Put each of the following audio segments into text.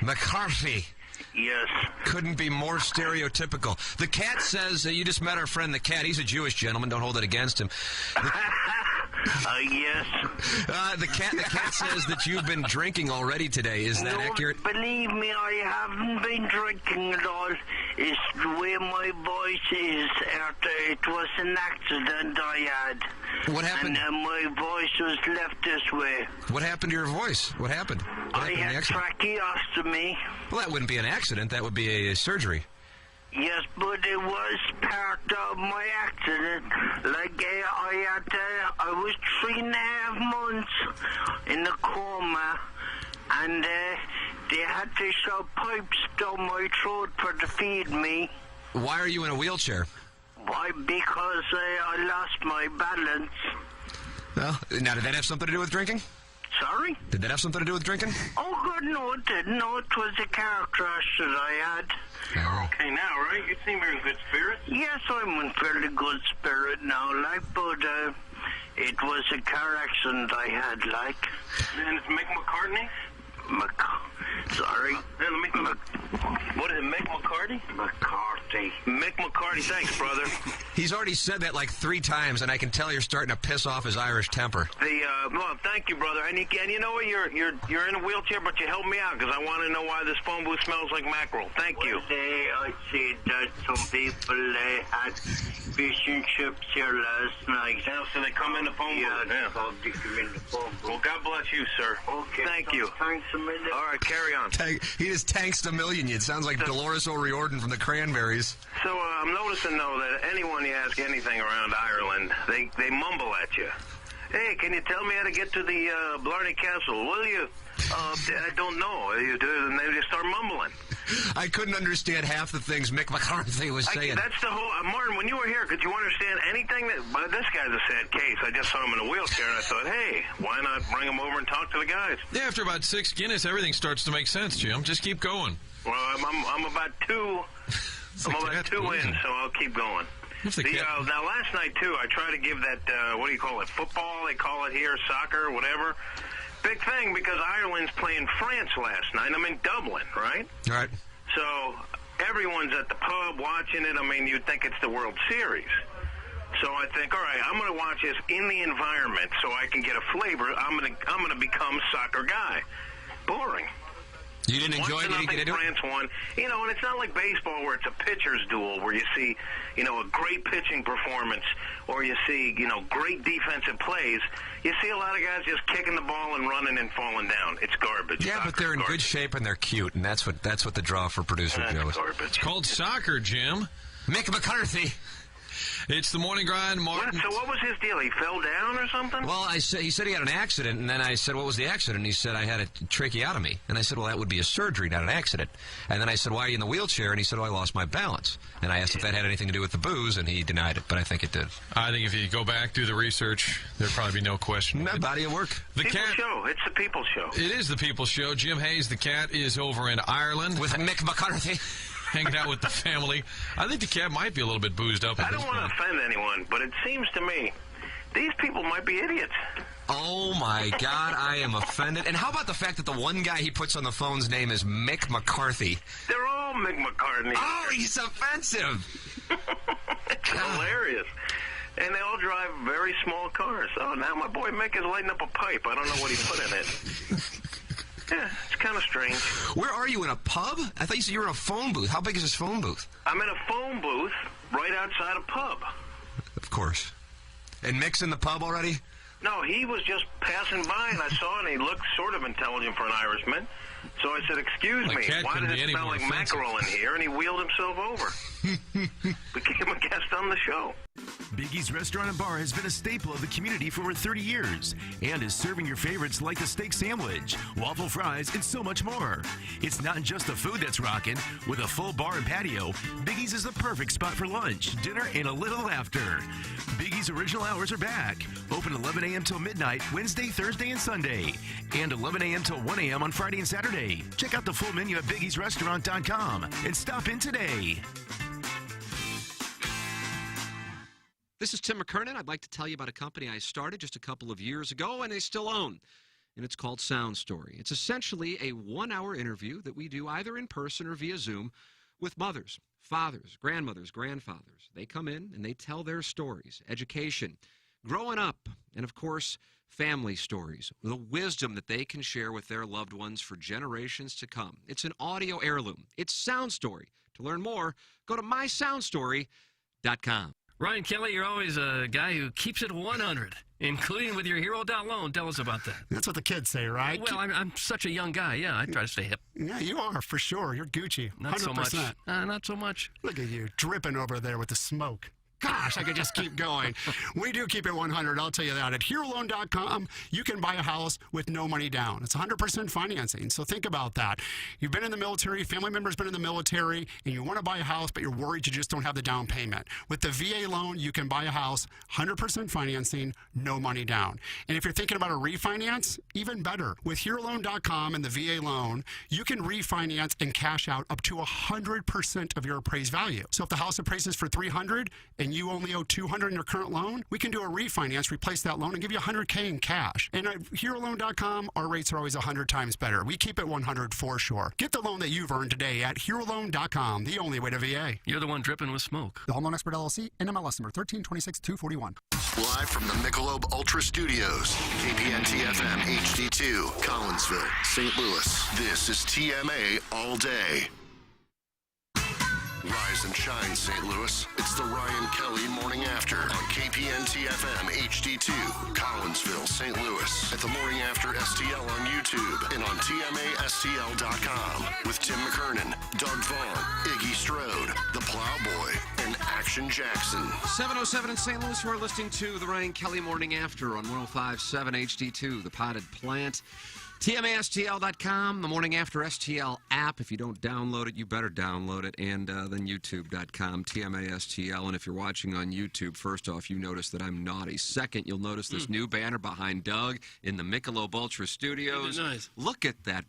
McCarthy. Yes. Couldn't be more stereotypical. The cat says you just met our friend the cat. He's a Jewish gentleman. Don't hold it against him. Yes. The cat says that you've been drinking already today. Is that accurate? Believe me, I haven't been drinking at all. It's the way my voice is. It was an accident I had. What happened? And my voice was left this way. What happened to your voice? What happened? I had tracheostomy. Well, that wouldn't be an accident. That would be a surgery. Yes, but it was part of my accident. I was 3.5 months in a coma, and they had to shove pipes down my throat to feed me. Why are you in a wheelchair? Why? Because I lost my balance. Well, now, did that have something to do with drinking? Sorry? Did that have something to do with drinking? Oh, God, no, it didn't. No, it was a car crash that I had. You're okay now, right? You seem in good spirits. Yes, I'm in fairly good spirit now, but it was a car accident I had, And it's Mick McCarthy? Sorry. Hey, what is it, Mick McCarthy? McCarthy. Mick McCarthy, thanks, brother. He's already said that like 3 times, and I can tell you're starting to piss off his Irish temper. Well, thank you, brother. And you know what? You're in a wheelchair, but you helped me out because I want to know why this phone booth smells like mackerel. Thank you. I see that some people had fish and chips here last night. Yeah, so they come in the phone booth. Yeah, they come in the phone booth. Well, God bless you, sir. Okay. Thank you. Thanks a minute. All right, carry on. He just tanks a million. It sounds like Dolores O'Riordan from the Cranberries. So I'm noticing, though, that anyone you ask anything around Ireland, they mumble at you. Hey, can you tell me how to get to the Blarney Castle, will you? I don't know. And they just start mumbling. I couldn't understand half the things Mick McCarthy was saying. That's the whole... Martin, when you were here, could you understand anything that... This guy's a sad case. I just saw him in a wheelchair, and I thought, hey, why not bring him over and talk to the guys? Yeah, after about 6 Guinness, everything starts to make sense, Jim. Just keep going. Well, I'm about 2... I'm about 2 in, so I'll keep going. Now, last night, too, I tried to give that, what do you call it, football, they call it here, soccer, whatever. Big thing, because Ireland's playing France last night. I'm in Dublin, right? Right. So everyone's at the pub watching it. I mean, you'd think it's the World Series. So I think, all right, I'm going to watch this in the environment so I can get a flavor. I'm going to become a soccer guy. Boring. You didn't enjoy it? You didn't get into it? France won. You know, and it's not like baseball where it's a pitcher's duel where you see, a great pitching performance or you see, great defensive plays. You see a lot of guys just kicking the ball and running and falling down. It's garbage. Yeah, but they're in good shape and they're cute, and that's what the draw for producer Joe is. It's called soccer, Jim. Mick McCarthy. It's the morning grind, Martin. So what was his deal? He fell down or something? Well, he said he had an accident, and then I said, what was the accident? And he said, I had a tracheotomy. And I said, well, that would be a surgery, not an accident. And then I said, why are you in the wheelchair? And he said, I lost my balance. And I asked if that had anything to do with the booze, and he denied it, but I think it did. I think if you go back through the research, there'd probably be no question. That body of work. The People's cat show. It's the People's Show. It is the People's Show. Jim Hayes, the cat, is over in Ireland. With Mick McCarthy. Hanging out with the family. I think the cat might be a little bit boozed up. I don't want to offend anyone, but it seems to me these people might be idiots. Oh, my God, I am offended. And how about the fact that the one guy he puts on the phone's name is Mick McCarthy? They're all Mick McCarthy. Oh, he's offensive. It's hilarious. And they all drive very small cars. Oh, now my boy Mick is lighting up a pipe. I don't know what he put in it. Yeah, it's kind of strange. Where are you, in a pub? I thought you said you were in a phone booth. How big is this phone booth? I'm in a phone booth right outside a pub. Of course. And Mick's in the pub already? No, he was just passing by, and I saw him, and he looked sort of intelligent for an Irishman. So I said, excuse me, why does it smell like mackerel in here? And he wheeled himself over. Became a guest on the show. Biggie's Restaurant and Bar has been a staple of the community for over 30 years and is serving your favorites like the steak sandwich, waffle fries, and so much more. It's not just the food that's rocking. With a full bar and patio, Biggie's is the perfect spot for lunch, dinner, and a little laughter. Biggie's original hours are back. Open 11 a.m. till midnight, Wednesday, Thursday, and Sunday. And 11 a.m. till 1 a.m. on Friday and Saturday. Check out the full menu at biggiesrestaurant.com and stop in today. This is Tim McKernan. I'd like to tell you about a company I started just a couple of years ago and I still own. and it's called Sound Story. It's essentially a 1-hour interview that we do either in person or via Zoom with mothers, fathers, grandmothers, grandfathers. They come in and they tell their stories, education, growing up, and of course, family stories, the wisdom that they can share with their loved ones for generations to come. It's an audio heirloom. It's Sound Story. To learn more, go to mysoundstory.com. Ryan Kelly, you're always a guy who keeps it 100, including with your hero.loan. Tell us about that. That's what the kids say, right? Well, I'm such a young guy. Yeah, I try to stay hip. Yeah, you are, for sure. You're Gucci. Not 100%. so much. Not so much. Look at you, dripping over there with the smoke. Gosh, I could just keep going. We do keep it 100, I'll tell you that. At HeroLoan.com, you can buy a house with no money down. It's 100% financing, so think about that. You've been in the military, family member's been in the military, and you want to buy a house, but you're worried you just don't have the down payment. With the VA loan, you can buy a house, 100% financing, no money down. And if you're thinking about a refinance, even better. With HeroLoan.com and the VA loan, you can refinance and cash out up to 100% of your appraised value. So if the house appraises for $300 and you only owe $200 in your current loan, we can do a refinance, replace that loan, and give you $100K in cash. And at HeroLoan.com, our rates are always 100 times better. We keep it 100 for sure. Get the loan that you've earned today at HeroLoan.com, the only way to VA. You're the one dripping with smoke. The Home Loan Expert LLC, NMLS number 1326241. Live from the Michelob Ultra Studios, KPNT-FM HD2, Collinsville, St. Louis. This is TMA All Day. Rise and shine, St. Louis. It's the Ryan Kelly Morning After on KPNT-FM HD2, Collinsville, St. Louis. At the Morning After STL on YouTube and on TMASTL.com with Tim McKernan, Doug Vaughn, Iggy Strode, The Plowboy, and Action Jackson. 7:07 in St. Louis. We're listening to the Ryan Kelly Morning After on 105.7 HD2, the Potted Plant. TMASTL.com, the Morning After STL app. If you don't download it, you better download it. And then YouTube.com, TMASTL. And if you're watching on YouTube, first off, you notice that I'm naughty. Second, you'll notice this new banner behind Doug in the Michelob Ultra Studios. Nice. Look at that.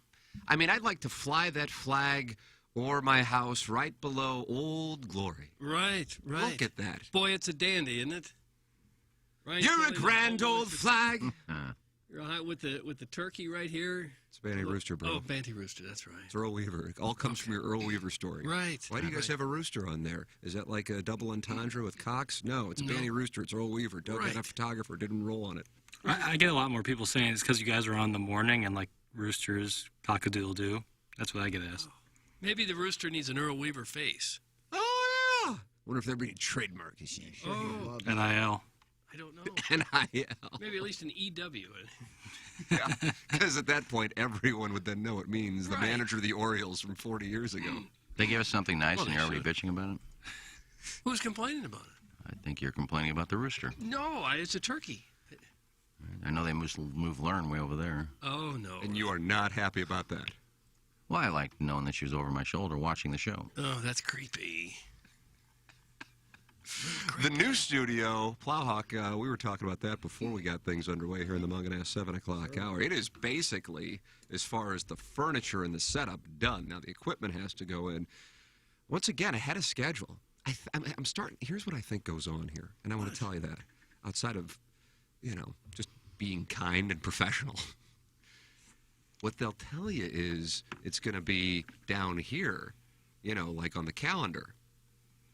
I mean, I'd like to fly that flag or my house right below Old Glory. Right. Look at that. Boy, it's a dandy, isn't it? Ryan You're Kelly, a grand old flag. You're with the turkey right here. It's Banty Rooster, bro. Oh, Banty Rooster, that's right. It's Earl Weaver. It all comes from your Earl Weaver story. Right. Why do you guys have a rooster on there? Is that like a double entendre with Cox? No, it's Banty Rooster. It's Earl Weaver. Doug had a photographer. Didn't roll on it. I get a lot more people saying it's because you guys are on in the morning and like roosters, cock-a-doodle-doo. That's what I get asked. Maybe the rooster needs an Earl Weaver face. Oh, yeah. Wonder if there'd be a trademark issue. Oh. NIL. I don't know. NIL. Maybe at least an EW. Yeah, because at that point, everyone would then know it means the manager of the Orioles from 40 years ago. They gave us something nice, and you're already bitching about it? Who's complaining about it? I think you're complaining about the rooster. No, it's a turkey. I know they move Learn way over there. Oh, no. And you are not happy about that? Well, I like knowing that she was over my shoulder watching the show. Oh, that's creepy. The new studio, Plowhawk, we were talking about that before we got things underway here in the Munganess 7 o'clock hour. It is basically, as far as the furniture and the setup, done. Now, the equipment has to go in, once again, ahead of schedule. I'm starting, here's what I think goes on here, and I want to tell you that, outside of, just being kind and professional. What they'll tell you is it's going to be down here, like on the calendar.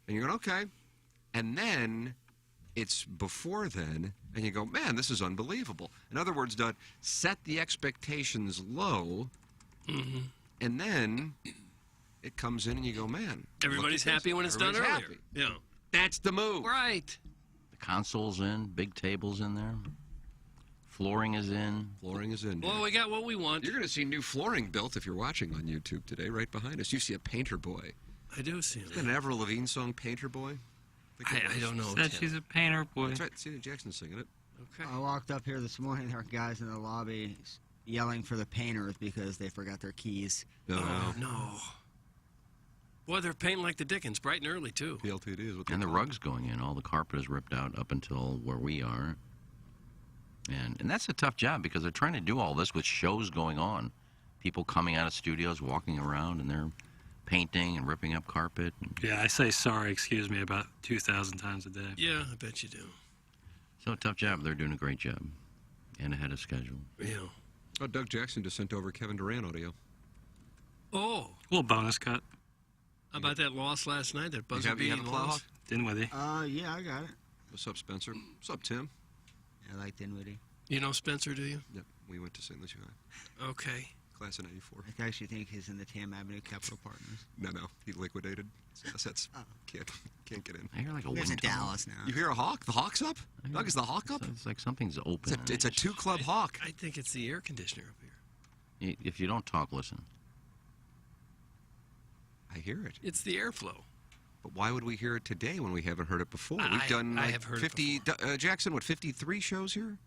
And you're going, okay. And then it's before then, and you go, man, this is unbelievable. In other words, Doug, set the expectations low, and then it comes in and you go, man. Everybody's happy when it's done earlier. Happy. Yeah. That's the move. Right. The console's in, big table's in there. Flooring is in. Flooring is in. Well, we got what we want. You're going to see new flooring built if you're watching on YouTube today, right behind us. You see a Painter Boy. I do see Is that an Avril Lavigne song, Painter Boy? I don't know. Said she's a painter boy. That's right. C.D. Jackson's singing it. Okay. I walked up here this morning. There were guys in the lobby yelling for the painters because they forgot their keys. Oh, no. Boy, they're painting like the Dickens, bright and early, too. PLTD is what they And the call it. rug's going in. All the carpet is ripped out up until where we are. And that's a tough job because they're trying to do all this with shows going on. People coming out of studios, walking around, and they're painting and ripping up carpet. Yeah, I say sorry, excuse me, about 2,000 times a day. Yeah, I bet you do. So tough job. They're doing a great job and ahead of schedule. Yeah. Oh, Doug Jackson just sent over Kevin Durant audio. Oh. A little bonus cut. How about that loss last night? That buzzer You have beating a Plowhawk? loss? Dinwiddie. Yeah, I got it. What's up, Spencer? What's up, Tim? I like Dinwiddie. You know Spencer, do you? Yep, we went to St. Lucie High. Okay. Class of 94. I actually think he's in the Tam Avenue Capital Partners. No, he liquidated. Assets can't get in. I hear like a Lives in wind tunnel. Dallas now. You hear a hawk? The hawk's up? Doug, is the hawk up? It's like something's open. It's a two-club hawk. I think it's the air conditioner up here. If you don't talk, listen. I hear it. It's the airflow. But why would we hear it today when we haven't heard it before? We've done I like have heard 50. Jackson, what, 53 shows here?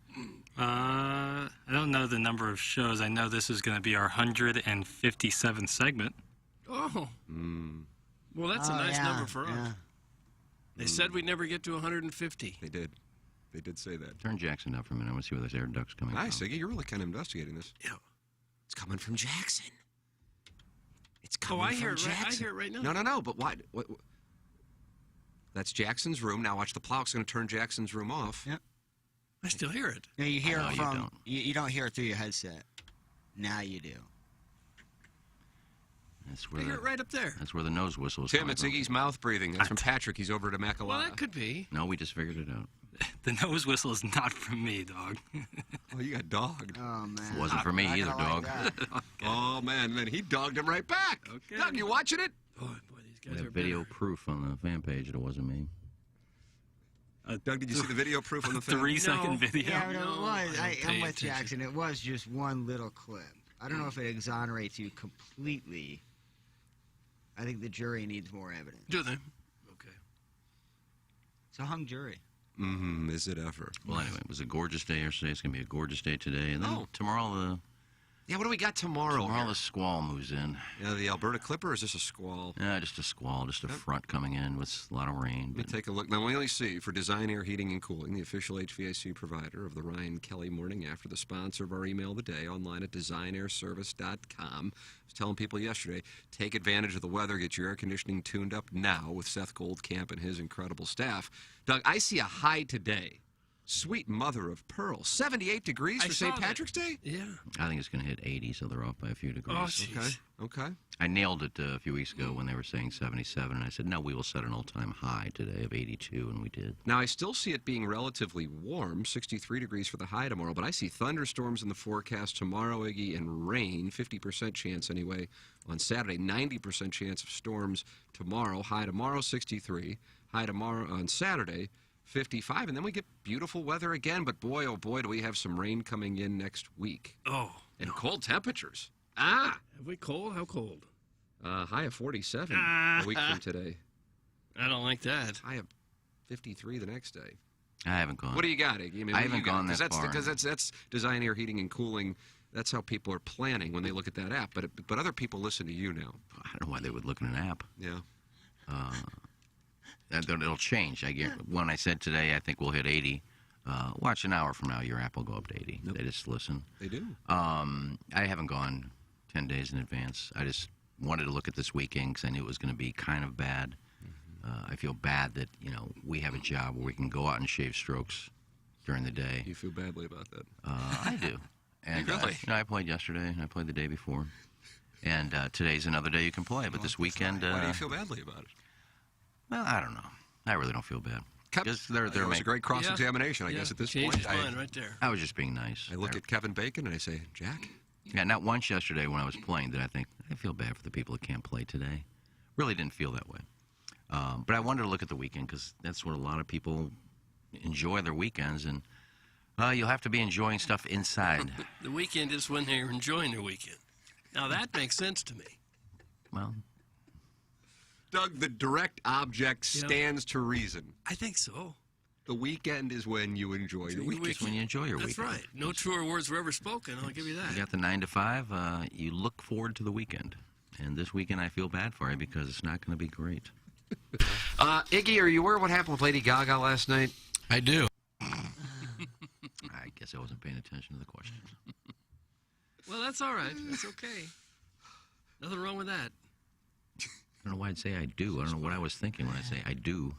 I don't know the number of shows. I know this is going to be our 157th segment. Oh. Well, that's a nice number for us. Yeah. They said we'd never get to 150. They did. They did say that. Turn Jackson down for a minute. I want to see where this air duct's coming Nice, from. Iggy. You're really kind of investigating this. Yeah. It's coming from Jackson. It's coming I from hear it Jackson. I hear it right now. No. But why? What? That's Jackson's room. Now watch the Plowhawk's going to turn Jackson's room off. Yep. I still hear it. No, you hear I know it you from. don't. You don't hear it through your headset. Now you do. That's I where hear it right up there. That's where the nose whistle is Tim, coming it's from. Iggy's mouth breathing. That's from Patrick. He's over to Makalata. Well, that could be. No, we just figured it out. The nose whistle is not from me, dog. Oh, you got dogged. Oh man. It wasn't for me Not either, gonna dog. like that. Oh, man. Then he dogged him right back. Okay. Doug, you watching it? Boy, these We guys have are video better. proof on the fan page that it wasn't me. Doug, did you see the video proof on the thing? 3-second video. Yeah, but No, it was. I don't pay I'm with attention. Jackson. It was just one little clip. I don't know if it exonerates you completely. I think the jury needs more evidence. Do they? Okay. It's a hung jury. Is it ever? Well, anyway, it was a gorgeous day yesterday. It's going to be a gorgeous day today. And then Oh. tomorrow Yeah, what do we got tomorrow? tomorrow the squall moves in. Yeah, the Alberta Clipper, or is this a squall? Yeah, just a squall, just a front coming in with a lot of rain. Let me take a look. Now, we only see for Design Air Heating and Cooling, the official HVAC provider of the Ryan Kelly Morning After, the sponsor of our email of the day, online at designairservice.com. I was telling people yesterday, take advantage of the weather, get your air conditioning tuned up now with Seth Goldcamp and his incredible staff. Doug, I see a high today. Sweet mother of pearl. 78 degrees I for saw St. that. Patrick's Day? Yeah. I think it's going to hit 80, so they're off by a few degrees. Oh, jeez. Okay. I nailed it a few weeks ago when they were saying 77, and I said, no, we will set an all-time high today of 82, and we did. Now, I still see it being relatively warm, 63 degrees for the high tomorrow, but I see thunderstorms in the forecast tomorrow, Iggy, and rain, 50% chance anyway, on Saturday, 90% chance of storms tomorrow. High tomorrow, 63. High tomorrow on Saturday, 55. And then we get beautiful weather again, but boy, oh boy, do we have some rain coming in next week. Oh. And cold temperatures. Have we cold? How cold? High of 47 a week from today. I don't like that. High of 53 the next day. I haven't gone. What do you got, Iggy? I mean, I haven't gone that far. Because that's Design Air Heating and Cooling. That's how people are planning when they look at that app. But other people listen to you now. I don't know why they would look at an app. Yeah. It'll change. When I said today, I think we'll hit 80. Watch an hour from now, your app will go up to 80. They just listen. They do. I haven't gone 10 days in advance. I just wanted to look at this weekend because I knew it was going to be kind of bad. I feel bad that, we have a job where we can go out and shave strokes during the day. You feel badly about that? I do. And Really? I played yesterday, and I played the day before. And today's another day you can play. But this weekend... Why do you feel badly about it? Well, I don't know. I really don't feel bad. Because they're It was a great cross-examination, I guess, at this Changed point. his mind right there. I was just being nice. I look at Kevin Bacon and I say, Jack? Yeah, not once yesterday when I was playing did I think, I feel bad for the people that can't play today. Really didn't feel that way. But I wanted to look at the weekend because that's what a lot of people enjoy their weekends. And you'll have to be enjoying stuff inside. The weekend is when they're enjoying their weekend. Now, that makes sense to me. Well, Doug, the direct object stands to reason. I think so. The weekend is when you enjoy your weekend. it's when you enjoy your That's weekend. right. No truer words were ever spoken, I'll give you that. You got the 9 to 5. You look forward to the weekend. And this weekend I feel bad for you because it's not going to be great. Iggy, are you aware of what happened with Lady Gaga last night? I do. I guess I wasn't paying attention to the question. Well, that's all right. That's okay. Nothing wrong with that. I don't know why I'd say I do. I don't know what I was thinking when I say I do.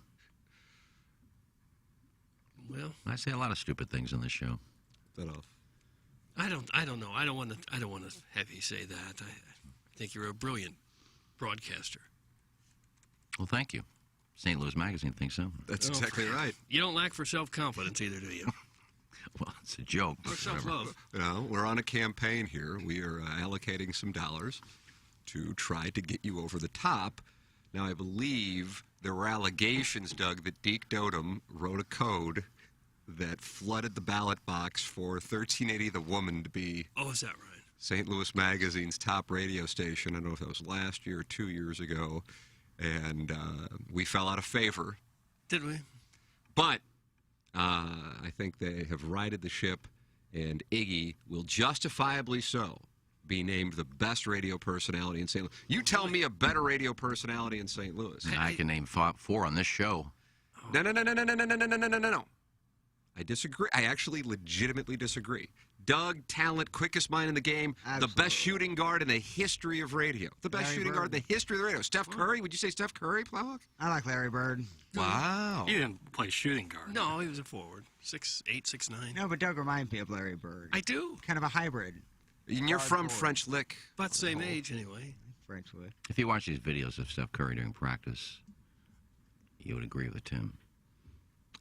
Well, I say a lot of stupid things on this show. That off. I don't know. I don't want to have you say that. I think you're a brilliant broadcaster. Well, thank you. St. Louis Magazine thinks so. That's exactly right. You don't lack for self-confidence either, do you? Well, it's a joke. Or self-love. We're on a campaign here. We are allocating some dollars to try to get you over the top. Now, I believe there were allegations, Doug, that Deke Dotem wrote a code that flooded the ballot box for 1380 The Woman to be... Oh, is that right? St. Louis Magazine's top radio station. I don't know if that was last year or 2 years ago. And we fell out of favor. Did we? But I think they have righted the ship, and Iggy will justifiably so be named the best radio personality in St. Louis. You tell me a better radio personality in St. Louis. I can name 4 on this show. No. I disagree. I actually legitimately disagree. Doug, talent, quickest mind in the game, the best shooting guard in the history of radio. The best Larry shooting guard in the history of the radio. Steph Curry? Would you say Steph Curry, Plowhawk? I like Larry Bird. Wow. He didn't play shooting guard. No, he was a forward. 6'8", 6'9". No, but Doug reminds me of Larry Bird. I do. Kind of a hybrid. And you're from French Lick. About the same age, anyway. French Lick. If you watch these videos of Steph Curry during practice, you would agree with Tim.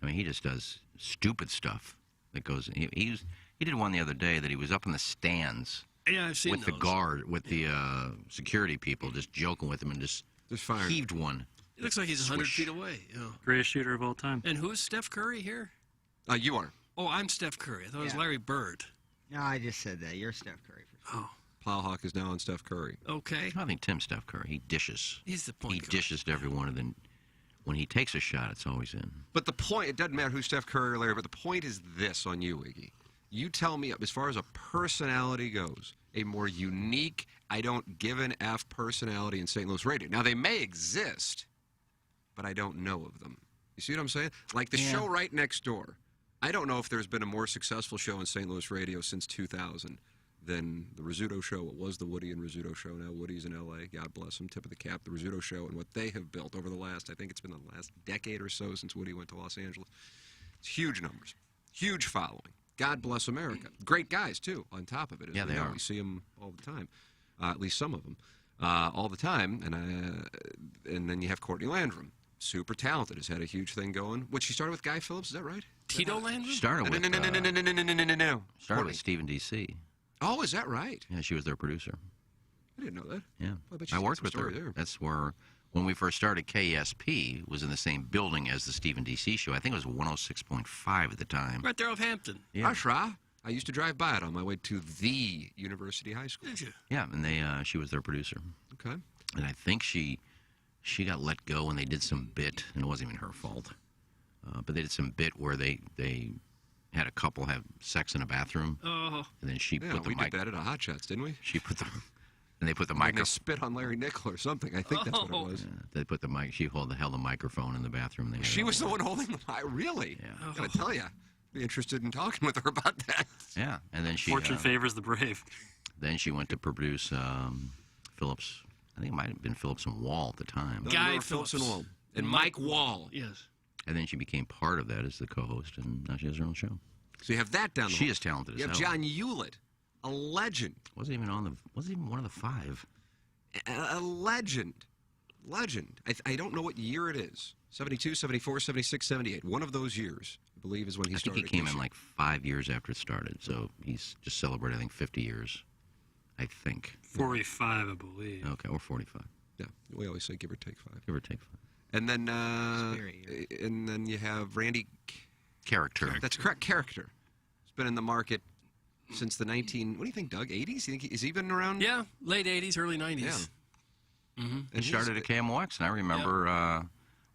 I mean, he just does stupid stuff that goes... He did one the other day that he was up in the stands Yeah, I've seen with the guard, with the security people, just joking with him and just heaved one. It looks like he's 100 feet away. Yeah. Greatest shooter of all time. And who's Steph Curry here? You are. Oh, I'm Steph Curry. I thought it was Larry Bird. No, I just said that. You're Steph Curry. Oh. Plowhawk is now on Steph Curry. Okay. I think Tim's Steph Curry. He dishes. He's the point He guard. dishes to everyone, and then when he takes a shot, it's always in. But the point, it doesn't matter who's Steph Curry or Larry, but the point is this on you, Iggy. You tell me, as far as a personality goes, a more unique, I don't give an F personality in St. Louis radio. Now, they may exist, but I don't know of them. You see what I'm saying? Like the show right next door. I don't know if there's been a more successful show in St. Louis radio since 2000 than the Rizzuto Show. It was the Woody and Rizzuto Show. Now Woody's in L.A. God bless him. Tip of the cap, the Rizzuto Show, and what they have built over the last, I think it's been the last decade or so since Woody went to Los Angeles. It's huge numbers. Huge following. God bless America. Great guys, too, on top of it. Yeah, they are. We see them all the time, at least some of them, all the time. And then you have Courtney Landrum. Super talented. Has had a huge thing going. What, she started with Guy Phillips, is that right? Tito Landrum? Started with... No. Started with Stephen D.C. Oh, is that right? Yeah, she was their producer. I didn't know that. Yeah. Well, I worked with her. There. That's where... When we first started, KSP was in the same building as the Stephen D.C. show. I think it was 106.5 at the time. Right there off Hampton. Yeah. Ashra. I used to drive by it on my way to the University High School. Did you? Yeah, and she was their producer. Okay. And I think she got let go and they did some bit, and it wasn't even her fault. But they did some bit where they had a couple have sex in a bathroom. Oh. And then she put the we mic... did that at a Hot Shots, didn't we? She put the... And they put the And microphone. they spit on Larry Nickel or something. I think that's what it was. Yeah, they put the mic. She held the microphone in the bathroom. She was the one holding the mic. Really? Yeah. I gotta tell you, be interested in talking with her about that. Yeah, and then she. Fortune favors the brave. Then she went to produce Phillips. I think it might have been Phillips and Wall at the time. Guy Phillips and Wall. And Mike Wall. Yes. And then she became part of that as the co-host, and now she has her own show. So you have that down the She is talented as You hell. have John Hewlett, a legend. Wasn't even one of the 5. A legend. I don't know what year it is. 72, 74, 76, 78. One of those years, I believe, is when he started. I think he came in like 5 years after it started, so he's just celebrated, I think, 50 years. I think. 45, I believe. Okay, or 45. Yeah, we always say give or take 5. Give or take 5. And then you have Randy Character. That's correct. Character. It's been in the market since the what do you think, Doug? 80s? You think is he been around? Yeah, late 80s, early 90s. Yeah. Mm-hmm. And started at KMOX, and I remember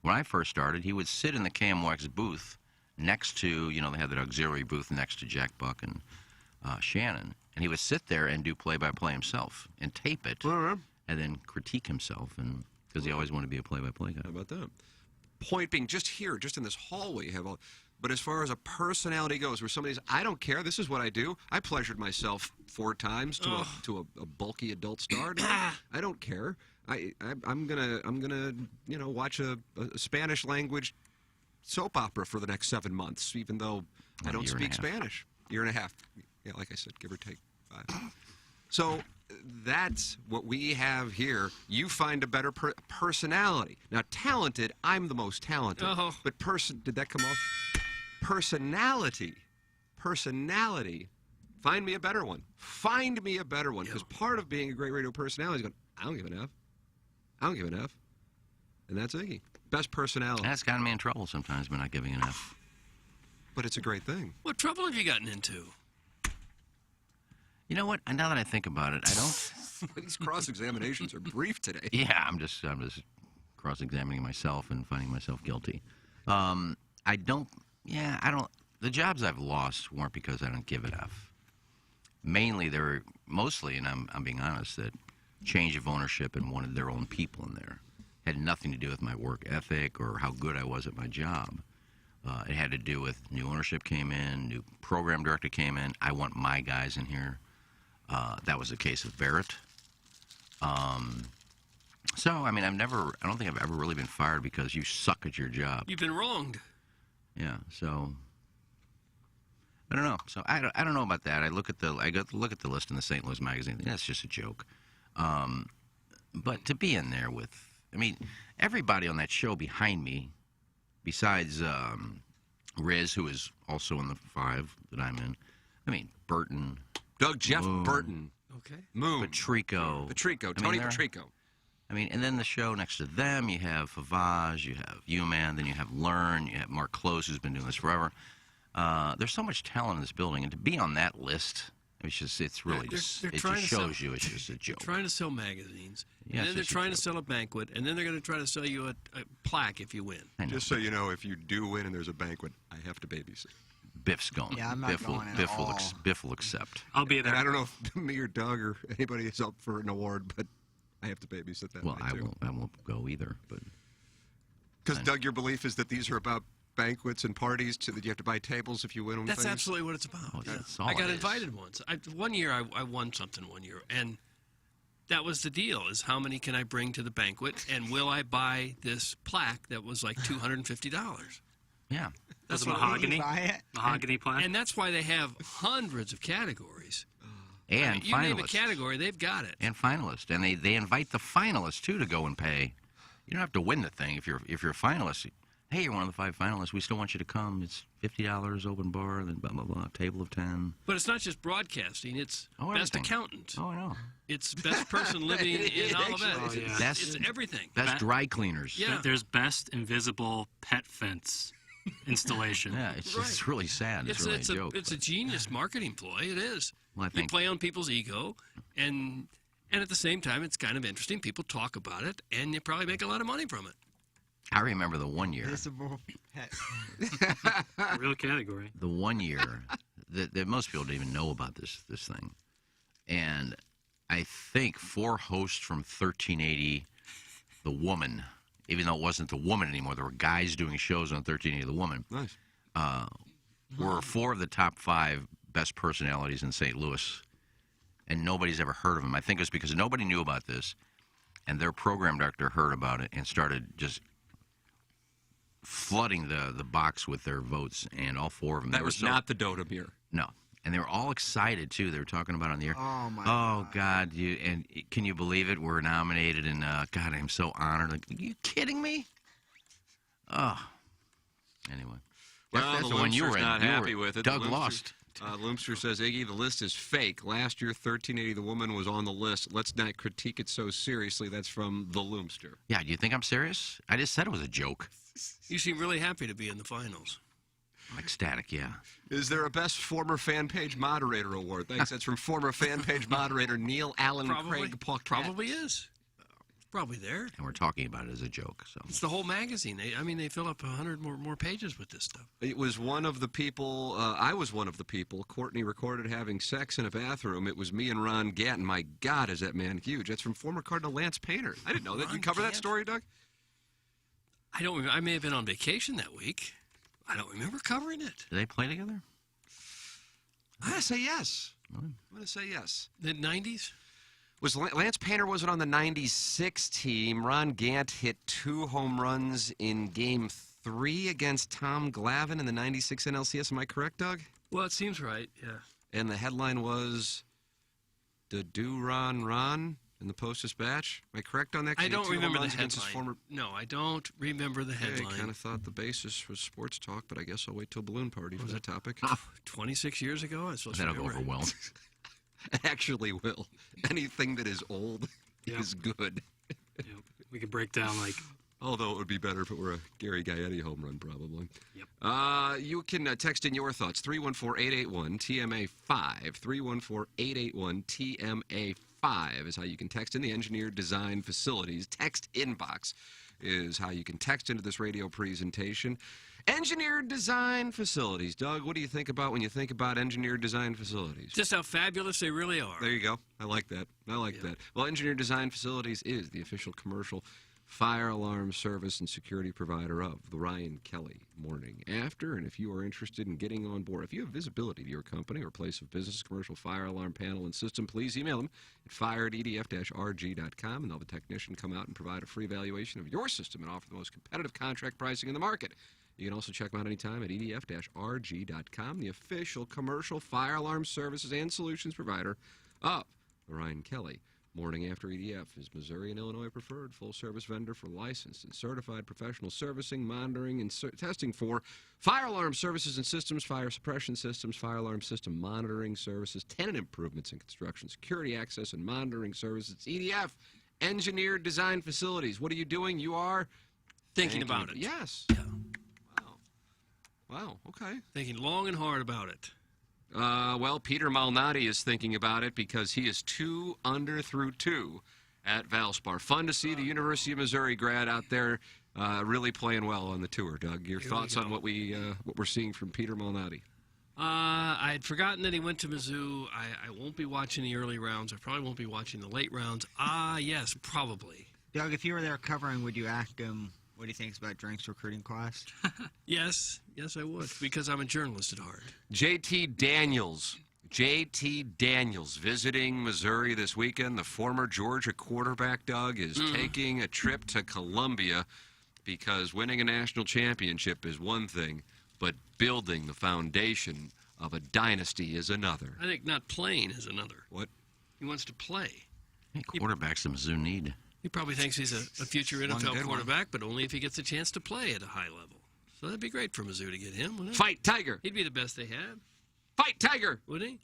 when I first started, he would sit in the KMOX booth next to, they had that auxiliary booth next to Jack Buck and Shannon, and he would sit there and do play-by-play himself and tape it, and then critique himself, and because he always wanted to be a play-by-play guy. How about that? Point being, just here, just in this hallway, you have all. But as far as a personality goes, where somebody's, I don't care, this is what I do. I pleasured myself 4 times to a bulky adult star. No, I don't care. I'm gonna watch a Spanish language soap opera for the next 7 months, even though I don't speak Spanish. Year and a half. Yeah, like I said, give or take 5. So that's what we have here. You find a better personality. Now, talented, I'm the most talented. Oh. But did that come off? Personality. Find me a better one. Find me a better one. Because part of being a great radio personality is going, I don't give an F. I don't give an F. And that's Iggy. Best personality. That's gotten me in trouble sometimes by not giving an F. But it's a great thing. What trouble have you gotten into? You know what? Now that I think about it, I don't. These cross-examinations are brief today. Yeah, I'm just cross-examining myself and finding myself guilty. I don't. The jobs I've lost weren't because I don't give an F. Mainly, they're mostly, and I'm being honest, that change of ownership and wanted their own people in there. Had nothing to do with my work ethic or how good I was at my job. It had to do with new ownership came in, new program director came in. I want my guys in here. That was the case with Barrett. So, I mean, I don't think I've ever really been fired because you suck at your job. You've been wronged. Yeah, so I don't know. So I don't know about that. I look at the list in the St. Louis Magazine. That's just a joke. But to be in there with, I mean, everybody on that show behind me, besides Riz, who is also in the 5 that I'm in. I mean, Burton, Jeff Moon, Burton. Okay. Moon. Patrico, Tony Patrico. I mean, and then the show next to them, you have Favaz, you have U-Man, then you have Learn, you have Mark Close, who's been doing this forever. There's so much talent in this building, and to be on that list, it just shows you it's just a joke. They're trying to sell magazines, Yeah, and then they're trying to sell a banquet, and then they're going to try to sell you a plaque if you win. Just so you know, if you do win and there's a banquet, I have to babysit. Biff's going. Yeah, I'm not going at all. Biff will accept. I'll be there. And I don't know if me or Doug or anybody is up for an award, but I have to babysit that. Well, night, too. I won't go either. But because Doug, your belief is that these are about banquets and parties, that you have to buy tables if you win them. That's things? absolutely what it's about. Oh, Yeah. that's all I got it is. invited once. One year I won something one year, and that was the deal: is how many can I bring to the banquet, and will I buy this plaque that was like $250? Yeah. That's what mahogany. Buy it? Mahogany plaque. And that's why they have hundreds of categories. And you name a finalists. category, they've got it. And finalists. And they invite the finalists, too, to go and pay. You don't have to win the thing. If you're a finalist, hey, you're one of the 5 finalists. We still want you to come. It's $50, open bar, then blah, blah, blah, table of 10. But it's not just broadcasting. It's best everything. accountant. Oh, I know. It's best person living in Olivet. Oh, yeah. It's everything. Best dry cleaners. Yeah. There's best invisible pet fence installation. Yeah, it's really sad. It's really a joke. It's a genius marketing ploy. It is. Well, I You think play on people's ego, and at the same time, it's kind of interesting. People talk about it, and you probably make a lot of money from it. I remember the one year. Visible pet. Real category. The one year that most people don't even know about this thing. And I think 4 hosts from 1380, The Woman, even though it wasn't The Woman anymore, there were guys doing shows on 1380 The Woman. Nice. Were 4 of the top 5 best personalities in St. Louis. And nobody's ever heard of them. I think it's because nobody knew about this, and their program director heard about it and started just flooding the box with their votes, and all 4 of them. That was not the Dodomir. No. And they were all excited, too. They were talking about it on the air. Oh, my God. And can you believe it? We're nominated, and, God, I'm so honored. Like, are you kidding me? Oh. Anyway. Well, That's the the one you Loomster's were in. not happy with it. Doug The Loomster- lost. Loomster says, Iggy, the list is fake. Last year, 1380 The Woman was on the list. Let's not critique it so seriously. That's from the Loomster. Yeah, do you think I'm serious? I just said it was a joke. You seem really happy to be in the finals. I'm ecstatic, yeah. Is there a best former fan page moderator award? Thanks. That's from former fan page moderator Neil Allen Craig Paquette. Probably is. It's probably there. And we're talking about it as a joke. So It's the whole magazine. They fill up 100 more pages with this stuff. It was one of the people, I was one of the people, Courtney recorded having sex in a bathroom. It was me and Ron Gatton. My God, is that man huge. That's from former Cardinal Lance Painter. I didn't know that. You cover that story, Doug? I don't remember. I may have been on vacation that week. I don't remember covering it. Do they play together? I'm going to say yes. I'm going to say yes. The 90s? Was Lance Painter wasn't on the 96 team. Ron Gant hit 2 home runs in Game 3 against Tom Glavine in the 96 NLCS. Am I correct, Doug? Well, it seems right, yeah. and the headline was "The Do Ron" in the Post-Dispatch. Am I correct on that? I don't remember the headline. No, I don't remember the headline. I kind of thought the basis was sports talk, but I guess I'll wait till Balloon Party for that topic. 26 years ago? That'll go over well. It actually will. Anything that is old is good. Yep. We could break down Although it would be better if it were a Gary Gaetti home run, probably. Yep. You can text in your thoughts. 314-881-TMA5. 314-881-TMA5 is how you can text in. The Engineered Design Facilities text inbox is how you can text into this radio presentation. Engineered Design Facilities. Doug, what do you think about when you think about Engineered Design Facilities? Just how fabulous they really are. There you go. I like that. That. Well, Engineered Design Facilities is the official commercial fire alarm service and security provider of the Ryan Kelly Morning After. And if you are interested in getting on board, if you have visibility to your company or place of business, commercial fire alarm panel and system, please email them at fire@edf-rg.com, and they'll have a technician come out and provide a free evaluation of your system and offer the most competitive contract pricing in the market. You can also check them out anytime at edf-rg.com, the official commercial fire alarm services and solutions provider of the Ryan Kelly Morning After. EDF is Missouri and Illinois preferred full-service vendor for licensed and certified professional servicing, monitoring, and testing for fire alarm services and systems, fire suppression systems, fire alarm system monitoring services, tenant improvements and construction, security access and monitoring services. It's EDF, Engineered Design Facilities. What are you doing? You are thinking about it. Yes. Yeah. Wow, okay. Thinking long and hard about it. Well, Peter Malnati is thinking about it because he is 2 under through 2 at Valspar. Fun to see the University of Missouri grad out there really playing well on the tour. Doug, your thoughts on what we're seeing from Peter Malnati? I had forgotten that he went to Mizzou. I won't be watching the early rounds. I probably won't be watching the late rounds. Yes, probably. Doug, if you were there covering, would you ask him what he thinks about Drink's recruiting class? Yes, I would, because I'm a journalist at heart. JT Daniels visiting Missouri this weekend. The former Georgia quarterback, Doug, is taking a trip to Columbia because winning a national championship is one thing, but building the foundation of a dynasty is another. I think not playing is another. What? He wants to play. Hey, quarterbacks the Mizzou need. He probably thinks he's a future NFL quarterback, but only if he gets a chance to play at a high level. So that'd be great for Mizzou to get him, wouldn't it? Fight Tiger! He'd be the best they have. Fight Tiger! Wouldn't he?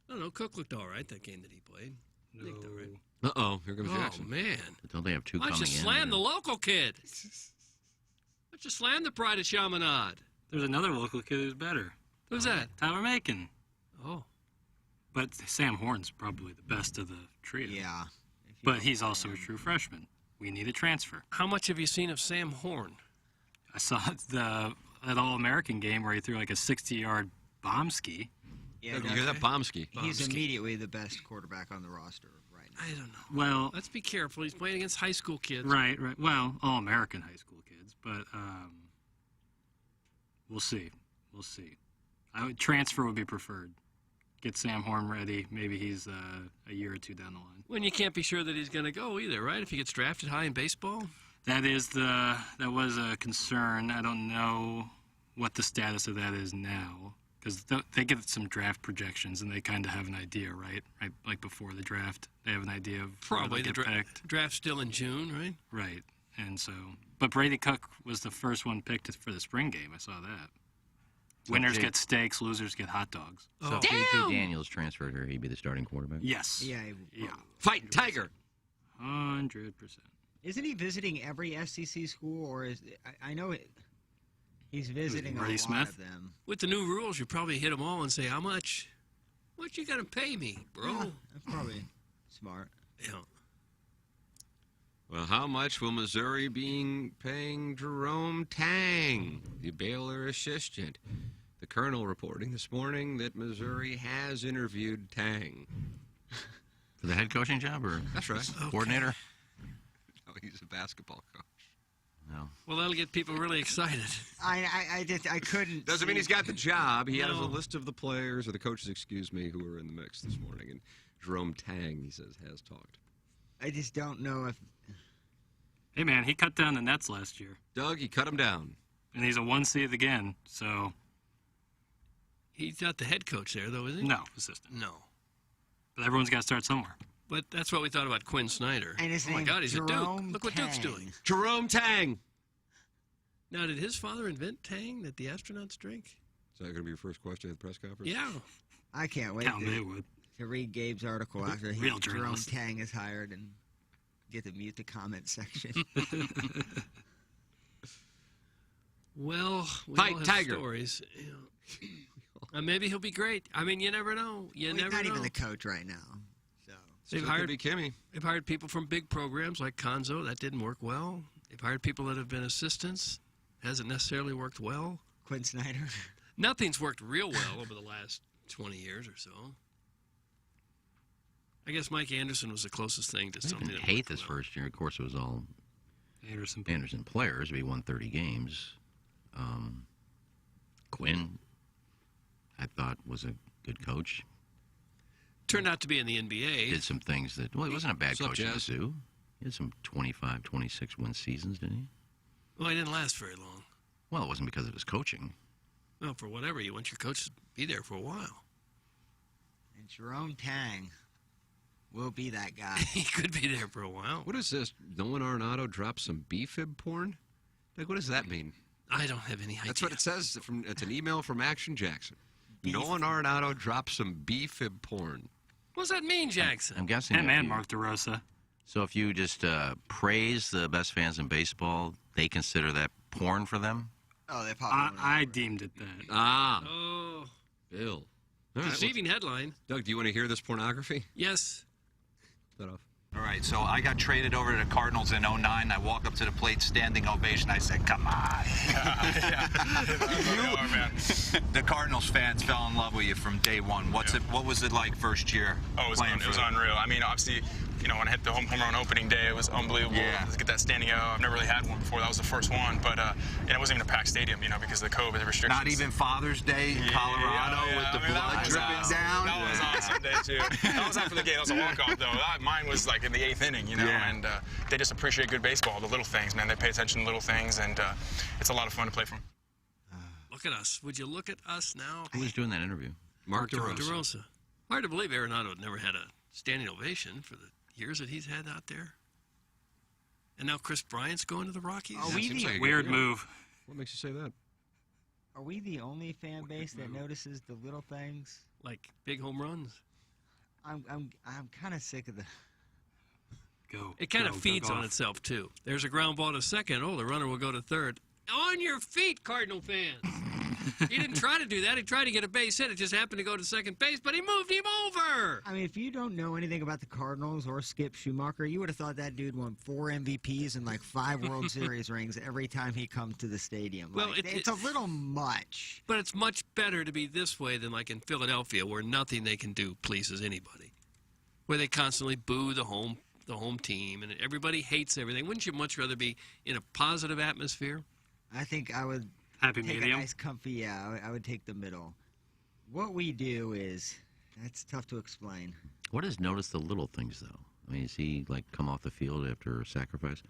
I don't know. Cook looked all right that game that he played. No. Right. Uh-oh, here comes Jackson. Oh, man. Don't they have 2 coming in? Why don't you slam the local kid? Why don't you slam the pride of Chaminade? There's another local kid who's better. Who's that? Tyler Macon. Oh. But Sam Horn's probably the best of the trio. Yeah. But he's also a true freshman. We need a transfer. How much have you seen of Sam Horn? I saw that All-American game where he threw like a 60-yard bomb ski. Yeah, you hear that? Bomb ski. He's immediately the best quarterback on the roster right now. I don't know. Well, let's be careful. He's playing against high school kids. Right. Well, All-American high school kids. But we'll see. Transfer would be preferred. Get Sam Horn ready. Maybe he's a year or 2 down the line. When you can't be sure that he's going to go either, right? If he gets drafted high in baseball? That was a concern. I don't know what the status of that is now, because they get some draft projections and they kind of have an idea, right? Like before the draft, they have an idea of probably the draft's still in June, right? Right, and so, but Brady Cook was the first one picked for the spring game. I saw that. Winners get steaks, losers get hot dogs. So if JT Daniels transferred here, he'd be the starting quarterback? Yes. Yeah. Fight Tiger! 100%. Isn't he visiting every SEC school, or I know he's visiting a lot of them. With the new rules, you probably hit them all and say, how much? What you gonna pay me, bro? Yeah, that's probably smart. Yeah. Well, how much will Missouri be paying Jerome Tang, the Baylor assistant? The Colonel reporting this morning that Missouri has interviewed Tang. For the head coaching job, or that's right, coordinator? No, he's a basketball coach. No. Well, that'll get people really excited. I couldn't. Doesn't mean he's got the job. He has a list of the players, or the coaches, excuse me, who were in the mix this morning. And Jerome Tang, he says, has talked. I just don't know if... Hey, man, he cut down the nets last year. Doug, he cut them down. And he's a 1 seed again, so... He's not the head coach there, though, is he? No, assistant. No. But everyone's got to start somewhere. But that's what we thought about Quinn Snyder. And his oh, my name, God, he's Jerome a Duke. Look what Duke's Tang. doing. Jerome Tang. Now, did his father invent Tang that the astronauts drink? Is that going to be your first question at the press conference? Yeah. I can't wait to read Gabe's article after Real Jerome journalist. Tang is hired and get to mute the comment section. Well, we Fight all have Tiger. stories. Maybe he'll be great. I mean, you never know. He's not even the coach right now. So They've Still hired could be Kimmy. They've hired people from big programs like Konzo. That didn't work well. They've hired people that have been assistants. Hasn't necessarily worked well. Quinn Snyder. Nothing's worked real well over the last 20 years or so. I guess Mike Anderson was the closest thing to I something. didn't that hate worked this well. first year. Of course, it was all Anderson players. We won 30 games. Quinn, I thought, was a good coach. Turned out to be in the NBA. Did some things that, well, he wasn't a bad What's up, coach in the Jazz? Sioux. He had some 25, 26 win seasons, didn't he? Well, he didn't last very long. Well, it wasn't because of his coaching. Well, for whatever, you want your coach to be there for a while. And Jerome Tang will be that guy. He could be there for a while. What is this? Nolan Arenado dropped some B-fib porn? Like, what does that mean? I don't have any idea. That's what it says. It's an email from Action Jackson. Nolan Arenado dropped some B-fib porn. What does that mean, Jackson? I'm guessing. Him if and you- Mark DeRosa. So if you just praise the best fans in baseball, they consider that porn for them? Oh, they probably. I deemed it that. Ah, Oh, Bill. All right, deceiving headline. Doug, do you want to hear this pornography? Yes. That off. All right, so I got traded over to the Cardinals in 09. I walk up to the plate, standing ovation. I said, come on. The Cardinals fans fell in love with you from day one. What was it like first year? Oh, it was playing for them? unreal. I mean, obviously, when I hit the home run opening day, it was unbelievable. Yeah. To get that standing O. I've never really had one before. That was the first one. But it wasn't even a packed stadium, because of the COVID, the restrictions. Not even Father's Day in Colorado with the blood dripping down? That was awesome day, too. That was after the game. That was a walk-off, though. Mine was like in the 8th inning, and they just appreciate good baseball, the little things, man. They pay attention to little things, and it's a lot of fun to play for them. Look at us. Would you look at us now? Who was doing that interview? Mark DeRosa. DeRosa. Hard to believe Arenado never had a standing ovation for the years that he's had out there. And now Chris Bryant's going to the Rockies? Are we seems the like a good Weird deal. move. What makes you say that? Are we the only fan base that notices the little things? Like big home runs? I'm kind of sick of the. Go. It kind go, of feeds go on golf. itself, too. There's a ground ball to second. Oh, the runner will go to third. On your feet, Cardinal fans. He didn't try to do that. He tried to get a base hit. It just happened to go to second base, but he moved him over. I mean, if you don't know anything about the Cardinals or Skip Schumacher, you would have thought that dude won 4 MVPs and like 5 World Series rings every time he comes to the stadium. Well, Like, it's a little much. But it's much better to be this way than like in Philadelphia, where nothing they can do pleases anybody, where they constantly boo the home team and everybody hates everything. Wouldn't you much rather be in a positive atmosphere? I think I would Happy take medium. a nice comfy, yeah, I would take the middle. What we do is, that's tough to explain. What is notice the little things, though? I mean, is he, like, come off the field after a sacrifice?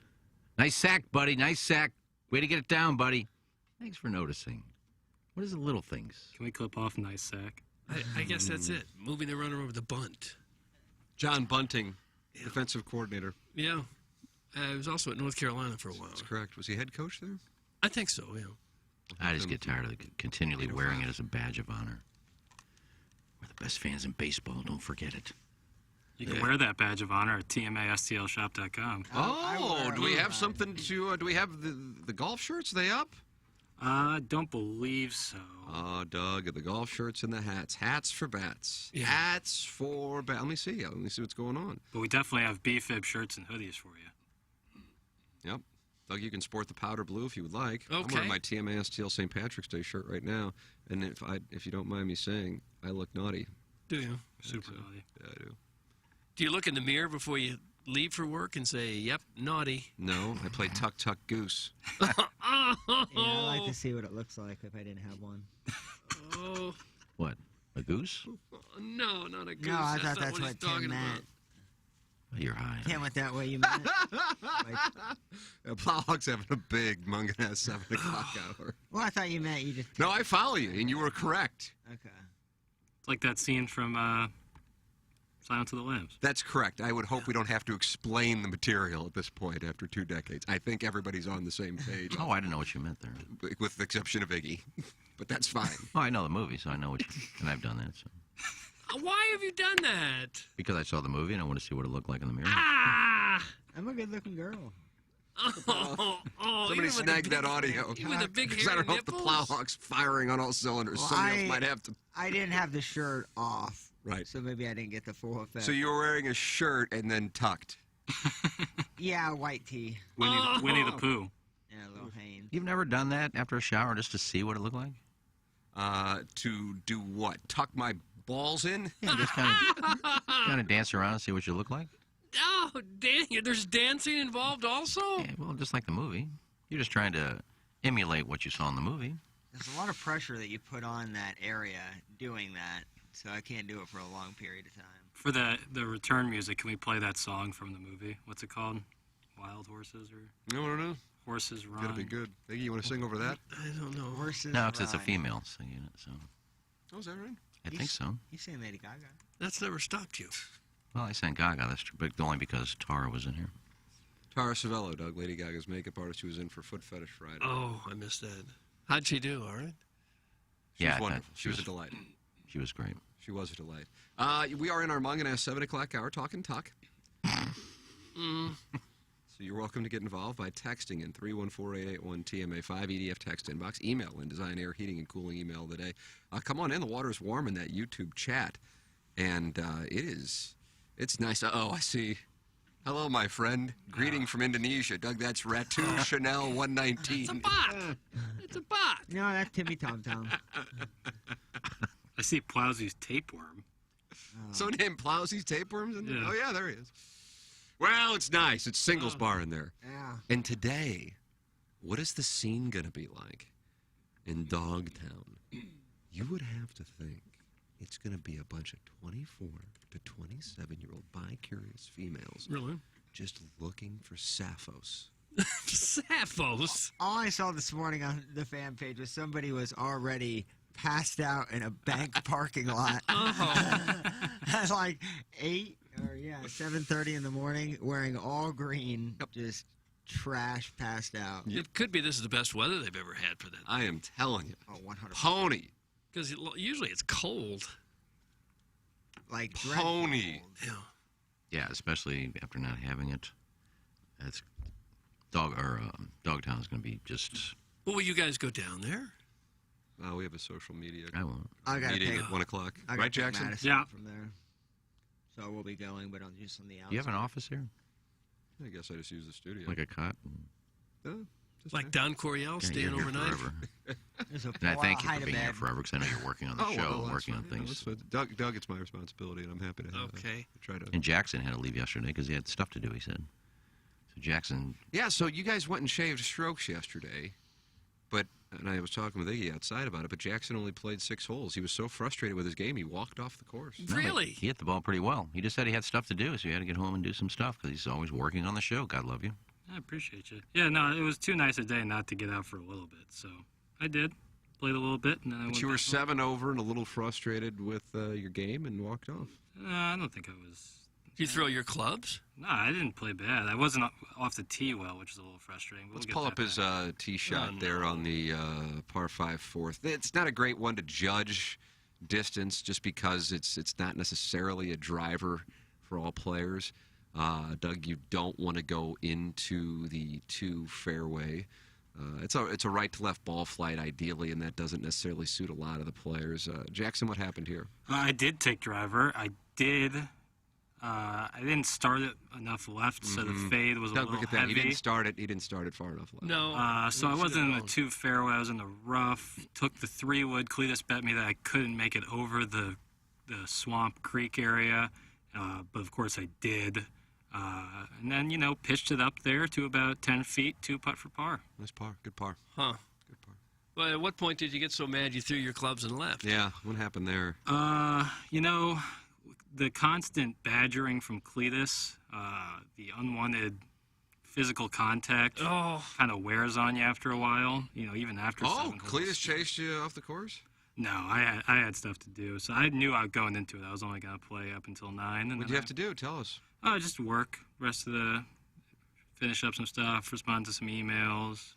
Nice sack, buddy. Nice sack. Way to get it down, buddy. Thanks for noticing. What is the little things? Can we clip off nice sack? I guess that's it. Moving the runner over the bunt. John Bunting, defensive coordinator. Yeah. He was also at North Carolina for a while. That's correct. Was he head coach there? I think so, yeah. I just get tired of continually wearing it as a badge of honor. We're the best fans in baseball. Don't forget it. You can wear that badge of honor at tmastlshop.com. Oh, do we have something to? Do we have the golf shirts? Are they up? Don't believe so. Oh, Doug, the golf shirts and the hats. Hats for bats. Yeah. Hats for bats. Let me see what's going on. But we definitely have B-fib shirts and hoodies for you. Yep. Doug, you can sport the powder blue if you would like. I'm Okay. wearing my TMASTL St. Patrick's Day shirt right now. And if you don't mind me saying, I look naughty. Do you? Super naughty. Yeah, I do. Do you look in the mirror before you leave for work and say, yep, naughty? No, I play Tuck Tuck Goose. Yeah, I'd like to see what it looks like if I didn't have one. Oh, What? A goose? no, not a goose. No, I thought not that's what what he's Tim talking meant. about. You're high. Damn it, that way you meant it. Plowhawk's having a big Munganess 7 o'clock hour. Well, I thought you meant you just... No, I follow you, and you were correct. Okay. It's like that scene from Silence of the Lambs. That's correct. I would hope we don't have to explain the material at this point after 2 decades. I think everybody's on the same page. Oh, I didn't know what you meant there. With the exception of Iggy. But that's fine. Well, I know the movie, so I know what and I've done that. So. Why have you done that? Because I saw the movie and I want to see what it looked like in the mirror. Ah! I'm a good-looking girl. Somebody snagged that audio. With a big Because I don't know if the Plowhawk's firing on all cylinders. Well, Somebody else might have to. I didn't have the shirt off. Right. So maybe I didn't get the full effect. So you were wearing a shirt and then tucked. Yeah, white tee. Winnie the Pooh. Yeah, little Hanes. You've never done that after a shower just to see what it looked like? To do what? Tuck my balls in? Yeah, just kind of dance around and see what you look like? Oh, there's dancing involved also? Yeah, well, just like the movie. You're just trying to emulate what you saw in the movie. There's a lot of pressure that you put on that area doing that, so I can't do it for a long period of time. For the return music, can we play that song from the movie? What's it called? Wild Horses or? No, no. Horses Run. Gotta be good. Iggy, you want to sing over that? I don't know. Horses No, because it's a Run. female singing it, so. Oh, is that right? I think so. You say Lady Gaga. That's never stopped you. Well, I sang Gaga, that's true, but only because Tara was in here. Tara Savello, Doug, Lady Gaga's makeup artist, who was in for Foot Fetish Friday. Oh, I missed that. How'd she do? All right. She Yeah, was wonderful. She was a delight. She was great. She was a delight. We are in our Munganess 7 o'clock hour talking tuck. So you're welcome to get involved by texting in 314-881-TMA5 EDF text inbox, email in Design Air Heating and Cooling email today. Come on in. The water's warm in that YouTube chat, and it's nice. Oh, I see. Hello, my friend. Greeting from Indonesia. Doug, that's Ratu Chanel 119. It's a bot. It's a bot. No, that's Timmy Tom Tom. I see Plowsy's tapeworm. So named Plowsy's Tapeworms in there? Yeah. Oh, yeah, there he is. Well, it's nice. It's singles bar in there. Yeah. And today, what is the scene going to be like in Dogtown? You would have to think it's going to be a bunch of 24 to 27-year-old bi-curious females. Really? Just looking for Sapphos. Sapphos? All I saw this morning on the fan page was somebody was already passed out in a bank parking lot. At like 7:30 in the morning, wearing all green, just trash, passed out. It could be this is the best weather they've ever had for that. I am telling you. Oh, 100%. Pony. Because usually it's cold. Like Pony. Yeah. Yeah, especially after not having it. It's Dogtown is going to be just. Well, will you guys go down there? We have a social media I gotta meeting take- at 1 o'clock. I Right, got Jackson? Madison Yeah. From there. So we'll be going, but I'm just on the outside. Do you have an office here? I guess I just use the studio. Like a cot? Like Don Coryell Yeah, staying you're here overnight? forever. There's a And I pool thank you outside for of being here bed. forever because I know you're working on the show well, and that's working on fine. things. Doug, it's my responsibility, and I'm happy to have Okay. try to. And Jackson had to leave yesterday because he had stuff to do, he said. So Jackson. Yeah, so you guys went and shaved Strokes yesterday, and I was talking with Iggy outside about it, but Jackson only played 6 holes. He was so frustrated with his game, he walked off the course. Really? He hit the ball pretty well. He just said he had stuff to do, so he had to get home and do some stuff because he's always working on the show. God love you. I appreciate you. Yeah, no, it was too nice a day not to get out for a little bit, so I did. Played a little bit, and then I went But you were back home. 7 over and a little frustrated with your game and walked off. I don't think I was. Did you throw your clubs? No, I didn't play bad. I wasn't off the tee well, which is a little frustrating. But Let's we'll pull get up his tee shot Oh, no. there on the par 5 fourth. It's not a great one to judge distance just because it's not necessarily a driver for all players. Doug, you don't want to go into the 2 fairway. It's a right to left ball flight ideally, and that doesn't necessarily suit a lot of the players. Jackson, what happened here? I did take driver. I did. I didn't start it enough left, so the fade was a Doug, little look at that. heavy. He didn't start it far enough left. No. So I wasn't in the 2 fairway. I was in the rough. Took the 3-wood. Cletus bet me that I couldn't make it over the Swamp Creek area, but of course I did. And then, pitched it up there to about 10 feet, 2 putt for par. Nice par. Good par. Huh. Good par. Well, at what point did you get so mad you threw your clubs and left? Yeah, what happened there? The constant badgering from Cletus, The unwanted physical contact kind of wears on you after a while. Even after 7 holes. Cletus chased you off the course? No, I had stuff to do, so I knew going into it I was only going to play up until 9. And What'd you have to do? Tell us. Just work, finish up some stuff, respond to some emails,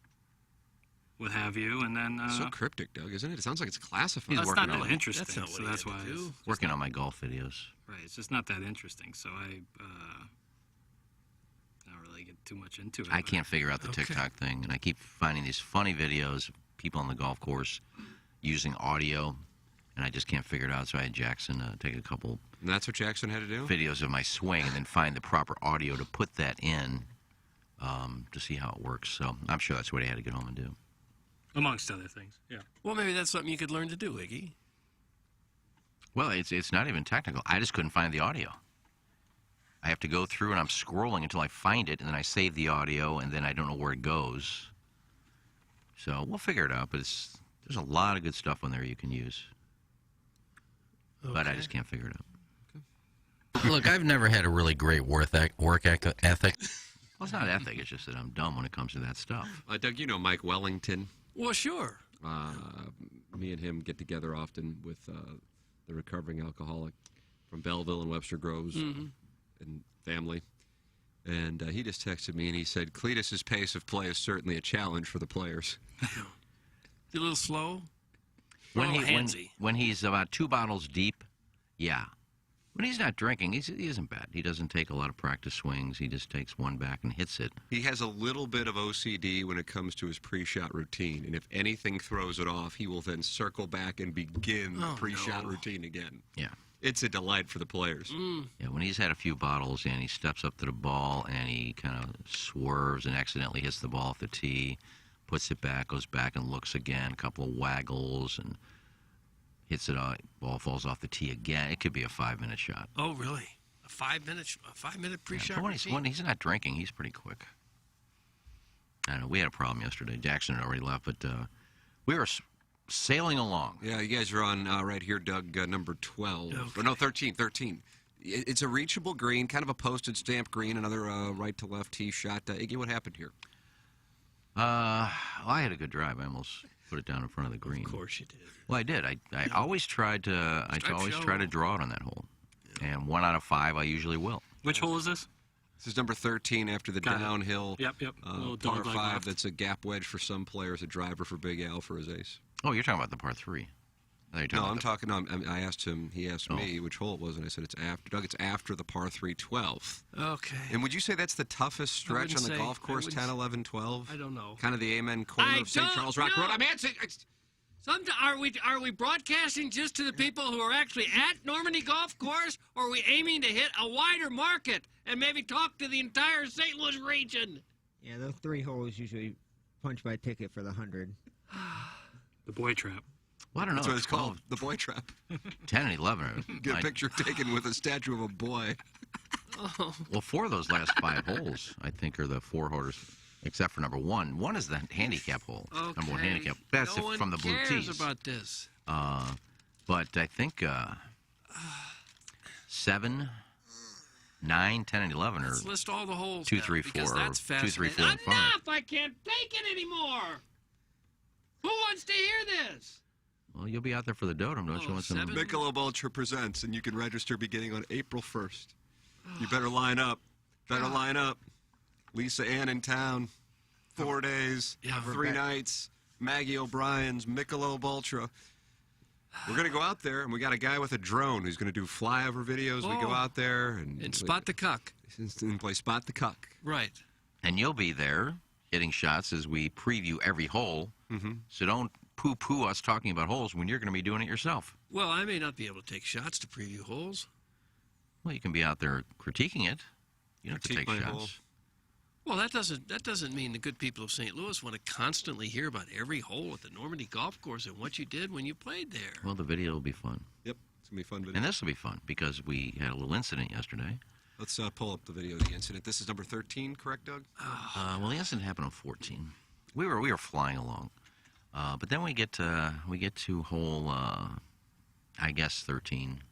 what have you, and then... so cryptic, Doug, isn't it? It sounds like it's classified. That's not really interesting, so that's why... Working on my golf videos. Right, it's just not that interesting, so I don't really get too much into it. I can't figure out the TikTok thing, and I keep finding these funny videos of people on the golf course using audio, and I just can't figure it out, so I had Jackson take a couple... And that's what Jackson had to do? Videos of my swing, and then find the proper audio to put that in to see how it works. So I'm sure that's what he had to get home and do. Amongst other things, yeah. Well, maybe that's something you could learn to do, Iggy. Well, it's not even technical. I just couldn't find the audio. I have to go through, and I'm scrolling until I find it, and then I save the audio, and then I don't know where it goes. So we'll figure it out, but there's a lot of good stuff on there you can use. But I just can't figure it out. Look, I've never had a really great work ethic. Well, it's not ethic. It's just that I'm dumb when it comes to that stuff. Doug, you know Mike Wellington. Well, sure. Me and him get together often with the recovering alcoholic from Belleville and Webster Groves and family. And he just texted me and he said, Cletus's pace of play is certainly a challenge for the players. You a little slow? When he's about 2 bottles deep, yeah. When he's not drinking, he isn't bad. He doesn't take a lot of practice swings. He just takes one back and hits it. He has a little bit of OCD when it comes to his pre-shot routine, and if anything throws it off, he will then circle back and begin the pre-shot routine again. Yeah. It's a delight for the players. Yeah, when he's had a few bottles and he steps up to the ball and he kind of swerves and accidentally hits the ball off the tee, puts it back, goes back and looks again, a couple of waggles, and hits it out, ball falls off the tee again. It could be a 5-minute shot. Oh, really? A 5-minute pre-shot routine? When he's not drinking, he's pretty quick. I don't know. We had a problem yesterday. Jackson had already left, but we were sailing along. Yeah, you guys are on right here, Doug, number 12. Okay. Or no, 13. It's a reachable green, kind of a postage stamp green, another right-to-left tee shot. Iggy, what happened here? Well, I had a good drive. I almost put it down in front of the green. Of course you did. Well, I did. I always tried to. Try to draw it on that hole, and 1 out of 5 I usually will. Which hole is this? This is number 13 after the downhill. Yep. Par 5. That's a gap wedge for some players. A driver for Big Al for his ace. Oh, you're talking about the par 3. I'm talking. I asked him. He asked me which hole it was, and I said it's after. Doug, it's after the par 3 12th. Okay. And would you say that's the toughest stretch on the golf course? 10, 11, 12. I don't know. Kind of the Amen corner of St. Charles Rock Road. I'm answering. Are we broadcasting just to the people who are actually at Normandy Golf Course, or are we aiming to hit a wider market and maybe talk to the entire St. Louis region? Yeah, those 3 holes usually punch by ticket for the 100. The boy trap. Well, I don't know. That's what it's called, the boy trap. 10 and 11. Get a picture taken with a statue of a boy. Well, 4 of those last 5 holes, I think, are the 4 holders, except for number 1. 1 is the handicap hole. Okay. Number 1 handicap. That's from the blue tees. About this. But I think 7, 9, 10, and 11 are. Let's list all the holes. 2, 3, 4. That's 2, 3, 4, and 5. Enough! I can't take it anymore. Who wants to hear this? Well, you'll be out there for the Dotem, don't you? Want some? Michelob Ultra presents, and you can register beginning on April 1st. You better line up. Line up. Lisa Ann in town. 4 days. 3 nights. Maggie O'Brien's Michelob Ultra. We're going to go out there, and we got a guy with a drone who's going to do flyover videos. We go out there and spot the cuck. And play spot the cuck. Right. And you'll be there hitting shots as we preview every hole. Mm-hmm. So don't poo-poo us talking about holes when you're going to be doing it yourself. Well, I may not be able to take shots to preview holes. Well, you can be out there critiquing it. You don't have to take shots. Hole. Well, that doesn't mean the good people of St. Louis want to constantly hear about every hole at the Normandy Golf Course and what you did when you played there. Well, the video will be fun. Yep, it's going to be a fun video. And this will be fun because we had a little incident yesterday. Let's pull up the video of the incident. This is number 13, correct, Doug? Well, the incident happened on 14. We were flying along, but then we get to hole, I guess 13,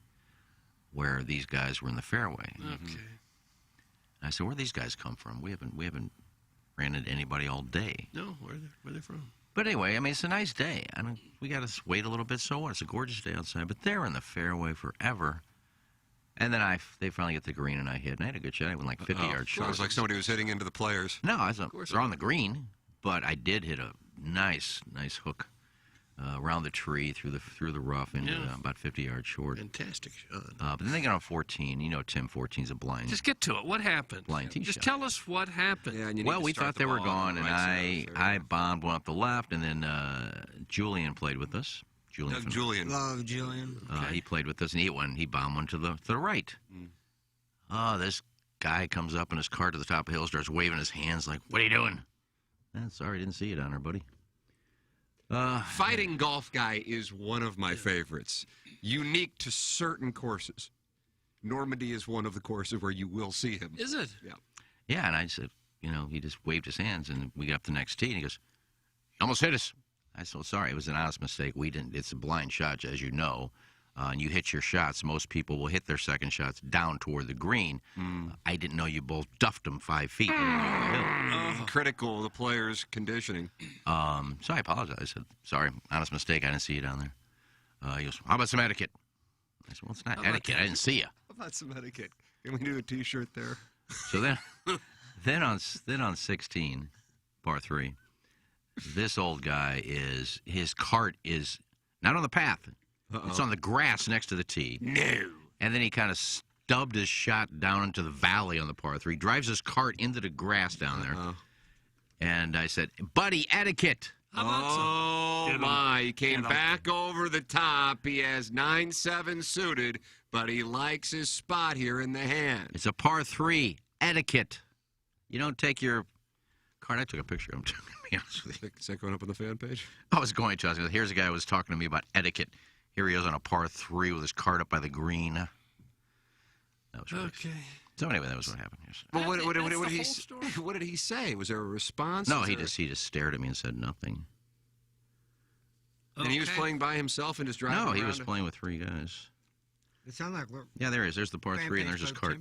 where these guys were in the fairway. Okay. I said, where these guys come from? We haven't ran into anybody all day. No, where they from? But anyway, I mean, it's a nice day. I mean, we got to wait a little bit. So what? It's a gorgeous day outside. But they're in the fairway forever. And then they finally get the green, and I hit. And I had a good shot. I went like 50 yards short. Sounds like somebody was hitting into the players. No, they're on the green. But I did hit a nice hook around the tree, through the rough, into about 50 yards short. Fantastic shot. But then they got on 14. You know, Tim, 14's a blind. Just get to it. What happened? Blind tee Just shot. tell us what happened. Yeah, well, we thought they were gone, and I bombed one up the left, and then Julian played with us. Julian. Love Julian. He played with us, and he bombed one to the right. This guy comes up in his cart to the top of the hill, starts waving his hands like, "What are you doing?" Sorry, didn't see you down there, buddy. Fighting golf guy is one of my favorites. Unique to certain courses. Normandy is one of the courses where you will see him. Is it? Yeah. Yeah, and I said, he just waved his hands, and we got up the next tee, and he goes, "You almost hit us." I said, well, sorry, it was an honest mistake. We didn't. It's a blind shot, as you know. And you hit your shots. Most people will hit their second shots down toward the green. I didn't know you both duffed them 5 feet. Critical of the players' conditioning. So I apologized. I said, sorry, honest mistake. I didn't see you down there. He goes, how about some etiquette? I said, well, it's not etiquette. I didn't see you. How about some etiquette? Can we do a T-shirt there? So then on 16, par 3, this old guy his cart is not on the path. It's on the grass next to the tee. No. And then he kind of stubbed his shot down into the valley on the par 3, drives his cart into the grass down there. And I said, buddy, etiquette. Oh, my. He came back over the top. He has 9-7 suited, but he likes his spot here in the hand. It's a par 3. Etiquette. You don't take your cart. I took a picture of him, to be honest with you. Is that going up on the fan page? I was going to. Here's a guy who was talking to me about etiquette. Here he is on a par 3 with his cart up by the green. That was really okay. So anyway, that was what happened. Yes. Well, what did he say? Was there a response? No, he just stared at me and said nothing. And he was playing by himself and just driving around? No, he was playing with 3 guys. It sounds like yeah, there he is. There's the par 3, and there's his cart.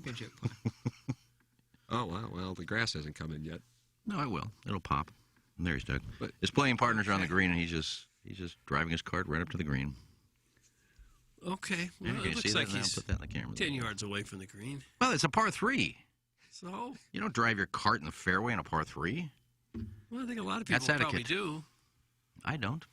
Oh, wow. Well, the grass hasn't come in yet. No, it will. It'll pop. And there he's Doug. But his playing partners are on the green, and he's just driving his cart right up to the green. Okay. Well, it looks like he's 10 yards away from the green. Well, it's a par 3. So? You don't drive your cart in the fairway on a par 3. Well, I think a lot of people probably do. I don't.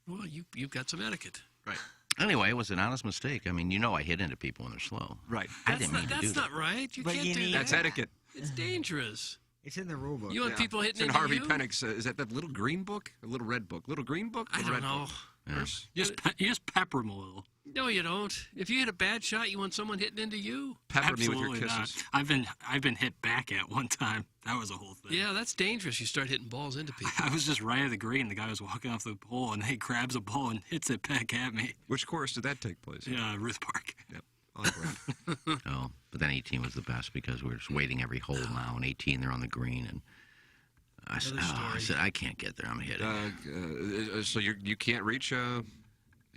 Well, you've got some etiquette. Right. Anyway, it was an honest mistake. I mean, I hit into people when they're slow. Right. I didn't mean to do that. That's not right. You can't do that. That's etiquette. It's dangerous. It's in the rule book. You want people hitting into Harvey you? Pennick's, is that the little green book? A little red book? Little green book? I don't know. Yeah. You just pepper them a little. No, you don't. If you hit a bad shot, you want someone hitting into you. Pepper me with your kisses. Not. I've been hit back at one time. That was a whole thing. Yeah, that's dangerous. You start hitting balls into people. I was just right at the green. The guy was walking off the hole, and he grabs a ball and hits it back at me. Which course did that take place? Yeah, Ruth Park. Yep. On brand. Oh, but then 18 was the best because we were just waiting every hole now. And 18, they're on the green, and I said, I can't get there. I'm gonna hit it. So you can't reach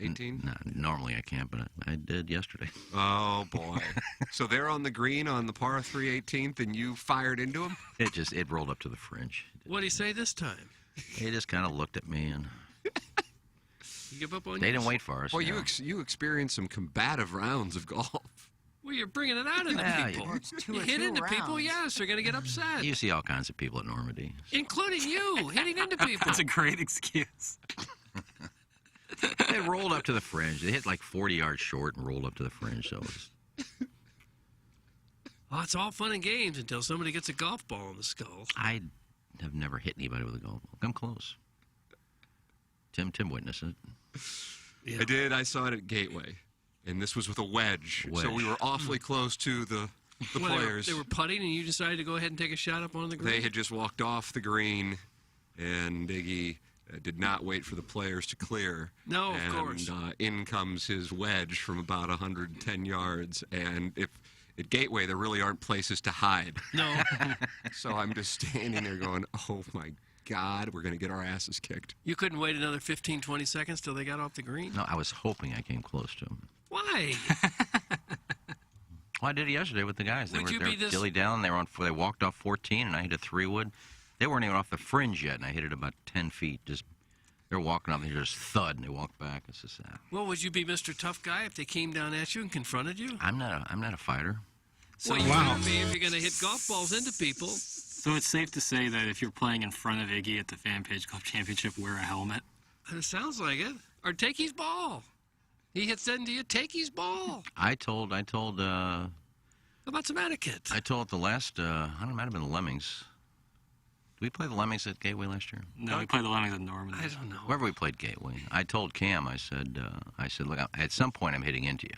18? No, normally I can't, but I did yesterday. Oh, boy. So they're on the green on the par 3 18th, and you fired into them? It rolled up to the fringe. What did he say this time? He just kind of looked at me, and you give up on they didn't wait for us. Well, you experienced some combative rounds of golf. Well, you're bringing it out into people. You hit into people, yes, they're going to get upset. You see all kinds of people at Normandy. Including you, hitting into people. That's a great excuse. They rolled up to the fringe. They hit like 40 yards short and rolled up to the fringe. So well, it's all fun and games until somebody gets a golf ball in the skull. I have never hit anybody with a golf ball. Come close. Tim witnessed it. Yeah. I did. I saw it at Gateway, and this was with a wedge. So we were awfully close to the players. They were putting, and you decided to go ahead and take a shot up on the green? They had just walked off the green, and Iggy did not wait for the players to clear. No, of course. And in comes his wedge from about 110 yards. And at Gateway, there really aren't places to hide. No. So I'm just standing there going, oh, my God, we're going to get our asses kicked. You couldn't wait another 15, 20 seconds till they got off the green? No, I was hoping I came close to him. Why? Well, I did it yesterday with the guys. They Would were you there. be this- Dilly Dallin. They were on. They walked off 14, and I hit a 3-wood. They weren't even off the fringe yet, and I hit it about 10 feet. Just they're walking up, and they just thud, and they walk back. It's just that. Well, would you be Mr. Tough Guy if they came down at you and confronted you? I'm not a fighter. So you would be if you're going to hit golf balls into people. So it's safe to say that if you're playing in front of Iggy at the Fan Page Golf Championship, wear a helmet. It sounds like it. Or take his ball. He hits into you. Take his ball. I told. How about some etiquette? I told the last. I don't know. It might have been the Lemmings. Did we play the Lemmings at Gateway last year? No, we played the Lemmings at Norman. I don't know. Wherever we played Gateway, I told Cam. I said, look, at some point I'm hitting into you,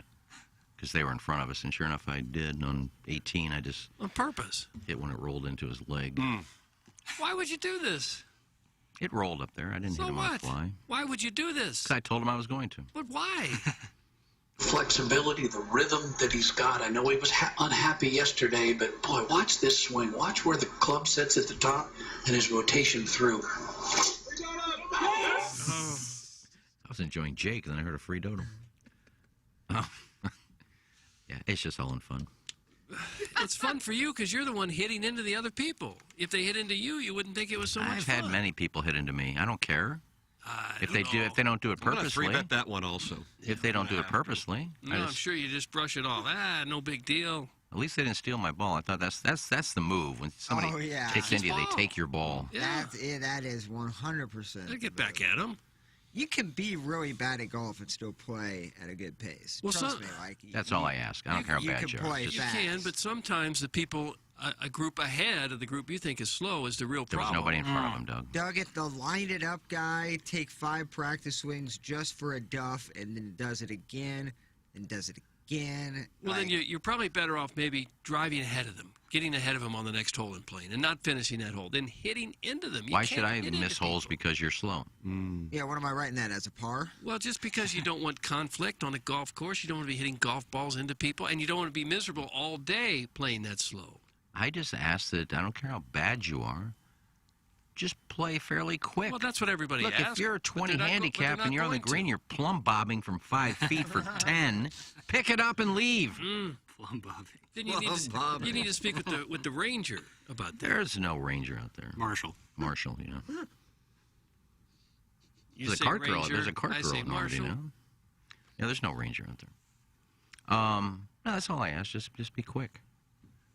because they were in front of us, and sure enough, I did. On 18, I just on purpose hit when it rolled into his leg. Why would you do this? It rolled up there. I didn't hit him on the fly. Why would you do this? Because I told him I was going to. But why? Flexibility, the rhythm that he's got. I know he was unhappy yesterday, but boy, watch this swing. Watch where the club sits at the top and his rotation through. I was enjoying Jake, and then I heard a free dodo. Oh, yeah, it's just all in fun. It's fun for you because you're the one hitting into the other people. If they hit into you, you wouldn't think it was so much I've fun. had many people hit into me. I don't care. If they don't do it I'm purposely. gonna free bet that one also. If they don't do it purposely. No, I'm sure you just brush it off. No big deal. At least they didn't steal my ball. I thought that's the move. When somebody takes into you, they take your ball. Yeah. That is 100%. I get back at them. You can be really bad at golf and still play at a good pace. Well, Trust me, like That's all I ask. I don't care how bad you are. play You can, but sometimes the people, a group ahead of the group you think is slow is the real There was problem. nobody in front of him, Doug. Doug, if the line it up guy take 5 practice swings just for a duff and then does it again and does it again. Well, then you're probably better off maybe driving ahead of them, getting ahead of them on the next hole and playing, and not finishing that hole, then hitting into them. You Why can't should I hit miss into holes because you're slow? Yeah, what am I writing that as a par? Well, just because you don't want conflict on a golf course, you don't want to be hitting golf balls into people, and you don't want to be miserable all day playing that slow. I just ask that I don't care how bad you are. Just play fairly quick. Well, that's what everybody Look, asks. if you're a but 20 they're not handicap they're and not you're on the going to. green, you're plumb bobbing from 5 feet for 10, pick it up and leave. Plumb bobbing. Then you need to speak with the ranger about that. There's no ranger out there. Marshall, yeah. You There's a say cart girl. ranger, There's a cart I girl say at Normandy marshal. now. Yeah, there's no ranger out there. No, that's all I ask. Just be quick.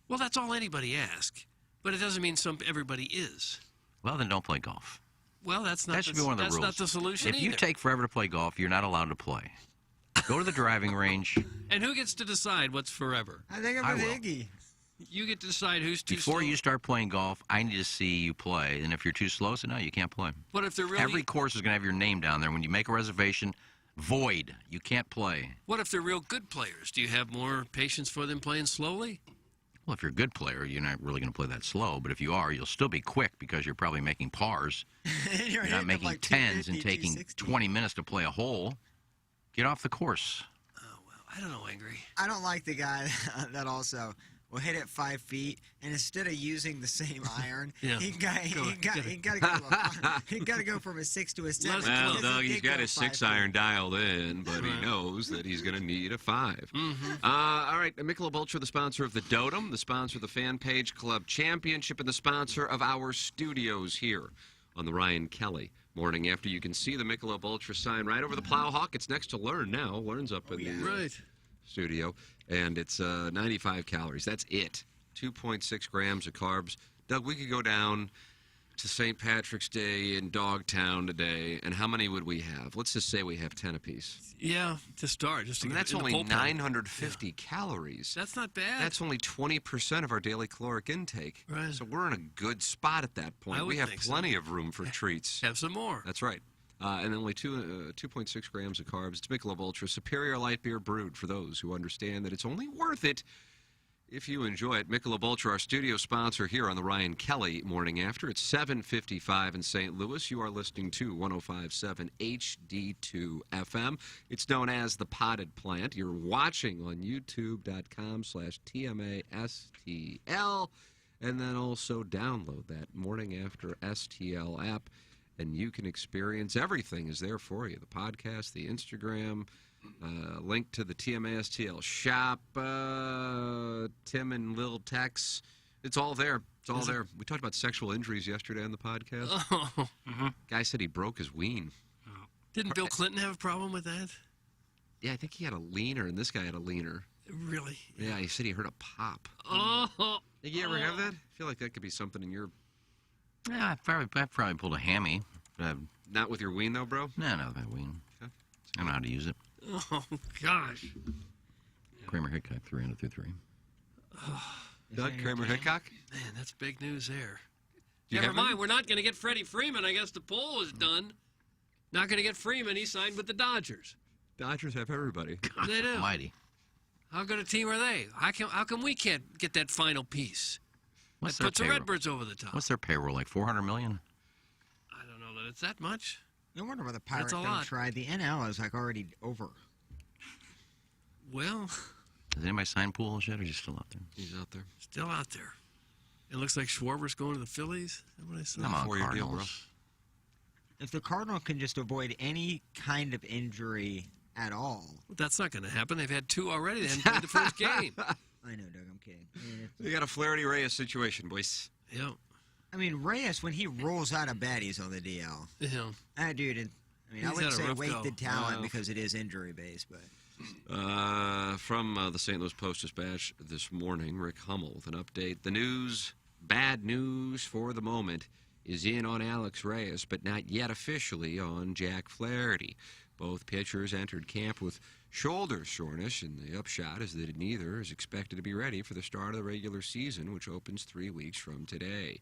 Well, that's all anybody asks, but it doesn't mean everybody is. Well, then don't play golf. Well, that's not. That should be one of the rules. That's not the solution If you either. take forever to play golf, you're not allowed to play. Go to the driving range. And who gets to decide what's forever? I think I I'm with will. Iggy. You get to decide who's too Before slow. you start playing golf, I need to see you play. And if you're too slow, so no, you can't play. But if they're really, Every course is going to have your name down there. When you make a reservation, void. You can't play. what if they're real good players? Do you have more patience for them playing slowly? Well, if you're a good player, you're not really going to play that slow. But if you are, you'll still be quick because you're probably making pars. You're You're not hitting making like 10s and 250, taking 260. 20 minutes to play a hole. Get off the course. I don't know, Angry. I don't like the guy that also will hit it 5 feet, and instead of using the same iron, Yeah. he got to go from a 6 to a 7. Well, because Doug, he he's did got go his 5 6 feet. iron dialed in, but he knows that he's going to need a 5. All right, Michelob Ultra, the sponsor of the Dotem, the sponsor of the Fan Page Club Championship, and the sponsor of our studios here on the Ryan Kelly Morning After. You can see the Michelob Ultra sign right over the Plowhawk. It's next to Learn now. Learn's up in the studio, and it's 95 calories. That's it. 2.6 grams of carbs. Doug, we could go down to St. Patrick's Day in Dogtown today, and how many would we have? Let's just say we have 10 apiece. Yeah, to start. Just to That's in the only bullpen. 950 calories. That's not bad. That's only 20% of our daily caloric intake. Right. So we're in a good spot at that point. I would We have think so. plenty of room for treats. Have some more. That's right. And only 2.6 grams of carbs. It's Michelob Ultra, superior light beer brewed for those who understand that it's only worth it if you enjoy it. Michelob Ultra, our studio sponsor here on the Ryan Kelly Morning After. It's 7:55 in St. Louis. You are listening to 105.7 HD2 FM. It's known as the Potted Plant. You're watching on youtube.com/TMASTL. And then also download that Morning After STL app, and you can experience everything is there for you. The podcast, the Instagram, Link to the TMASTL shop, Tim and Lil Tex. It's all there. It's all there. We talked about sexual injuries yesterday on the podcast. Oh. Guy said he broke his ween. Didn't Bill Clinton have a problem with that? Yeah, I think he had a leaner, and this guy had a leaner. Really? Yeah, he said he heard a pop. Oh. Think you ever have that? I feel like that could be something in your... Yeah, I've probably pulled a hammy. Not with your ween, though, bro? No, not with my ween. Okay. I know how to use it. Oh, gosh. Kramer Hickok, 300 through 3. Doug Kramer Hickok? Man, that's big news there. You Never have mind, any? we're not going to get Freddie Freeman. I guess the poll is done. Not going to get Freeman. He signed with the Dodgers. Dodgers have everybody. They do. Mighty. How good a team are they? How come we can't get that final piece? What's That puts the payroll? Redbirds over the top. What's their payroll, like $400 million? I don't know that it's that much. No wonder why the Pirates That's a don't lot. try. The NL is like already over. Well, Has anybody signed Pujols yet, or is he still out there? He's out there. still out there. It looks like Schwarber's going to the Phillies. Is that what I saw? Come on, 4-year deal, bro. Cardinals. If the Cardinals can just avoid any kind of injury at all. That's not going to happen. They've had 2 already. They haven't played the first game. I know, Doug. I'm kidding. You got a Flaherty-Reyes situation, boys. Yeah. I mean, Reyes, when he rolls out of bed, he's on the DL. Yeah. That dude, I mean, I He's wouldn't had a say rough wasted go. talent Wow. because it is injury-based, but... From the St. Louis Post-Dispatch this morning, Rick Hummel with an update. The news, bad news for the moment, is in on Alex Reyes, but not yet officially on Jack Flaherty. Both pitchers entered camp with shoulder soreness, and the upshot is that neither is expected to be ready for the start of the regular season, which opens 3 weeks from today.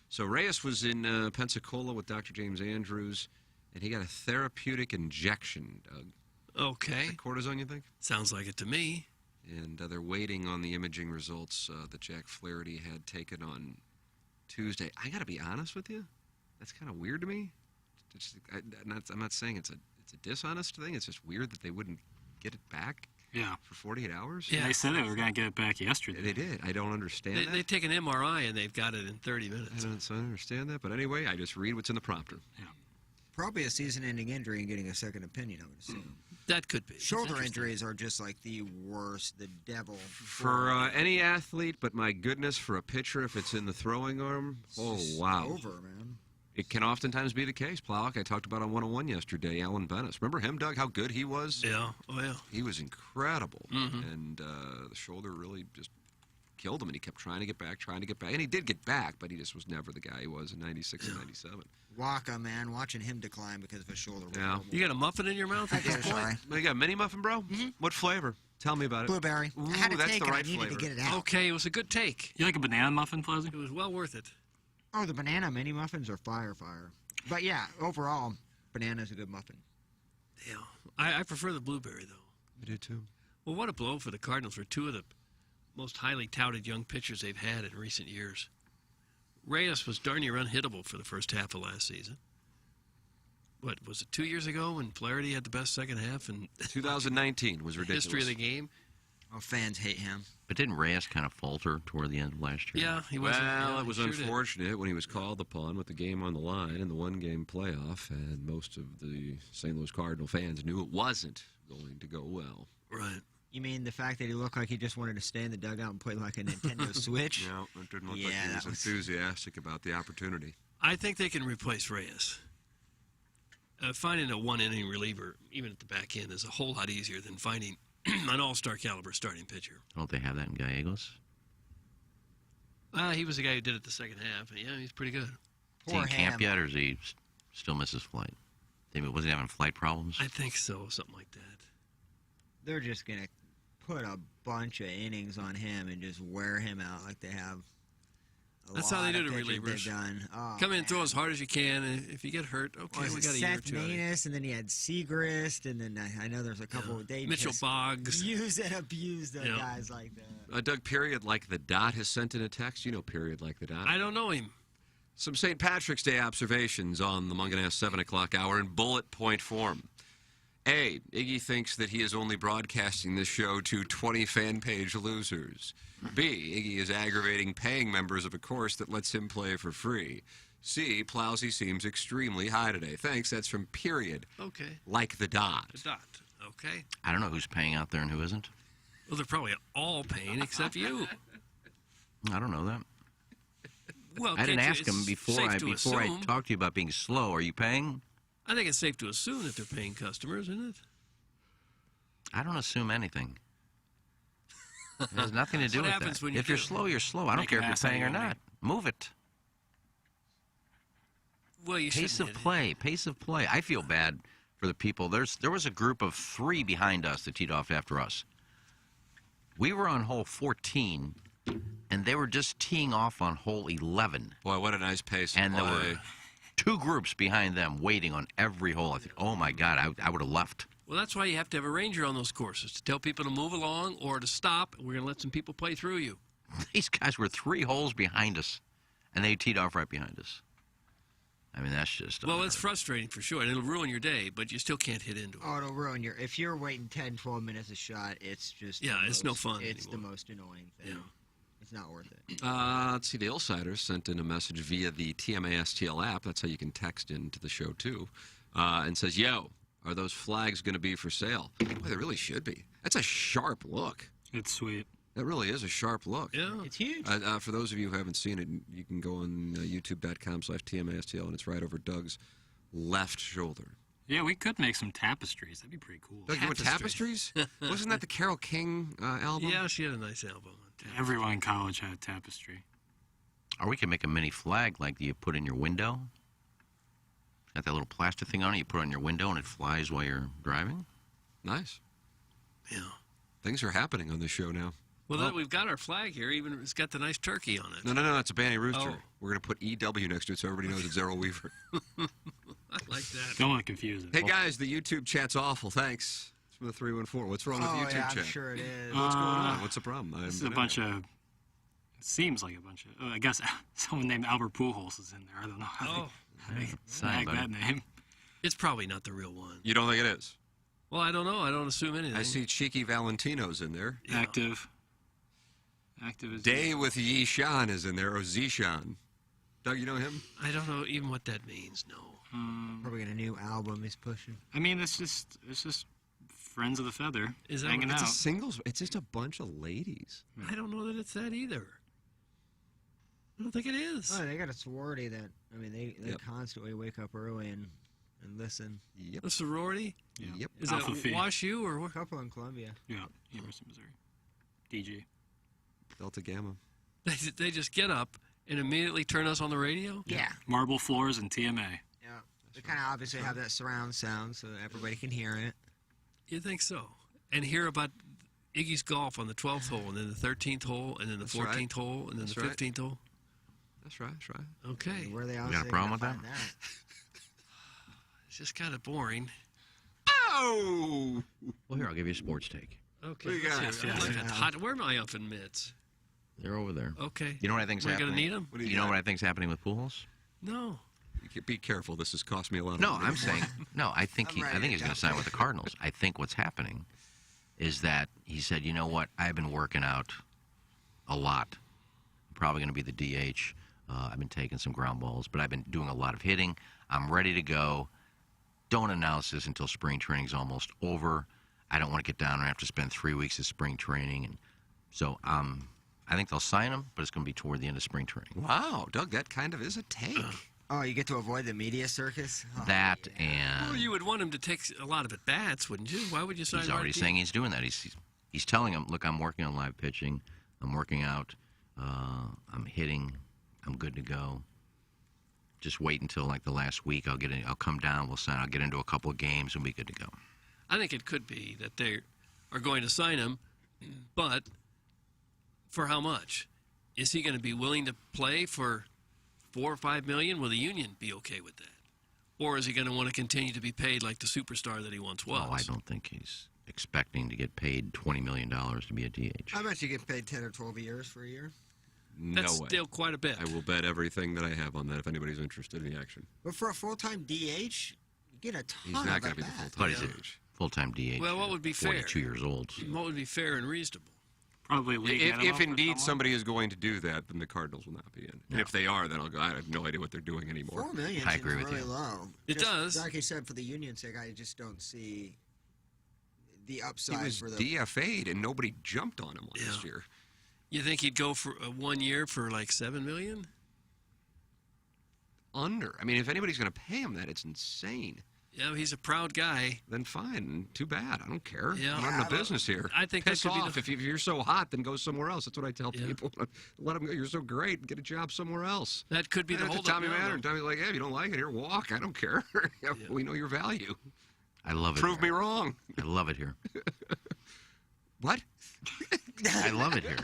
So Reyes was in Pensacola with Dr. James Andrews, and he got a therapeutic injection, Doug. Okay. Is that cortisone, you think? Sounds like it to me. And they're waiting on the imaging results that Jack Flaherty had taken on Tuesday. I got to be honest with you. That's kind of weird to me. I'm not saying it's a dishonest thing. It's just weird that they wouldn't get it back for 48 hours. Yeah. They said they were going to get it back yesterday. They did. I don't understand that. They take an MRI and they've got it in 30 minutes. I don't understand that. But anyway, I just read what's in the prompter. Yeah. Probably a season-ending injury and getting a second opinion, I would assume. That could be. Shoulder injuries are just like the worst, the devil. For any athlete, but my goodness, for a pitcher, if it's in the throwing arm, oh, wow. Over, man. It can oftentimes be the case. Plowhawk, I talked about on 101 yesterday, Alan Bennis. Remember him, Doug, how good he was? Yeah. Oh, yeah. He was incredible. Mhm. And the shoulder really just killed him, and he kept trying to get back. And he did get back, but he just was never the guy he was in 96 and 97. Waka, man, watching him decline because of his shoulder. was Yeah. horrible. You got a muffin in your mouth at this point? Sorry. Well, you got a mini muffin, bro? What flavor? Tell me about it. Blueberry. Ooh, I had a that's take the and right I needed flavor. to get it out. Okay, it was a good take. You like a banana muffin, Fuzzy? It was well worth it. Oh, the banana mini muffins are fire. But yeah, overall, banana's a good muffin. Yeah. I prefer the blueberry, though. I do, too. Well, what a blow for the Cardinals for 2 of the most highly touted young pitchers they've had in recent years. Reyes was darn near unhittable for the first half of last season. What, was it 2 years ago when Flaherty had the best second half in 2019 was ridiculous. history of the game? Oh, fans hate him. But didn't Reyes kind of falter toward the end of last year? Yeah, he was. Well, it was unfortunate when he was called upon with the game on the line in the one-game playoff, and most of the St. Louis Cardinal fans knew it wasn't going to go well. Right. You mean the fact that he looked like he just wanted to stay in the dugout and play like a Nintendo Switch? No, it didn't look like Yeah, he was that was- enthusiastic about the opportunity. I think they can replace Reyes. Finding a one-inning reliever, even at the back end, is a whole lot easier than finding an all-star caliber starting pitcher. Don't they have that in Gallegos? He was the guy who did it the second half, and yeah, he's pretty good. Is he in camp yet, or is he still misses flight? Was he having flight problems? I think so, something like that. They're just going to put a bunch of innings on him and just wear him out like they have. That's how they do to pitchers relievers. they've done. Oh, Come in and throw as hard as you can, and if you get hurt, okay, we got a year or Seth two. out of you. Maness, and then he had Segrist, and then I know there's a couple of they Mitchell just Boggs. use and abuse the Yeah. guys like that. Doug, Period Like the Dot has sent in a text. You know Period Like the Dot. I don't know him. Some St. Patrick's Day observations on the Munganess 7 o'clock hour in bullet point form. A, Iggy thinks that he is only broadcasting this show to 20 fan page losers. B, Iggy is aggravating paying members of a course that lets him play for free. C, Plowsy seems extremely high today. Thanks, that's from Period. Okay. Like the Dot. The Dot. Okay. I don't know who's paying out there and who isn't. Well, they're probably all paying except you. I don't know that. Well, I didn't can't ask you- him it's before safe I to talked to you about being slow. Are you paying? I think it's safe to assume that they're paying customers, isn't it? I don't assume anything. It has nothing to do What with happens that. when you If you're do? slow, you're slow. I don't Make care an if ass you're out of paying or you, not. Move it. Well, you Pace shouldn't of hit it. play. Pace of play. I feel bad for the people. There was a group of 3 behind us that teed off after us. We were on hole 14, and they were just teeing off on hole 11. Boy, what a nice pace. And there play. were 2 groups behind them waiting on every hole. I think, oh my God, I would have left. Well, that's why you have to have a ranger on those courses to tell people to move along or to stop. We're going to let some people play through you. These guys were 3 holes behind us, and they teed off right behind us. I mean, that's just... Well, it's frustrating for sure, and it'll ruin your day, but you still can't hit into it. Oh, it'll ruin your... If you're waiting 10, 12 minutes a shot, it's just... Yeah, it's no fun It's anymore. the most annoying thing. Yeah. It's not worth it. Let's see. The Illsiders sent in a message via the TMA STL app. That's how you can text into the show, too. And says, yo, are those flags going to be for sale? Boy, they really should be. That's a sharp look. It's sweet. That really is a sharp look. Yeah. It's huge. For those of you who haven't seen it, you can go on youtube.com/TMASTL, and it's right over Doug's left shoulder. Yeah, we could make some tapestries. That'd be pretty cool. Doug, you want tapestries? Wasn't that the Carole King album? Yeah, she had a nice album. Everyone in college had tapestry. Or we can make a mini flag like you put in your window. Got that little plastic thing on it. You put it on your window, and it flies while you're driving. Nice. Yeah. Things are happening on this show now. Well, we've got our flag here. Even it's got the nice turkey on it. No, it's a Banny Rooster. Oh. We're going to put EW next to it so everybody knows it's Errol Weaver. I like that. Don't want to confuse it. Hey, guys, the YouTube chat's awful. Thanks. It's from the 314. What's wrong with the YouTube yeah, chat? I'm sure it is. What's going on? What's the problem? This is a bunch of... It seems like a bunch of... I guess someone named Albert Pujols is in there. I don't know how they snag that name. It's probably not the real one. You don't think it is? Well, I don't know. I don't assume anything. I see Cheeky Valentino's in there. Yeah. Active is... Day with Yi Shan is in there, or Zishan. Doug, you know him? I don't know even what that means. No. Probably got a new album he's pushing. I mean, it's just Friends of the Feather. Is that hanging It's out. a singles. It's just a bunch of ladies. I don't know that it's that either. I don't think it is. Oh, they got a sorority that, I mean, they constantly wake up early and listen. Yep. A sorority? Yeah. Yep. Is Alpha that Phi. Wash U or what? A couple in Columbia. Yeah, University of Missouri. DG. Delta Gamma. They just get up and immediately turn us on the radio? Yeah. Marble Floors and TMA. Yeah. They kind of obviously have that surround sound so everybody can hear it. You think so? And hear about Iggy's golf on the 12th hole, and then the 13th hole, and then the 14th hole, and then That's the right. 15th hole? That's right. Okay. Where they You got a problem with that? It's just kind of boring. Oh! Well, here, I'll give you a sports take. Okay. What do you got? let's see. I like that hot. Where are my muffin mitts? They're over there. Okay. You know what I think's We're happening? going to need them? What do You know what I think's happening with Pujols? No. Be careful. This has cost me a lot of No, money. I'm saying no. I think I'm ready he's to going to sign with the Cardinals. I think what's happening is that he said, you know what? I've been working out a lot. I'm probably going to be the DH. I've been taking some ground balls, but I've been doing a lot of hitting. I'm ready to go. Don't announce this until spring training's almost over. I don't want to get down and have to spend 3 weeks of spring training, and so I think they'll sign him, but it's going to be toward the end of spring training. Wow, Doug, that kind of is a take. Oh, you get to avoid the media circus? Oh, That Well, and you would want him to take a lot of at-bats, wouldn't you? Why would you sign he's him? already saying he's doing that. He's telling him, look, I'm working on live pitching. I'm working out. I'm hitting. I'm good to go. Just wait until like the last week. I'll come down. We'll sign. I'll get into a couple of games and be good to go. I think it could be that they are going to sign him, but for how much? Is he going to be willing to play for $4 or $5 million? Will the union be okay with that? Or is he going to want to continue to be paid like the superstar that he once was? Oh, I don't think he's expecting to get paid $20 million to be a DH. I bet you get paid 10 or 12 years for a year. That's No way. still quite a bit. I will bet everything that I have on that if anybody's interested in the action. But for a full-time DH, you get a ton He's not of going to be the at-bats. But full-time he's a DH. full-time DH. Well, what would be fair? 42 years old. What would be fair and reasonable? Probably league If minimum for indeed someone. somebody is going to do that, then the Cardinals will not be in. And if they are, then I'll go, I have no idea what they're doing anymore. $4 million I agree seems with really you. low. It does. Like I said, for the union's sake, I just don't see the upside He was for the DFA'd, and nobody jumped on him last year. You think he'd go for 1 year for like $7 million? Under. I mean, if anybody's going to pay him that, it's insane. Yeah, he's a proud guy. Then fine. Too bad. I don't care. Yeah. I'm not in the business here. I think Piss that could off. be If you're so hot, then go somewhere else. That's what I tell people. Let them go. You're so great. Get a job somewhere else. That could be the whole holdup Tommy now, Manor. Tommy's like, hey, if you don't like it, here, walk. I don't care. We know your value. I love it. Prove me wrong. I love it here. What? I love it here.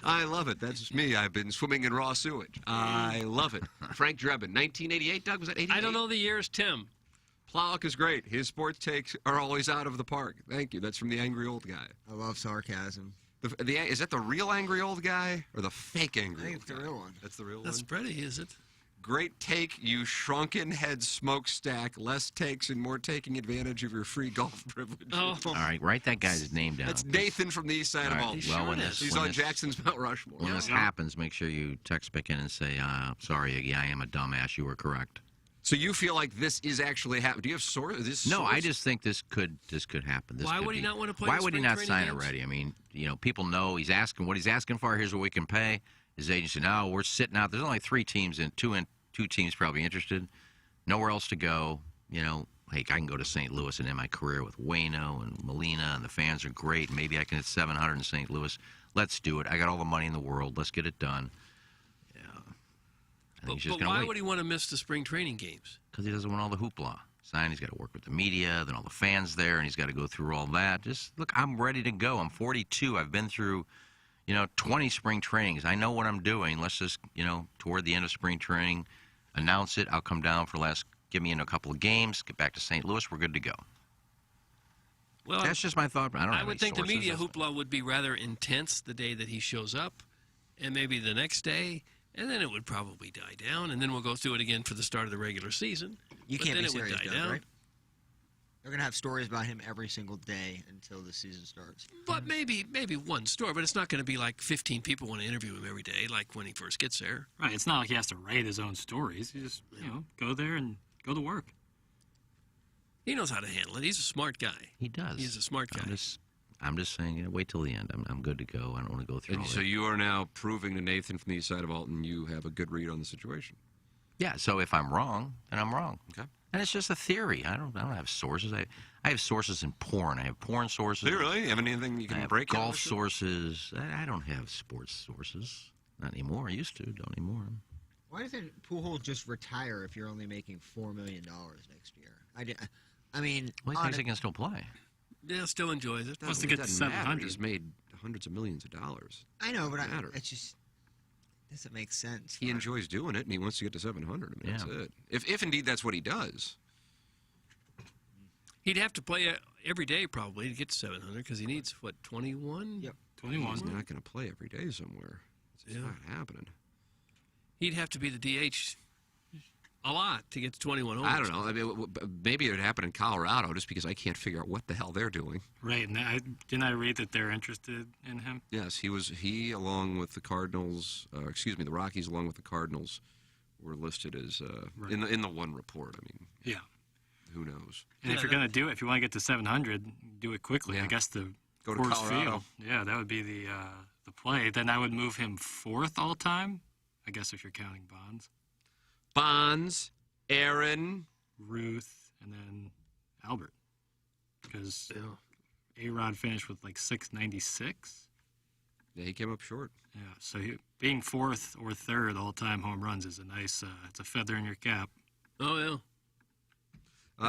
I love it. That's me. I've been swimming in raw sewage. I love it. Frank Drebin, 1988. Doug, was that 88? I don't know the years, Tim. Plowhawk is great. His sports takes are always out of the park. Thank you. That's from the Angry Old Guy. I love sarcasm. Is that the real Angry Old Guy or the fake Angry Old Guy? I think it's the real one. That's the real one? That's Freddie, is it? Great take, you shrunken head smokestack. Less takes and more taking advantage of your free golf privilege. Oh. All right, write that guy's name down. That's Nathan from the east side of Alton. Well, when this, He's when on this, Jackson's Mount Rushmore. When this happens, make sure you text back in and say, sorry, Iggy, I am a dumbass. You were correct. So you feel like this is actually happening? Do you have sources? No, I just think this could happen. Why would he not want to play? Why the would he spring not training sign games? already? I mean, people know he's asking what he's asking for. Here's what we can pay. His agent said, "No, we're sitting out. There's only 3 teams and two teams probably interested. Nowhere else to go. Like I can go to St. Louis and end my career with Waino and Molina, and the fans are great. Maybe I can hit 700 in St. Louis. Let's do it. I got all the money in the world. Let's get it done." But why would he want to miss the spring training games? Because he doesn't want all the hoopla. He's got to work with the media, then all the fans there, and he's got to go through all that. Just look, I'm ready to go. I'm 42. I've been through, 20 spring trainings. I know what I'm doing. Let's just, toward the end of spring training, announce it. I'll come down for give me in a couple of games, get back to St. Louis. We're good to go. Well, that's just my thought. I would think the media hoopla would be rather intense the day that he shows up, and maybe the next day. And then it would probably die down, and then we'll go through it again for the start of the regular season. You can't be serious, die Doug, down. right? They're going to have stories about him every single day until the season starts. But maybe one story, but it's not going to be like 15 people want to interview him every day like when he first gets there. Right, it's not like he has to write his own stories. He just, go there and go to work. He knows how to handle it. He's a smart guy. He does. He's a smart guy. I'm just saying, wait till the end. I'm good to go. I don't want to go through all So that. you are now proving to Nathan from the east side of Alton you have a good read on the situation. Yeah, so if I'm wrong, then I'm wrong. Okay. And it's just a theory. I don't have sources. I have sources in porn. I have porn sources. Do you really? Have anything you can I have break golf sources. I don't have sports sources. Not anymore. I used to. Don't anymore. Why doesn't Pujols just retire if you're only making $4 million next year? I mean, well, he thinks he can still play. Yeah, still enjoys it. Plus to get to 700. He's made hundreds of millions of dollars. I know, but it just doesn't make sense. He enjoys doing it, and he wants to get to 700. I mean, that's it. If indeed that's what he does. He'd have to play every day probably to get to 700 because he needs, 21? Yep, 21. He's not going to play every day somewhere. It's not happening. He'd have to be the DH a lot to get to 21 homers. I don't know. I mean, maybe it would happen in Colorado just because I can't figure out what the hell they're doing. Right, and didn't I read that they're interested in him? Yes, he along with the Cardinals, the Rockies along with the Cardinals were listed as in the one report. I mean, yeah. Who knows? And if you're going to do it, if you want to get to 700, do it quickly. Yeah. I guess the Go to Coors Colorado. Field. Yeah, that would be the play. Then I would move him 4th all time. I guess if you're counting Bonds. Bonds, Aaron, Ruth, and then Albert. Because A-Rod finished with like 696. Yeah, he came up short. Yeah, so being 4th or 3rd all-time home runs is a nice, it's a feather in your cap. Oh, yeah.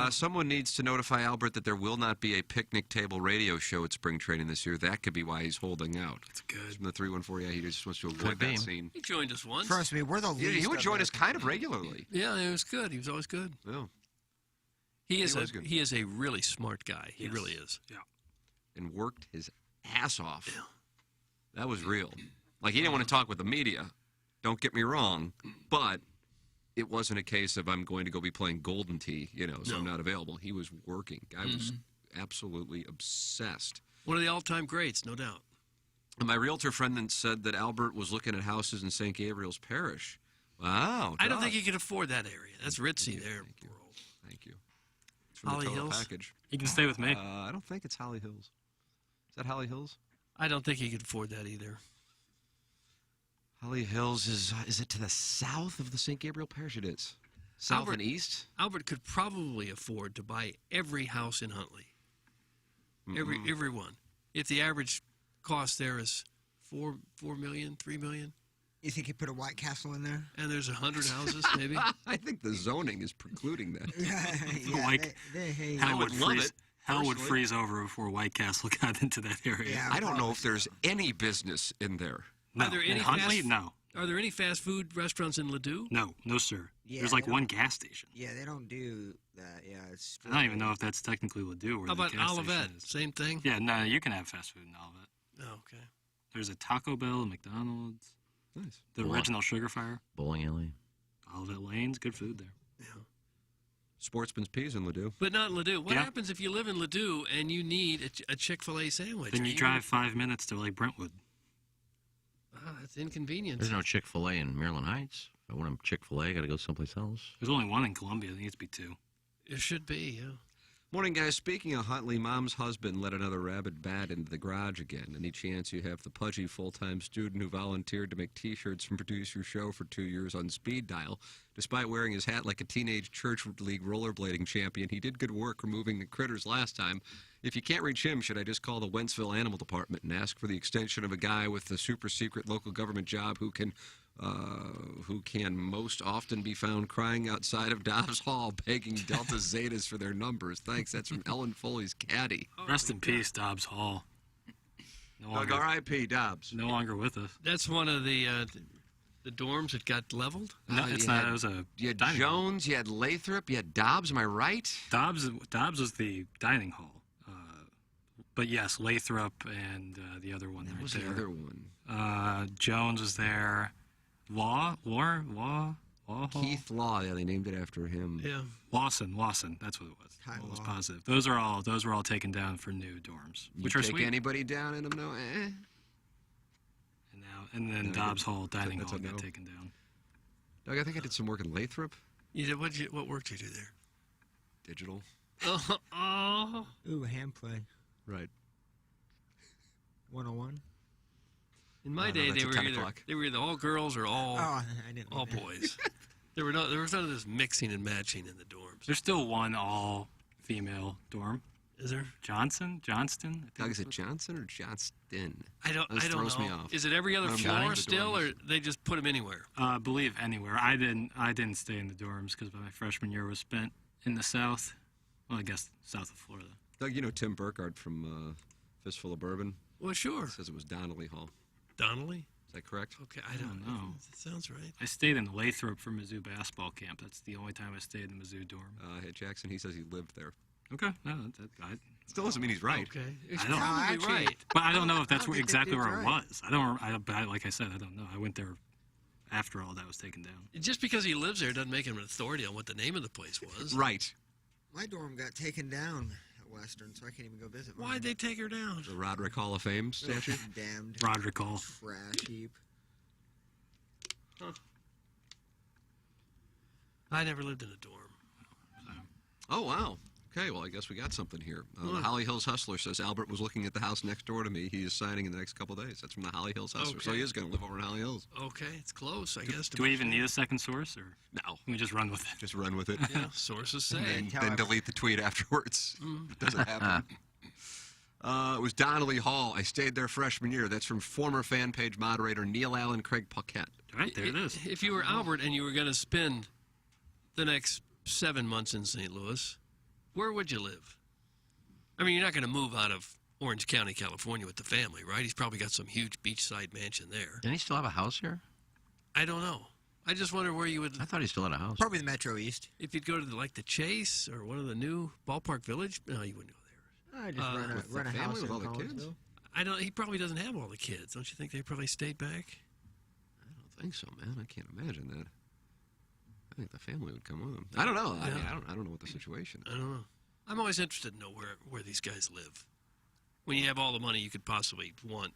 Someone needs to notify Albert that there will not be a picnic table radio show at spring training this year. That could be why he's holding out. That's good. From the 314, he just wants to avoid that scene. He joined us once. Trust me, we're the least. He would join us kind of regularly. Yeah, it was good. He was always good. Yeah. He is a really smart guy. He really is. Yeah. And worked his ass off. Yeah. That was real. Like, he didn't want to talk with the media. Don't get me wrong. But it wasn't a case of I'm going to go be playing Golden Tee, so I'm not available. He was working. Guy was absolutely obsessed. One of the all-time greats, no doubt. And my realtor friend then said that Albert was looking at houses in St. Gabriel's Parish. Wow. I don't think he could afford that area. That's ritzy there, bro. Thank you. from Holly the total Hills? package. He can stay with me. I don't think it's Holly Hills. Is that Holly Hills? I don't think he could afford that either. Holly Hills is it to the south of the St. Gabriel Parish? It is. South and east? Albert could probably afford to buy every house in Huntley. Every one. If the average cost there is $4 million, $3 million. You think you put a White Castle in there? And there's 100 houses, maybe? I think the zoning is precluding that. Hell would freeze over before White Castle got into that area. Yeah, I don't know if there's any business in there. No. Are there any in Huntley? No. Are there any fast food restaurants in Ladue? No, sir. Yeah, There's like one gas station. Yeah, they don't do that. Yeah, it's. I don't even know if that's technically Ladue or How the about gas Olivet? station is. Same thing? Yeah, no, you can have fast food in Olivet. Oh, okay. There's a Taco Bell, a McDonald's. Nice. The original Sugar Fire. Bowling alley. Olivet Lane's good food there. Yeah. Sportsman's Peas in Ladue. But not Ladue. What happens if you live in Ladue and you need a Chick-fil-A sandwich? Then you drive 5 minutes to like Brentwood. That's inconvenient. There's no Chick-fil-A in Maryland Heights. If I want a Chick-fil-A, I got to go someplace else. There's only one in Columbia. There needs to be two. It should be, yeah. Morning, guys. Speaking of Huntley, Mom's husband let another rabid bat into the garage again. Any chance you have the pudgy full-time student who volunteered to make T-shirts and produce your show for 2 years on speed dial? Despite wearing his hat like a teenage church league rollerblading champion, he did good work removing the critters last time. If you can't reach him, should I just call the Wentzville Animal Department and ask for the extension of a guy with a super-secret local government job who can most often be found crying outside of Dobbs Hall begging Delta Zetas for their numbers? Thanks. That's from Ellen Foley's caddy. Rest in peace, Dobbs Hall. R.I.P. Dobbs. No longer with us. That's one of the dorms that got leveled? No, it's not. It was a You had dining Jones, you had Lathrop, you had Dobbs. Am I right? Dobbs was the dining hall. But yes, Lathrop and the other one. That right was there. the other one. Jones was there. Law. Keith Law. Yeah, they named it after him. Yeah. Lawson. That's what it was. I was positive. Those were all taken down for new dorms, which you are take sweet. anybody down in them? No. And then Dobbs Hall dining that's hall a got no. taken down. Doug, I think I did some work in Lathrop. You did what work did you do there? Digital. Oh. Ooh, hand play. Right. 101. In my day, they were either all girls or all boys. There was none of this mixing and matching in the dorms. There's still one all-female dorm. Is there? Johnston? Doug, is it Johnson or Johnston? I don't throws know. me off. Is it every other floor still, or they just put them anywhere? I believe anywhere. I didn't stay in the dorms because my freshman year was spent in the south. Well, I guess south of Florida. Doug, you know Tim Burkhardt from Fistful of Bourbon? Well, sure. He says it was Donnelly Hall. Donnelly? Is that correct? Okay, I don't know. That sounds right. I stayed in Lathrop for Mizzou basketball camp. That's the only time I stayed in the Mizzou dorm. Hey, Jackson, he says he lived there. Okay. No, still doesn't mean he's right. Okay. I don't probably right. But I don't know if that's exactly where it was. Like I said, I don't know. I went there after all that was taken down. Just because he lives there doesn't make him an authority on what the name of the place was. Right. My dorm got taken down at Western, so I can't even go visit. Why'd they take her down? The Roderick Hall of Fame statue? Damned. Roderick Hall. Trash heap. Huh. I never lived in a dorm. Oh, wow. Okay, well, I guess we got something here. The Holly Hills Hustler says Albert was looking at the house next door to me. He is signing in the next couple days. That's from the Holly Hills Hustler. Okay. So he is going to live over in Holly Hills. Okay, it's close, I guess. Do we even need a second source, or no? Can we just run with it? Just run with it. Yeah, sources say. And then delete the tweet afterwards. It doesn't happen. It was Donnelly Hall. I stayed there freshman year. That's from former fan page moderator Neil Allen Craig Paquette. Right, there it is. If you were Albert and you were going to spend the next 7 months in St. Louis, where would you live? I mean, you're not going to move out of Orange County, California with the family, right? He's probably got some huge beachside mansion there. Didn't he still have a house here? I don't know. I just wonder where you would... I thought he still had a house. Probably the Metro East. If you'd go to the Chase or one of the new Ballpark Village, no, you wouldn't go there. I just run a house with in all the kids. Collinsville. He probably doesn't have all the kids. Don't you think they probably stayed back? I don't think so, man. I can't imagine that. I think the family would come with him. I don't know. Yeah. I mean, I don't know what the situation is. I don't know. I'm always interested to know where these guys live. When you have all the money you could possibly want.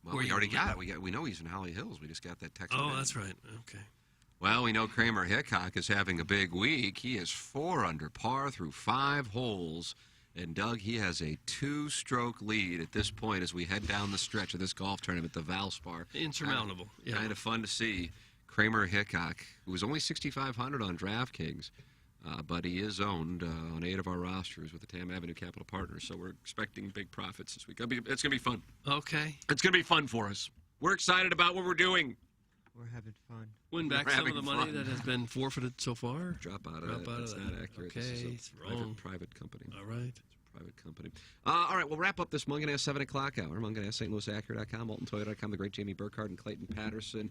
Well, we already got it. We know he's in Holly Hills. We just got that text. Oh, that's right. Okay. Well, we know Kramer Hickok is having a big week. He is 4 under par through 5 holes. And, Doug, he has a 2-stroke lead at this point as we head down the stretch of this golf tournament, the Valspar. Insurmountable. Kind of fun to see Kramer Hickok, who was only 6,500 on DraftKings, but he is owned on 8 of our rosters with the Tam Avenue Capital Partners. So we're expecting big profits this week. It's going to be fun. Okay. It's going to be fun for us. We're excited about what we're doing. We're having fun. Win back some of the money that has been forfeited so far? Drop out of that. That's not accurate. Okay, this is it's a wrong. private company. All right. It's a private company. All right, we'll wrap up this Munganass 7 o'clock hour. Munganass, StLouisAcura.com, MaltonToyota.com, the great Jamie Burkhardt and Clayton Patterson.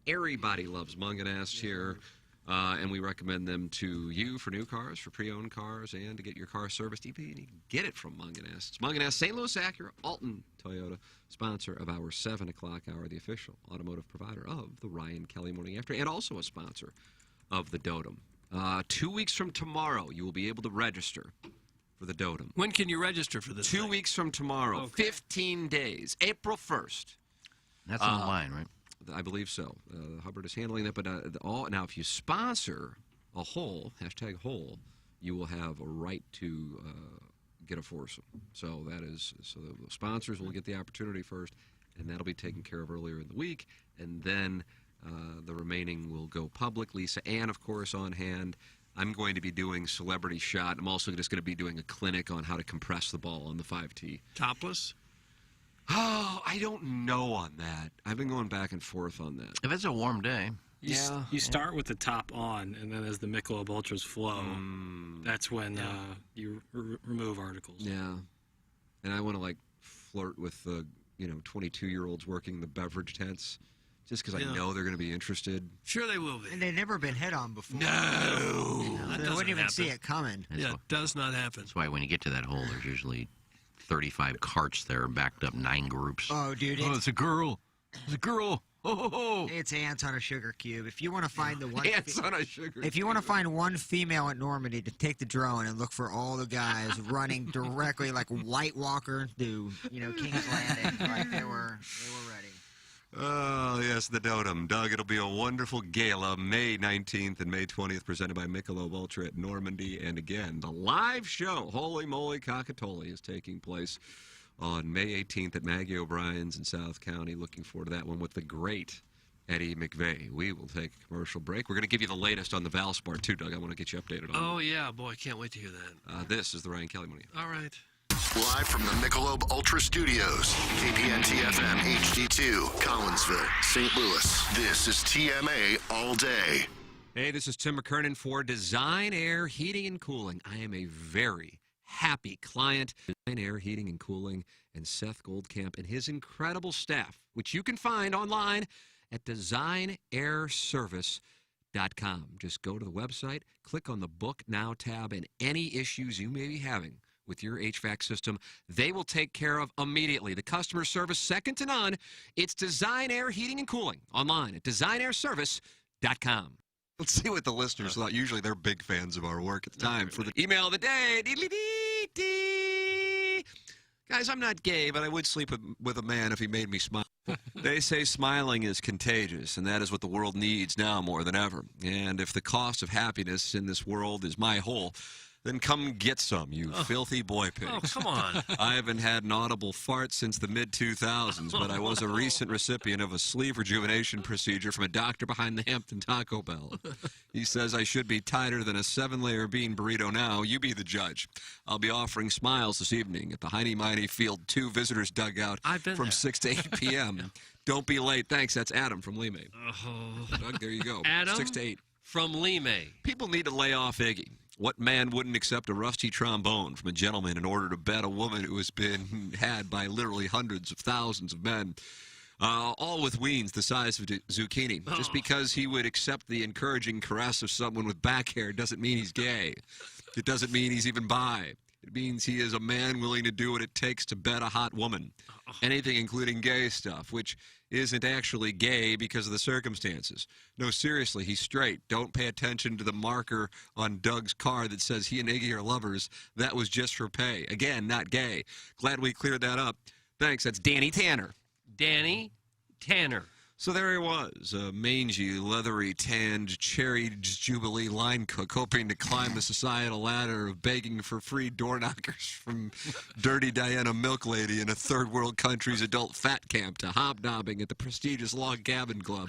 Everybody loves Munganass here. And we recommend them to you for new cars, for pre-owned cars, and to get your car serviced. Even you can get it from Munganass. It's Munganass, St. Louis Acura, Alton Toyota, sponsor of our 7 o'clock hour, the official automotive provider of the Ryan Kelly Morning After, and also a sponsor of the Dotem. 2 weeks from tomorrow, you will be able to register for the Dotem. When can you register for this 2 weeks from tomorrow, Okay. 15 days, April 1st. That's online, right? I believe so. Hubbard is handling that. But now, if you sponsor a hole, #hole, you will have a right to get a foursome. So the sponsors will get the opportunity first, and that'll be taken care of earlier in the week. And then the remaining will go public. Lisa Ann, of course, on hand. I'm going to be doing Celebrity Shot. I'm also just going to be doing a clinic on how to compress the ball on the 5T. Topless? Oh, I don't know on that. I've been going back and forth on that. If it's a warm day. You start with the top on, and then as the Michelob Ultras flow, that's when you remove articles. Yeah. And I want to, flirt with the, 22-year-olds working the beverage tents just because I know they're going to be interested. Sure they will be. And they've never been hit on before. No. So they wouldn't even see it coming. Yeah, it does not happen. That's why when you get to that hole, there's usually 35 carts there, backed up 9 groups. Oh, dude. It's a girl. It's a girl. Oh. It's ants on a sugar cube. If you want to find the one, Ants on a sugar if you want to find one female at Normandy, to take the drone and look for all the guys running directly like White Walker to, King's Landing, like they were ready. Oh, yes, the Dotem. Doug, it'll be a wonderful gala May 19th and May 20th, presented by Michelob Ultra at Normandy. And again, the live show, Holy Moly Cockatoli, is taking place on May 18th at Maggie O'Brien's in South County. Looking forward to that one with the great Eddie McVeigh. We will take a commercial break. We're going to give you the latest on the Valspar, too, Doug. I want to get you updated on Oh, yeah, boy, I can't wait to hear that. This is the Ryan Kelly Morning. All right. Live from the Michelob Ultra Studios, KPNT-FM HD2, Collinsville, St. Louis. This is TMA All Day. Hey, this is Tim McKernan for Design Air Heating and Cooling. I am a very happy client. Design Air Heating and Cooling and Seth Goldcamp and his incredible staff, which you can find online at designairservice.com. Just go to the website, click on the Book Now tab, and any issues you may be having with your HVAC system, they will take care of immediately. The customer service, second to none. It's Design Air Heating and Cooling online at designairservice.com. Let's see what the listeners thought. Usually they're big fans of our work. It's time for the email of the day. Guys, I'm not gay, but I would sleep with a man if he made me smile. They say smiling is contagious, and that is what the world needs now more than ever. And if the cost of happiness in this world is my hole, then come get some, you filthy boy pigs. Oh, come on. I haven't had an audible fart since the mid-2000s, but I was a recent recipient of a sleeve rejuvenation procedure from a doctor behind the Hampton Taco Bell. He says I should be tighter than a 7-layer bean burrito now. You be the judge. I'll be offering smiles this evening at the Heine Miney Field 2 Visitors Dugout from 6 to 8 p.m. Don't be late. Thanks. That's Adam from Lee May. Doug, there you go. Adam 6 to 8. From Lee May. People need to lay off Iggy. What man wouldn't accept a rusty trombone from a gentleman in order to bet a woman who has been had by literally hundreds of thousands of men, all with weens the size of zucchini? Just because he would accept the encouraging caress of someone with back hair doesn't mean he's gay. It doesn't mean he's even bi. It means he is a man willing to do what it takes to bet a hot woman. Anything including gay stuff, which isn't actually gay because of the circumstances. No, seriously, he's straight. Don't pay attention to the marker on Doug's car that says he and Iggy are lovers. That was just for pay. Again, not gay. Glad we cleared that up. Thanks. That's Danny Tanner. Danny Tanner. So there he was, a mangy, leathery, tanned, cherry jubilee line cook, hoping to climb the societal ladder of begging for free door knockers from Dirty Diana Milk Lady in a third world country's adult fat camp to hobnobbing at the prestigious Log Cabin Club.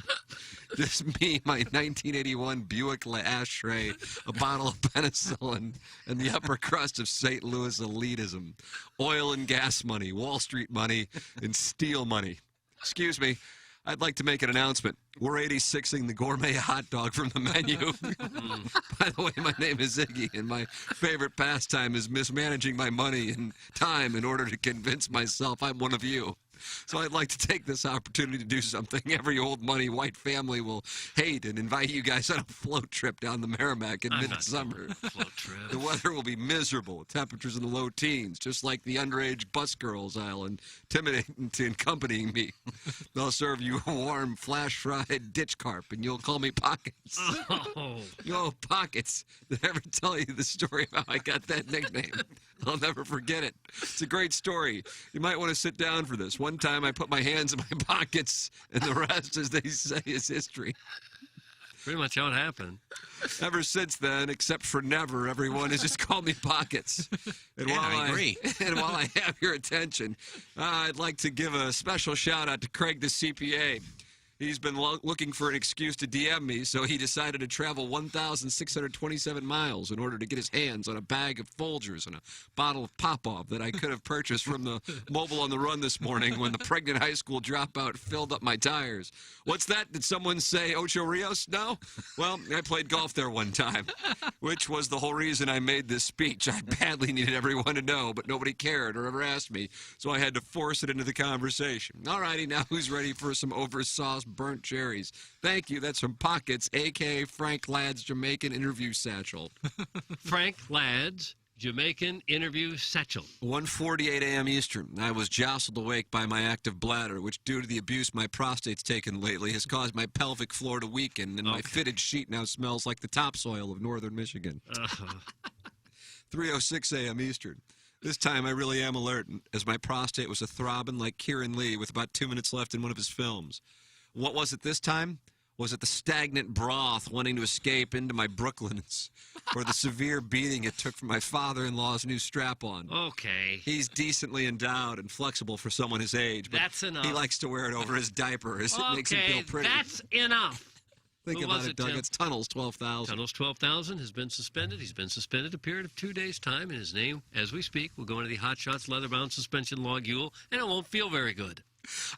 Just me, my 1981 Buick ashtray, a bottle of penicillin, and the upper crust of St. Louis elitism. Oil and gas money, Wall Street money, and steel money. Excuse me. I'd like to make an announcement. We're 86ing the gourmet hot dog from the menu. By the way, my name is Ziggy, and my favorite pastime is mismanaging my money and time in order to convince myself I'm one of you. So I'd like to take this opportunity to do something every old money white family will hate and invite you guys on a float trip down the Merrimack in midsummer. Float trip. The weather will be miserable, temperatures in the low teens, just like the underage bus girls I'll intimidate into accompanying me. They'll serve you a warm, flash-fried ditch carp, and you'll call me Pockets. Oh. Yo, Pockets. Did I ever tell you the story of how I got that nickname? I'll never forget it. It's a great story. You might want to sit down for this. One time I put my hands in my pockets, and the rest, as they say, is history. Pretty much how it happened. Ever since then, except for never, everyone has just called me Pockets. And Yeah, I agree. And while I have your attention, I'd like to give a special shout-out to Craig the CPA. He's been looking for an excuse to DM me, so he decided to travel 1,627 miles in order to get his hands on a bag of Folgers and a bottle of Popov that I could have purchased from the Mobile on the Run this morning when the pregnant high school dropout filled up my tires. What's that? Did someone say Ocho Rios? No? Well, I played golf there one time, which was the whole reason I made this speech. I badly needed everyone to know, but nobody cared or ever asked me, so I had to force it into the conversation. All righty, now who's ready for some oversauced burnt cherries? Thank you. That's from Pockets, a.k.a. Frank Ladd's Jamaican interview satchel. Frank Ladd's Jamaican interview satchel. 1:48 a.m. Eastern. I was jostled awake by my active bladder, which, due to the abuse my prostate's taken lately, has caused my pelvic floor to weaken, and my fitted sheet now smells like the topsoil of northern Michigan. 3:06 a.m. Eastern. This time I really am alert, as my prostate was a-throbbing like Kieran Lee with about 2 minutes left in one of his films. What was it this time? Was it the stagnant broth wanting to escape into my Brooklyns? Or the severe beating it took from my father-in-law's new strap-on? Okay. He's decently endowed and flexible for someone his age, but That's enough. he likes to wear it over his diaper as it makes him feel pretty. That's enough. Think Who about was it, it, Doug. Tim? It's Tunnels 12,000. Tunnels 12,000 has been suspended. He's been suspended a period of 2 days' time, and his name, as we speak, will go into the Hot Shots leather-bound suspension logule, and it won't feel very good.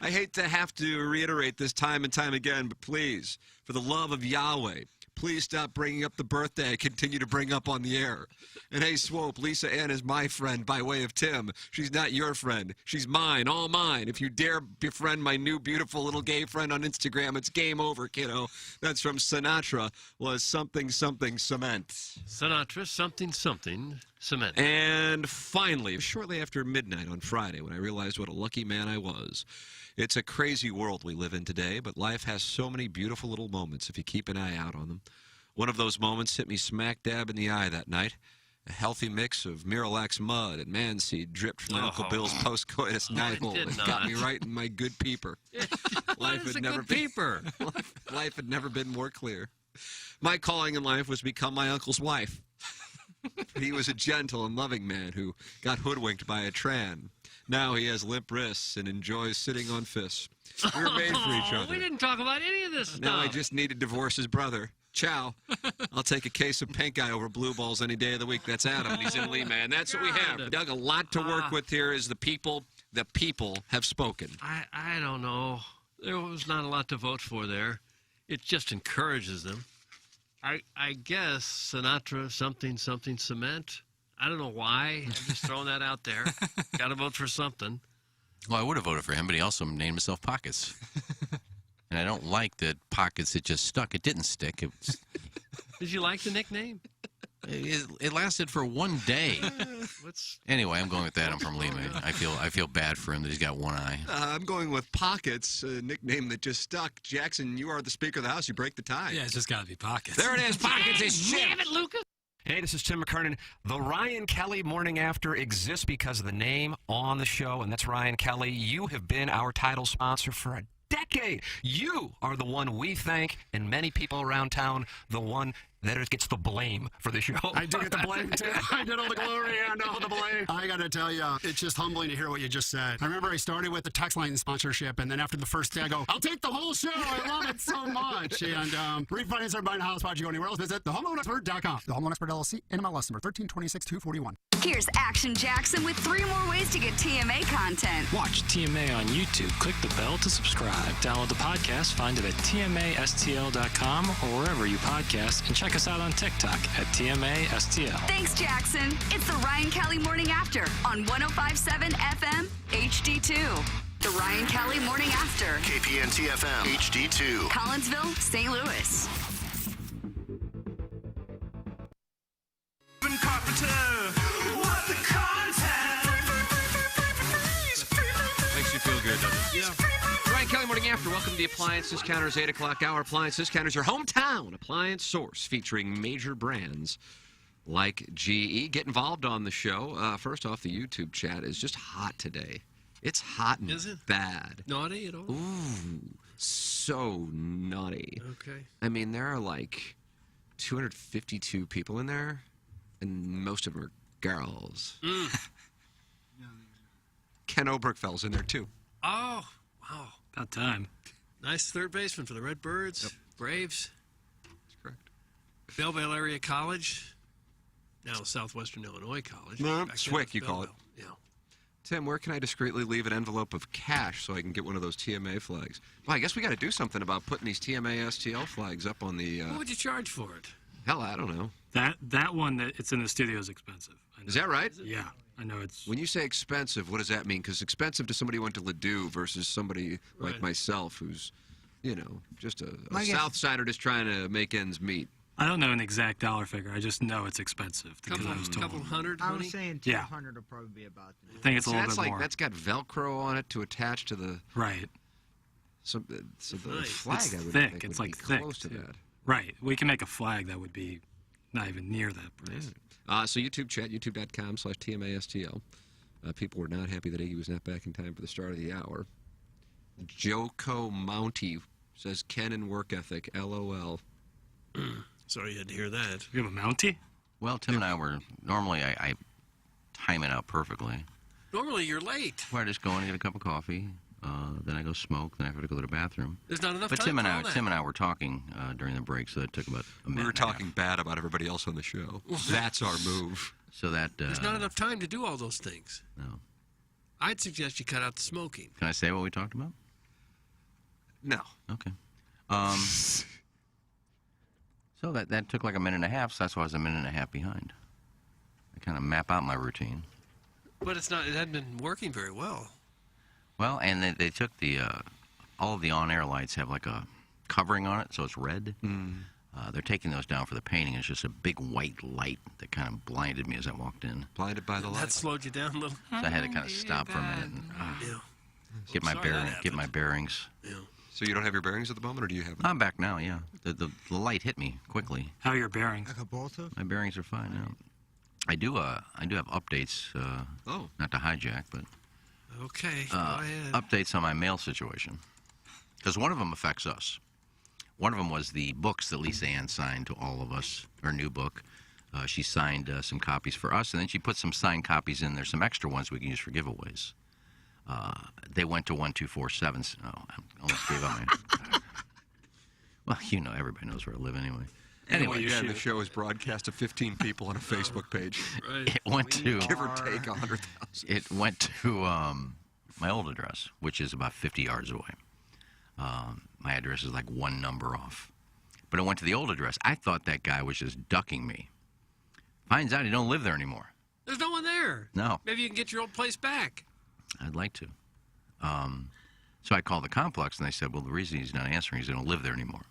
I hate to have to reiterate this time and time again, but please, for the love of Yahweh, please stop bringing up the birthday I continue to bring up on the air. And hey, Swope, Lisa Ann is my friend by way of Tim. She's not your friend. She's mine, all mine. If you dare befriend my new beautiful little gay friend on Instagram, it's game over, kiddo. That's from Sinatra, was something, something, cement. Sinatra, something, something, cement. And finally, shortly after midnight on Friday, when I realized what a lucky man I was. It's a crazy world we live in today, but life has so many beautiful little moments if you keep an eye out on them. One of those moments hit me smack dab in the eye that night. A healthy mix of Miralax mud and manseed dripped from my Uncle Bill's post-coitus night-hole that got me right in my good peeper. Life Life had never been more clear. My calling in life was to become my uncle's wife. He was a gentle and loving man who got hoodwinked by a tran. Now he has limp wrists and enjoys sitting on fists. We were made for each other. We didn't talk about any of this stuff. Now I just need to divorce his brother. Ciao. I'll take a case of pink eye over blue balls any day of the week. That's Adam, and he's in Lee, man. That's what we have. Doug, a lot to work with here is the people. The people have spoken. I don't know. There was not a lot to vote for there. It just encourages them. I guess Sinatra, something, something, cement. I don't know why. I'm just throwing that out there. Got to vote for something. Well, I would have voted for him, but he also named himself Pockets. And I don't like that Pockets, it just stuck. It didn't stick. Did you like the nickname? It lasted for 1 day. Anyway, I'm going with that. I'm from Lima. I feel bad for him that he's got one eye. I'm going with Pockets, a nickname that just stuck. Jackson, you are the Speaker of the House. You break the tie. Yeah, it's just got to be Pockets. There it is. Pockets is shit. Damn it, Lucas. Hey, this is Tim McKernan. The Ryan Kelly Morning After exists because of the name on the show, and that's Ryan Kelly. You have been our title sponsor for a decade. You are the one we thank, and many people around town, the one that gets the blame for the show. I do get the blame, too. I get all the glory and all the blame. I got to tell you, it's just humbling to hear what you just said. I remember I started with the text line sponsorship, and then after the first day, I go, I'll take the whole show. I love it so much. And refinance or buying a house, why'd you go anywhere else? Visit thehomeloanexpert.com. The Home Loan Expert LLC, NMLS number 1326241. Here's Action Jackson with 3 more ways to get TMA content. Watch TMA on YouTube. Click the bell to subscribe. Download the podcast. Find it at tmastl.com or wherever you podcast. And check us out on TikTok at TMASTL. Thanks, Jackson. It's the Ryan Kelly Morning After on 105.7 FM HD2. The Ryan Kelly Morning After. KPNT FM HD2. Collinsville, St. Louis. What the content? Makes you feel good, doesn't it? Yeah. Ryan Kelly Morning After. Welcome to the Appliance Discounters 8 o'clock hour. Appliance Discounters, your hometown appliance source featuring major brands like GE. Get involved on the show. First off, the YouTube chat is just hot today. It's hot and bad. Naughty at all? Ooh, so naughty. Okay. I mean, there are like 252 people in there, and most of them are girls. Ken Oberkfeld's in there, too. Oh, wow. About time. Nice third baseman for the Redbirds, Braves. That's correct. Belleville Area College, now Southwestern Illinois College. No, Back then SWIC, was you call it. Belleville. Yeah. Tim, where can I discreetly leave an envelope of cash so I can get one of those TMA flags? Well, I guess we got to do something about putting these TMA STL flags up on the... What would you charge for it? Hell, I don't know. That one that it's in the studio is expensive. Is that right? Yeah, I know it's. When you say expensive, what does that mean? Because expensive to somebody who went to Ladue versus somebody like myself who's, you know, just a South Sider just trying to make ends meet. I don't know an exact dollar figure. I just know it's expensive. Couple hundred. I was saying 200 Yeah. would probably be about. I think it's a little that's bit like, more. That's got Velcro on it to attach to the Right. So the Nice. flag It's I would thick. think It's would like be thick, close to too. that. Right. We can make a flag that would be not even near that price. So YouTube chat, youtube.com/TMASTL. People were not happy that Iggy was not back in time for the start of the hour. Joko Mounty says, Ken and work ethic, LOL. Sorry you had to hear that. You have a Mountie? Well, Tim and I were, normally I time it out perfectly. Normally you're late. Where I just go in and get a cup of coffee, then I go smoke, then I have to go to the bathroom. There's not enough But time for all that. Tim and I were talking during the break, so that took about a minute. We were talking bad about everybody else on the show. That's our move. So that... There's not enough time to do all those things. No. I'd suggest you cut out the smoking. Can I say what we talked about? No. Okay. So that took like a minute and a half, so that's why I was a minute and a half behind. I kind of map out my routine. But it hadn't been working very well. Well, and they took the all of the on-air lights have like a covering on it, so it's red. They're taking those down for the painting. It's just a big white light that kind of blinded me as I walked in. Blinded by the light. That slowed you down a little. So I had to kind of stop for a minute and get my bearings. Yeah. So you don't have your bearings at the moment, or do you have them? I'm back now. Yeah, the light hit me quickly. How are your bearings? Like a bolter? My bearings are fine now. I do have updates. Not to hijack, but Okay, go ahead. updates on my mail situation, because one of them affects us. One of them was the books that Lisa Ann signed to all of us, her new book. She signed some copies for us, and then she put some signed copies in there, some extra ones we can use for giveaways. They went to 1247. Oh, I almost gave up my... Well, you know, everybody knows where I live anyway. Anyway, the show is broadcast to 15 people on a Facebook page. Right. It went to... Give or take 100,000. It went to my old address, which is about 50 yards away. My address is like one number off. But it went to the old address. I thought that guy was just ducking me. Finds out he don't live there anymore. There's no one there. No. Maybe you can get your old place back. I'd like to. So I called the complex, and they said, well, the reason he's not answering is he don't live there anymore.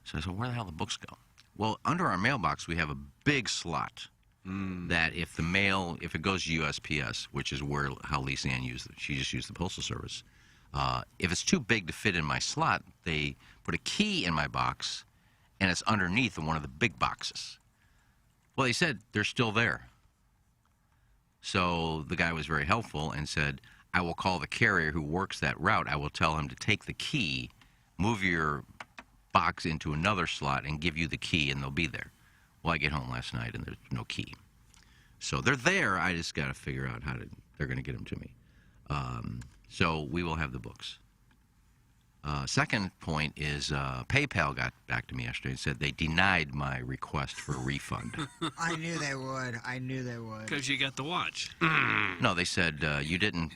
So I said, where the hell do the books go? Well, under our mailbox, we have a big slot that if it goes to USPS, which is how Lisa Ann used it, she just used the Postal Service. If it's too big to fit in my slot, they put a key in my box, and it's underneath in one of the big boxes. Well, they said they're still there. So the guy was very helpful and said, I will call the carrier who works that route. I will tell him to take the key, move your box into another slot, and give you the key, and they'll be there. Well, I get home last night, and there's no key. So they're there. I just got to figure out how they're going to get them to me. So we will have the books. Second point is PayPal got back to me yesterday and said they denied my request for a refund. I knew they would. Because you got the watch. No, they said you didn't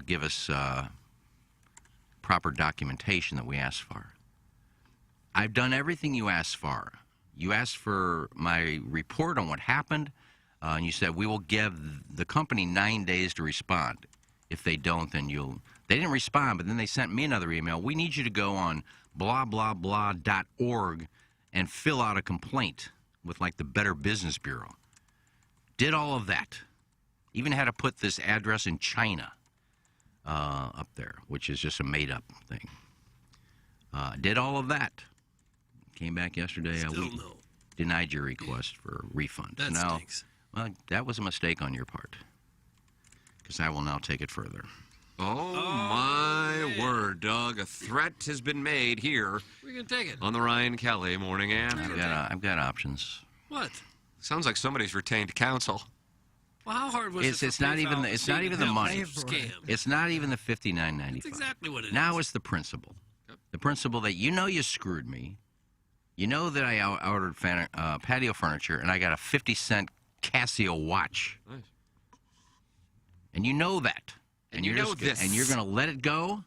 give us proper documentation that we asked for. I've done everything you asked for. You asked for my report on what happened, and you said we will give the company 9 days to respond. If they don't, then you'll... They didn't respond, but then they sent me another email. We need you to go on blah-blah-blah.org and fill out a complaint with, like, the Better Business Bureau. Did all of that. Even had to put this address in China up there, which is just a made-up thing. Did all of that. Came back yesterday. We denied your request for a refund. That stinks. Well, that was a mistake on your part. Because I will now take it further. Oh, my word, Doug. A threat has been made here. We're going to take it. On the Ryan Kelly Morning After. I've got options. What? Sounds like somebody's retained counsel. Well, how hard was it? It's not even the money. Scam. It's not even the $59.95. That's exactly what it is. Now it's the principle. The principle that you screwed me. You know that I ordered patio furniture and I got a 50-cent Casio watch. Nice. And you know that. And you know this. And you're going to let it go?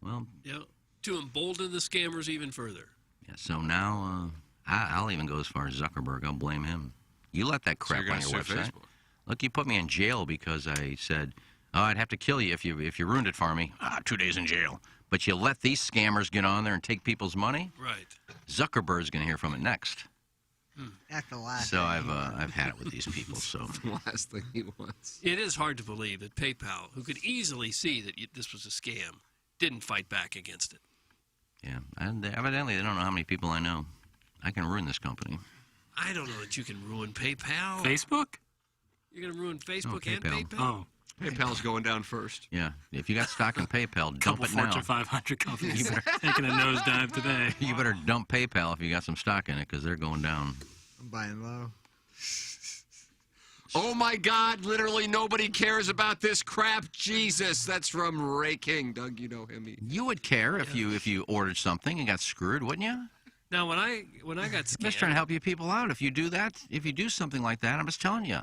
Well. Yeah. To embolden the scammers even further. Yeah. So now I'll even go as far as Zuckerberg. I'll blame him. You let that crap on your website. Facebook. Look, you put me in jail because I said, "Oh, I'd have to kill you if you ruined it for me." 2 days in jail. But you let these scammers get on there and take people's money? Right. Zuckerberg's going to hear from it next. That's the last. So I've had it with these people. So the last thing he wants. It is hard to believe that PayPal, who could easily see that this was a scam, didn't fight back against it. Yeah, and evidently they don't know how many people I know. I can ruin this company. I don't know that you can ruin PayPal. Facebook? You're going to ruin Facebook and PayPal. PayPal? Oh. PayPal's going down first. Yeah, if you got stock in PayPal, dump Couple it now. Fortune 500 companies taking a nosedive today. You better dump PayPal if you got some stock in it because they're going down. I'm buying low. Oh my God! Literally nobody cares about this crap. Jesus, that's from Ray King. Doug, you know him. You would care if you ordered something and got screwed, wouldn't you? Now, when I got scammed, I'm just trying to help you people out. If you do that, if you do something like that, I'm just telling you.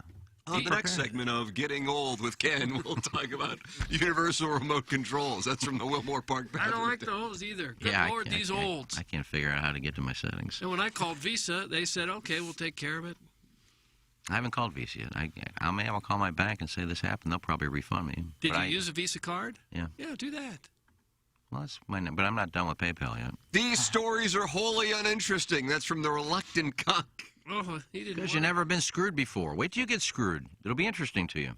On the next segment of Getting Old with Ken, we'll talk about universal remote controls. That's from the Wilmore Park. I don't like those either. Good Lord, these olds. I can't figure out how to get to my settings. And when I called Visa, they said, okay, we'll take care of it. I haven't called Visa yet. I'll call my bank and say this happened. They'll probably refund me. Did you use a Visa card? Yeah. Yeah, do that. Well, that's but I'm not done with PayPal yet. These stories are wholly uninteresting. That's from the Reluctant Cock. Oh, he didn't. Because you've never been screwed before. Wait till you get screwed. It'll be interesting to you.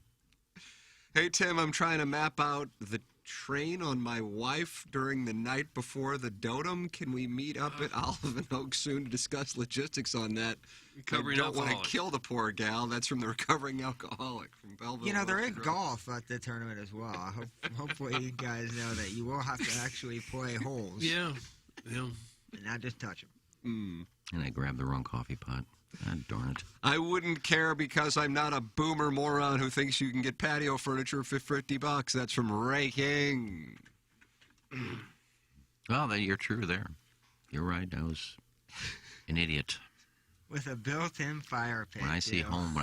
Hey, Tim, I'm trying to map out the train on my wife during the night before the dotem. Can we meet up at Olive and Oak soon to discuss logistics on that? Recovering I don't want alcoholic. to kill the poor gal. That's from the Recovering Alcoholic from Belleville. You know, there is golf at the tournament as well. Hopefully you guys know that you will have to actually play holes. Yeah. And not just touch them. And I grabbed the wrong coffee pot. God darn it. I wouldn't care because I'm not a boomer moron who thinks you can get patio furniture for $50. That's from Ray King. Well, you're true there. You're right. I was an idiot. With a built-in fire pit. When I see Home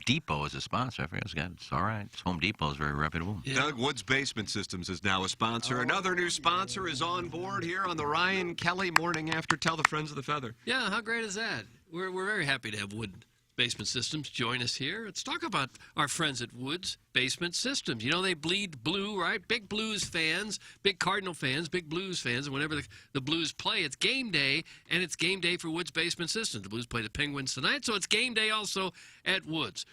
Depot as a sponsor, I forget it's all right. Home Depot is very reputable. Yeah. Doug Woods Basement Systems is now a sponsor. Another new sponsor is on board here on the Ryan Kelly Morning After. Tell the Friends of the Feather. Yeah, how great is that? We're very happy to have Wood Basement Systems join us here. Let's talk about our friends at Woods Basement Systems. You know, they bleed blue, right? Big Blues fans, big Cardinal fans, big Blues fans. And whenever the Blues play, it's game day, and it's game day for Woods Basement Systems. The Blues play the Penguins tonight, so it's game day also at Woods.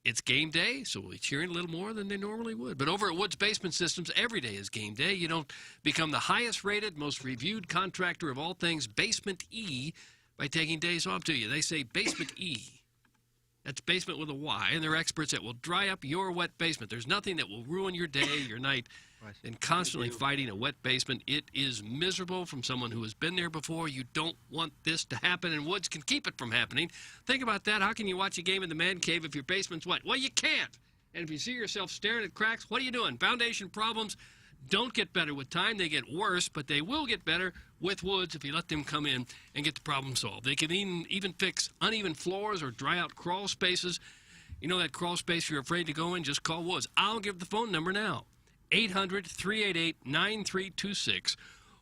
It's game day, so we'll be cheering a little more than they normally would. But over at Woods Basement Systems, every day is game day. You don't become the highest-rated, most reviewed contractor of all things Basement E by taking days off, do you? They say Basement E. That's basement with a Y, and they're experts that will dry up your wet basement. There's nothing that will ruin your day, your night, and constantly fighting a wet basement. It is miserable from someone who has been there before. You don't want this to happen, and Woods can keep it from happening. Think about that. How can you watch a game in the man cave if your basement's wet? Well, you can't. And if you see yourself staring at cracks, what are you doing? Foundation problems don't get better with time. They get worse, but they will get better with Woods if you let them come in and get the problem solved. They can even fix uneven floors or dry out crawl spaces. You know that crawl space you're afraid to go in? Just call Woods. I'll give the phone number now. 800-388-9326,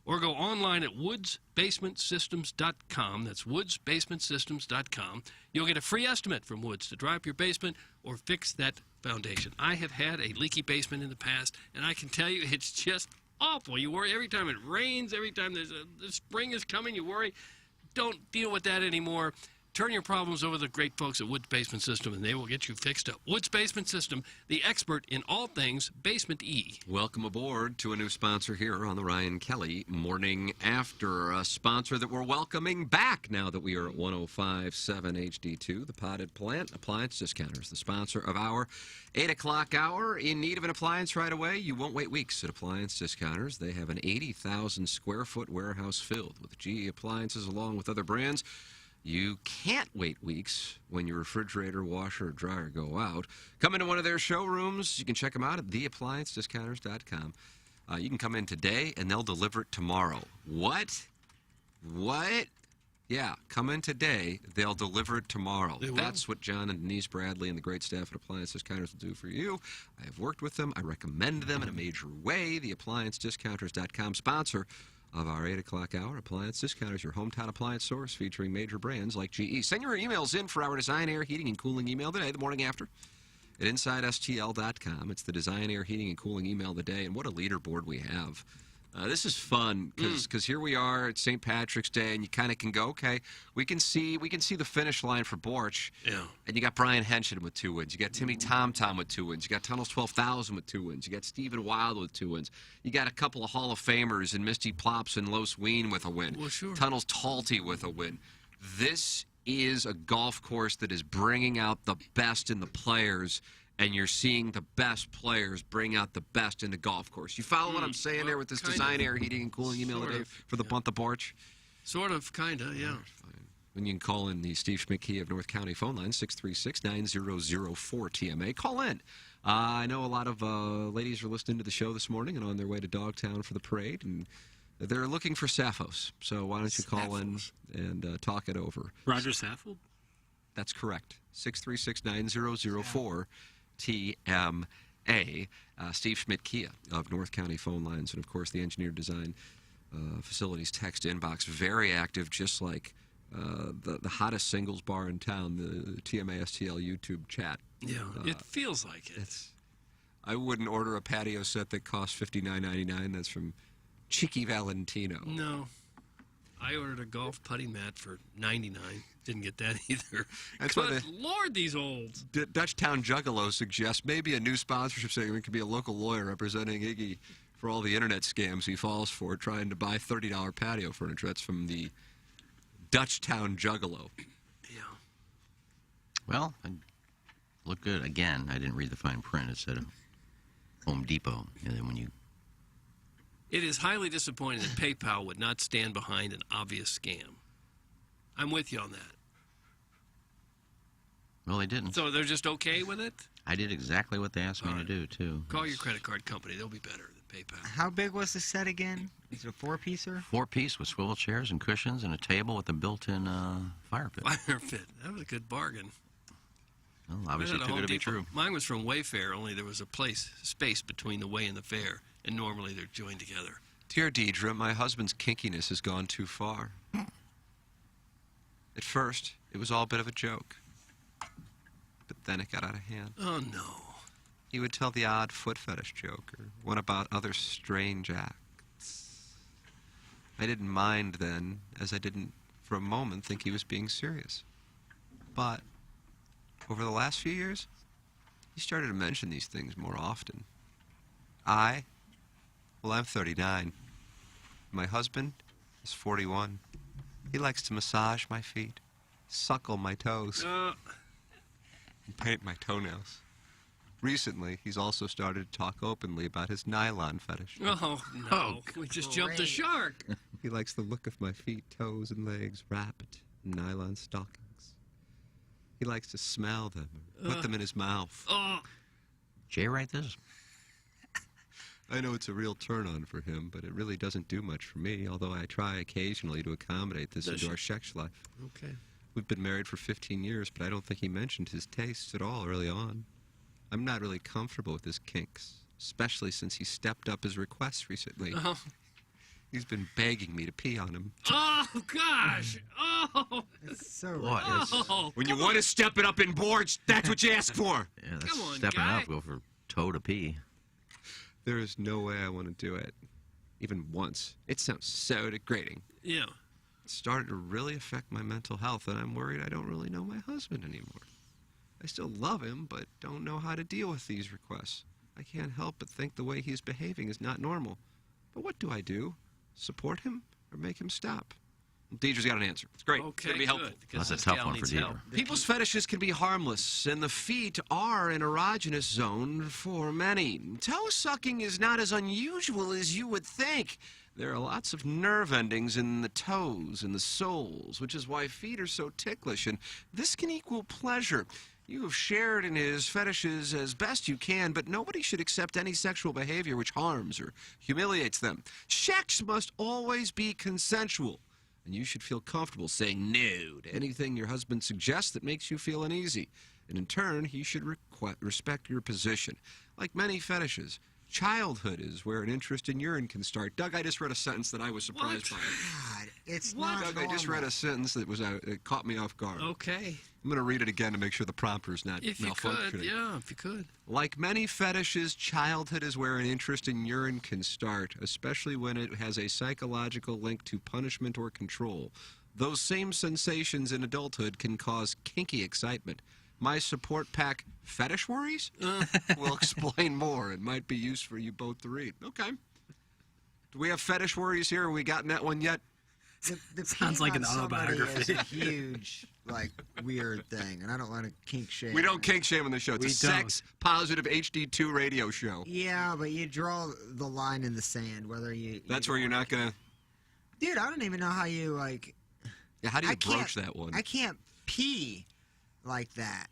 or go online at woodsbasementsystems.com. That's woodsbasementsystems.com. You'll get a free estimate from Woods to dry up your basement or fix that foundation. I have had a leaky basement in the past, and I can tell you it's just awful. You worry every time it rains, every time the spring is coming, you worry. Don't deal with that anymore. Turn your problems over to the great folks at Woods Basement System, and they will get you fixed up. Woods Basement System, the expert in all things Basement E. Welcome aboard to a new sponsor here on the Ryan Kelly Morning After, a sponsor that we're welcoming back now that we are at 105.7 HD2, the Potted Plant Appliance Discounters, the sponsor of our 8 o'clock hour. In need of an appliance right away? You won't wait weeks at Appliance Discounters. They have an 80,000 square foot warehouse filled with GE appliances along with other brands. You can't wait weeks when your refrigerator, washer, or dryer go out. Come into one of their showrooms. You can check them out at theappliancediscounters.com. You can come in today, and they'll deliver it tomorrow. What? Yeah, come in today. They'll deliver it tomorrow. That's what John and Denise Bradley and the great staff at Appliance Discounters will do for you. I have worked with them. I recommend them in a major way. Theappliancediscounters.com, sponsor of our 8 o'clock hour. Appliance Discounters, your hometown appliance source featuring major brands like GE. Send your emails in for our Design Air Heating and Cooling email today, the morning after, at InsideSTL.com. It's the Design Air Heating and Cooling email of the day, and what a leaderboard we have. This is fun because here we are at St. Patrick's Day, and you kind of can go, okay, we can see the finish line for Borch. Yeah. And you got Brian Henshin with 2 wins. You got Timmy Tom with 2 wins. You got Tunnels 12,000 with 2 wins. You got Stephen Wild with 2 wins. You got a couple of Hall of Famers and Misty Plops and Los Ween with a win. Well, sure. Tunnels Talty with a win. This is a golf course that is bringing out the best in the players, and you're seeing the best players bring out the best in the golf course. You follow what I'm saying there with this Design Air Heating and Cooling email today for the month of March? Sort of, kind of, yeah. When you can call in the Steve Schmidt Key of North County phone line, 636-9004-TMA. Call in. I know a lot of ladies are listening to the show this morning and on their way to Dogtown for the parade, and they're looking for Sappho's. So why don't you call in and talk it over. Roger Saffold? That's correct. 636-9004-TMA. Steve Schmidt Kia of North County phone lines, and of course the Engineered Design Facilities text inbox, very active, just like the hottest singles bar in town, the TMA STL YouTube chat. Yeah, it feels like it. I wouldn't order a patio set that costs $59.99. That's from Cheeky Valentino. No. I ordered a golf putting mat for $99. Didn't get that either. That's Good Lord, these olds. Dutchtown Juggalo suggests maybe a new sponsorship segment could be a local lawyer representing Iggy for all the internet scams he falls for trying to buy $30 patio furniture. That's from the Dutchtown Juggalo. Yeah. Well, I look good. Again, I didn't read the fine print. It said Home Depot. And then when you... It is highly disappointing that PayPal would not stand behind an obvious scam. I'm with you on that. Well, they didn't. So they're just okay with it? I did exactly what they asked me to do, too. Call your credit card company. They'll be better than PayPal. How big was the set again? Is it a four-piecer? 4-piece with swivel chairs and cushions and a table with a built-in fire pit. Fire pit. That was a good bargain. Well, obviously too good to be true. Mine was from Wayfair, only there was a space between the Way and the Fair, and normally they're joined together. Dear Deidre, my husband's kinkiness has gone too far. At first, it was all a bit of a joke. But then it got out of hand. Oh, no. He would tell the odd foot fetish joke or one about other strange acts. I didn't mind then, as I didn't for a moment think he was being serious. But over the last few years, he started to mention these things more often. I'm 39. My husband is 41. He likes to massage my feet, suckle my toes. and paint my toenails. Recently, he's also started to talk openly about his nylon fetish. Oh, no. We just jumped the shark. He likes the look of my feet, toes, and legs wrapped in nylon stockings. He likes to smell them, put them in his mouth. Jay, write this? I know it's a real turn-on for him, but it really doesn't do much for me, although I try occasionally to accommodate this into our sex life. Okay. We've been married for 15 years, but I don't think he mentioned his tastes at all early on. I'm not really comfortable with his kinks, especially since he stepped up his requests recently. Oh. He's been begging me to pee on him. Oh, gosh. Oh. It's so When you want to step it up in boards, that's what you ask for. Yeah, that's stepping up. Go for toe to pee. There is no way I want to do it, even once. It sounds so degrading. Yeah. It started to really affect my mental health, and I'm worried I don't really know my husband anymore. I still love him, but don't know how to deal with these requests. I can't help but think the way he's behaving is not normal. But what do I do? Support him or make him stop? Deidre's got an answer. It's great. It's going to be helpful. That's a tough one for Deidre. People's fetishes can be harmless, and the feet are an erogenous zone for many. Toe sucking is not as unusual as you would think. There are lots of nerve endings in the toes and the soles, which is why feet are so ticklish, and this can equal pleasure. You have shared in his fetishes as best you can, but nobody should accept any sexual behavior which harms or humiliates them. Sex must always be consensual, and you should feel comfortable saying no to anything your husband suggests that makes you feel uneasy. And in turn, he should respect your position. Like many fetishes, childhood is where an interest in urine can start. Doug, I just read a sentence that I was surprised by. God, it's not Doug, I just read a sentence that it caught me off guard. Okay. I'm going to read it again to make sure the prompter's not If you malfunctioning. could, yeah, if you could. Like many fetishes, childhood is where an interest in urine can start, especially when it has a psychological link to punishment or control. Those same sensations in adulthood can cause kinky excitement. My support pack, Fetish Worries, will explain more. It might be used for you both to read. Okay. Do we have Fetish Worries here? Have we gotten that one yet? The Sounds like an autobiography. Is a huge, weird thing, and I don't want to kink shame. We don't kink shame on the show. It's a sex-positive HD2 radio show. Yeah, but you draw the line in the sand, whether you... That's where you're not going to... Dude, I don't even know how you, Yeah, how do you broach that one? I can't pee like that.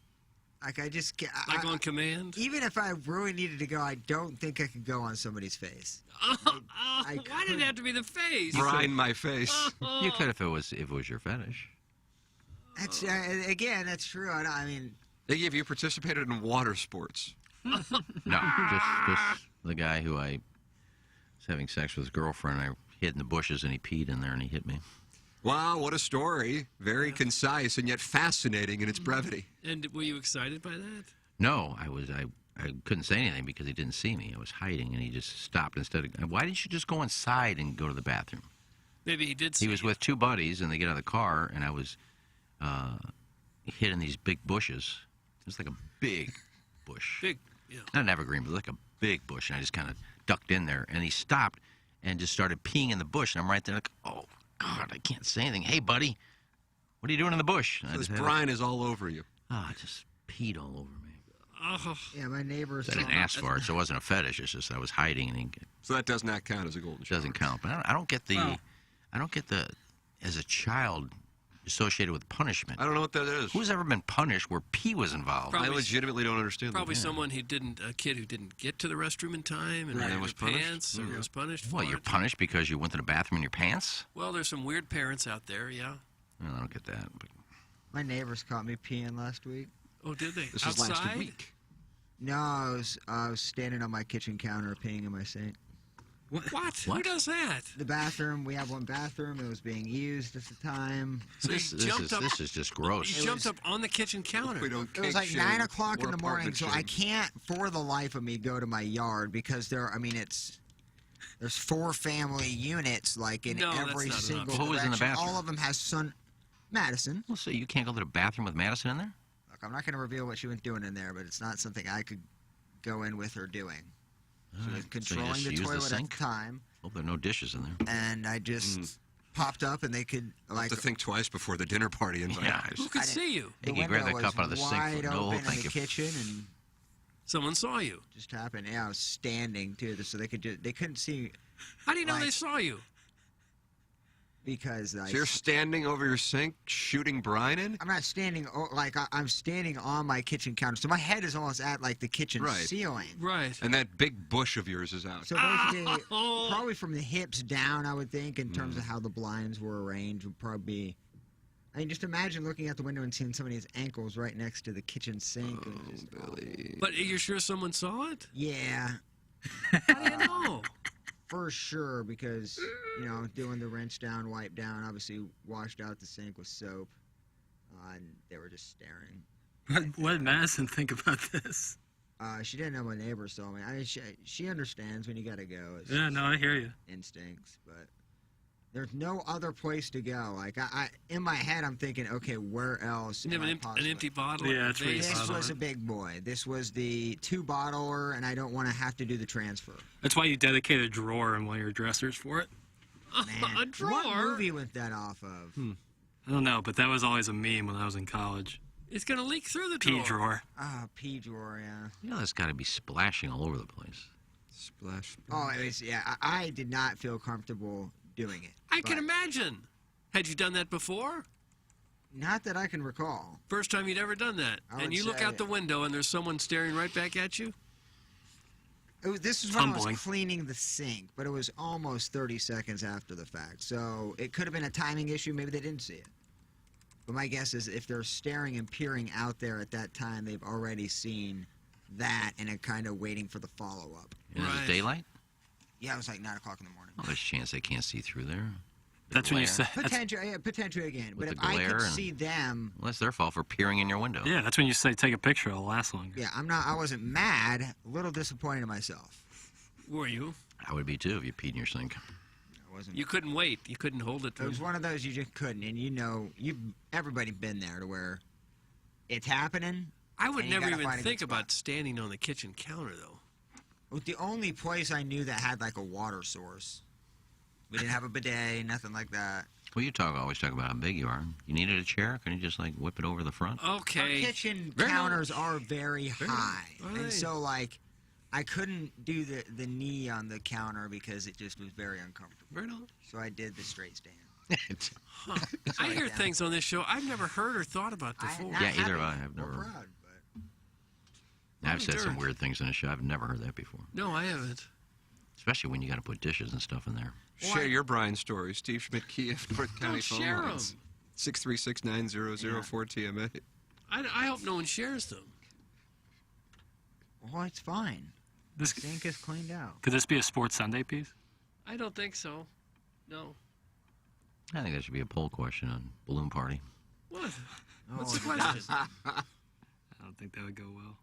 I just can't... on command? Even if I really needed to go, I don't think I could go on somebody's face. Why did it have to be the face? Brine my face. You could if it was your fetish. That's again, that's true. I mean, Iggy, have you participated in water sports? No, just the guy who I was having sex with his girlfriend. I hid in the bushes and he peed in there and he hit me. Wow, what a story. Very concise and yet fascinating in its brevity. And were you excited by that? No, I couldn't say anything because he didn't see me. I was hiding, and he just stopped instead of... Why didn't you just go inside and go to the bathroom? Maybe he did see He was with two buddies, and they get out of the car, and I was hid in these big bushes. It was like a big bush. Big, yeah. Not an evergreen, but like a big bush, and I just kind of ducked in there, and he stopped and just started peeing in the bush, and I'm right there like, oh, God, I can't say anything. Hey, buddy, what are you doing in the bush? So this brine is all over you. I just peed all over me. Oh. Yeah, my neighbors... I didn't ask for it, so it wasn't a fetish. It's just I was hiding. And so that does not count as a golden shower. Doesn't count. But I don't get the... as a child, associated with punishment. I don't know what that is. Who's ever been punished where pee was involved? I legitimately don't understand Probably that. someone a kid who didn't get to the restroom in time and ran was their pants or was punished for What, you're it. punished because you went to the bathroom in your pants? Well, there's some weird parents out there, yeah. Well, I don't get that. But... My neighbors caught me peeing last week. Oh, did they? This Outside? was last week. No, I was standing on my kitchen counter peeing in my sink. What? Who does that? The bathroom. We have one bathroom. It was being used at the time. So this is just gross. You jumped up on the kitchen counter. We don't It was like 9 o'clock in the morning, so I can't, for the life of me, go to my yard because there's 4 family units in every single direction. Who was in the bathroom? All of them has Madison. Well, so you can't go to the bathroom with Madison in there? Look, I'm not going to reveal what she was doing in there, but it's not something I could go in with her doing. She was controlling the toilet at the time. Hope there are no dishes in there. And I just popped up and they could to think twice before the dinner party in my eyes. Who could see you? You can grab that cup out of the sink. Wide No, open thank in you. the kitchen and someone saw you. Just happened. Yeah, I was standing too, so they couldn't see. How do you know they saw you? Because So you're standing over your sink shooting brine in? I'm not standing I'm standing on my kitchen counter, so my head is almost at like the kitchen ceiling. Right. And that big bush of yours is out. So basically, probably from the hips down, I would think, in terms of how the blinds were arranged, would probably be. I mean, just imagine looking out the window and seeing somebody's ankles right next to the kitchen sink. But you're sure someone saw it? Yeah. How do you know? For sure, because, doing the wrench down, wipe down, obviously washed out the sink with soap, and they were just staring. What did Madison think about this? She didn't know my neighbor saw me. I mean, she understands when you gotta go. It's Yeah, no, I hear you. Instincts, but there's no other place to go. Like, I in my head, I'm thinking, okay, where else? You have an empty bottle? Yeah, that's what you This saw. was a big boy. This was the 2-bottler, and I don't want to have to do the transfer. That's why you dedicate a drawer in one of your dressers for it. Man, A drawer? What movie went that off of? I don't know, but that was always a meme when I was in college. It's going to leak through the Pee drawer. drawer. Ah, pea drawer, yeah. You know, that's got to be splashing all over the place. Splash. Oh, it was, yeah. I did not feel comfortable doing it. I can imagine. Had you done that before? Not that I can recall. First time you'd ever done that. I And would you look say- out the window and there's someone staring right back at you? This is when I Humbling. was cleaning the sink, but it was almost 30 seconds after the fact. So it could have been a timing issue. Maybe they didn't see it. But my guess is if they're staring and peering out there at that time, they've already seen that and are kind of waiting for the follow-up. And is it daylight? Yeah, it was like 9 o'clock in the morning. Well, there's a chance they can't see through there. That's when you say. Potentially again. With But the if I glare could and- see them, Well, that's their fault for peering in your window. Yeah, that's when you say take a picture. It'll last longer. yeah, I wasn't mad. A little disappointed in myself. Were you? I would be too if you peed in your sink. I wasn't. You couldn't wait. You couldn't hold it. It was one of those you just couldn't, and everybody been there to where it's happening. I would and you never gotta even find a think good spot. about standing on the kitchen counter, though. It was the only place I knew that had like a water source. We didn't have a bidet, nothing like that. Well, you always talk about how big you are. You needed a chair? Can you just like whip it over the front? Okay. Our kitchen Very counters are very high, Are they? and so like I couldn't do the knee on the counter because it just was very uncomfortable. Right on. So I did the straight stand. Huh. I hear things on this show I've never heard or thought about before. Yeah, either have I. I've never. Proud, I've said some dirt. weird things in the show. I've never heard that before. No, I haven't. Especially when you got to put dishes and stuff in there. Share your Brian story. Steve Schmidt, Kiev, North County phone share 'em. lines. 636-9004-TMA. I hope no one shares them. Well, it's fine. The sink is cleaned out. Could this be a Sports Sunday piece? I don't think so. No. I think that should be a poll question on Balloon Party. What? What's the question? I don't think that would go well.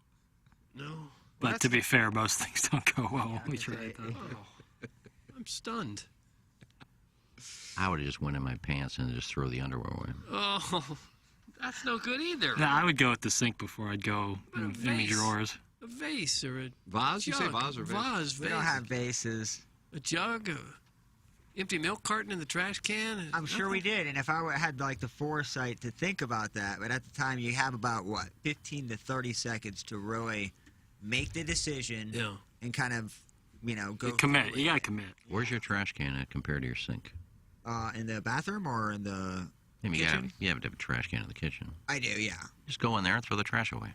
No. But to be fair, most things don't go well when we try it. Though. I'm stunned. I would have just went in my pants and just throw the underwear away. Oh, that's no good either. No, I would go with the sink before I'd go in the vase. drawers. A vase or a Vase? You say jug. vase or vase? Vase, We don't have vases. a jug, a empty milk carton in the trash can. I'm sure we did, and if I had like the foresight to think about that, but at the time you have about 15 to 30 seconds to really make the decision and kind of, go Commit. You gotta commit. Where's your trash can at compared to your sink? in the bathroom or in the I mean, kitchen? you have to have a trash can in the kitchen. I do, yeah. Just go in there and throw the trash away.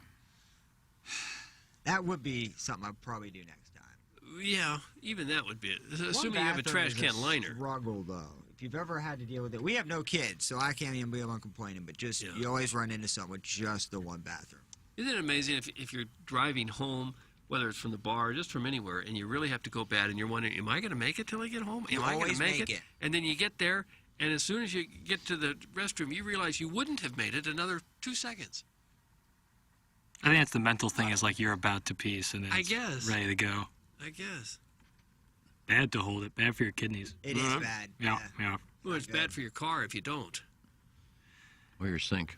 That would be something I'd probably do next time. Yeah, even that would be it. One Assuming you have a bathroom trash is can liner. Struggle though. If you've ever had to deal with it, we have no kids, so I can't even be able to complain. But just you always run into something with just the one bathroom. Isn't it amazing if you're driving home, whether it's from the bar or just from anywhere, and you really have to go bad, and you're wondering, am I going to make it till I get home? You Am I going always to make make it. And then you get there, and as soon as you get to the restroom, you realize you wouldn't have made it another 2 seconds. I think it's the mental thing is like you're about to pee, and I it's guess. ready to go. I guess. Bad to hold it. Bad for your kidneys. It is bad. Yeah, yeah. Well, it's bad for your car if you don't. Or your sink.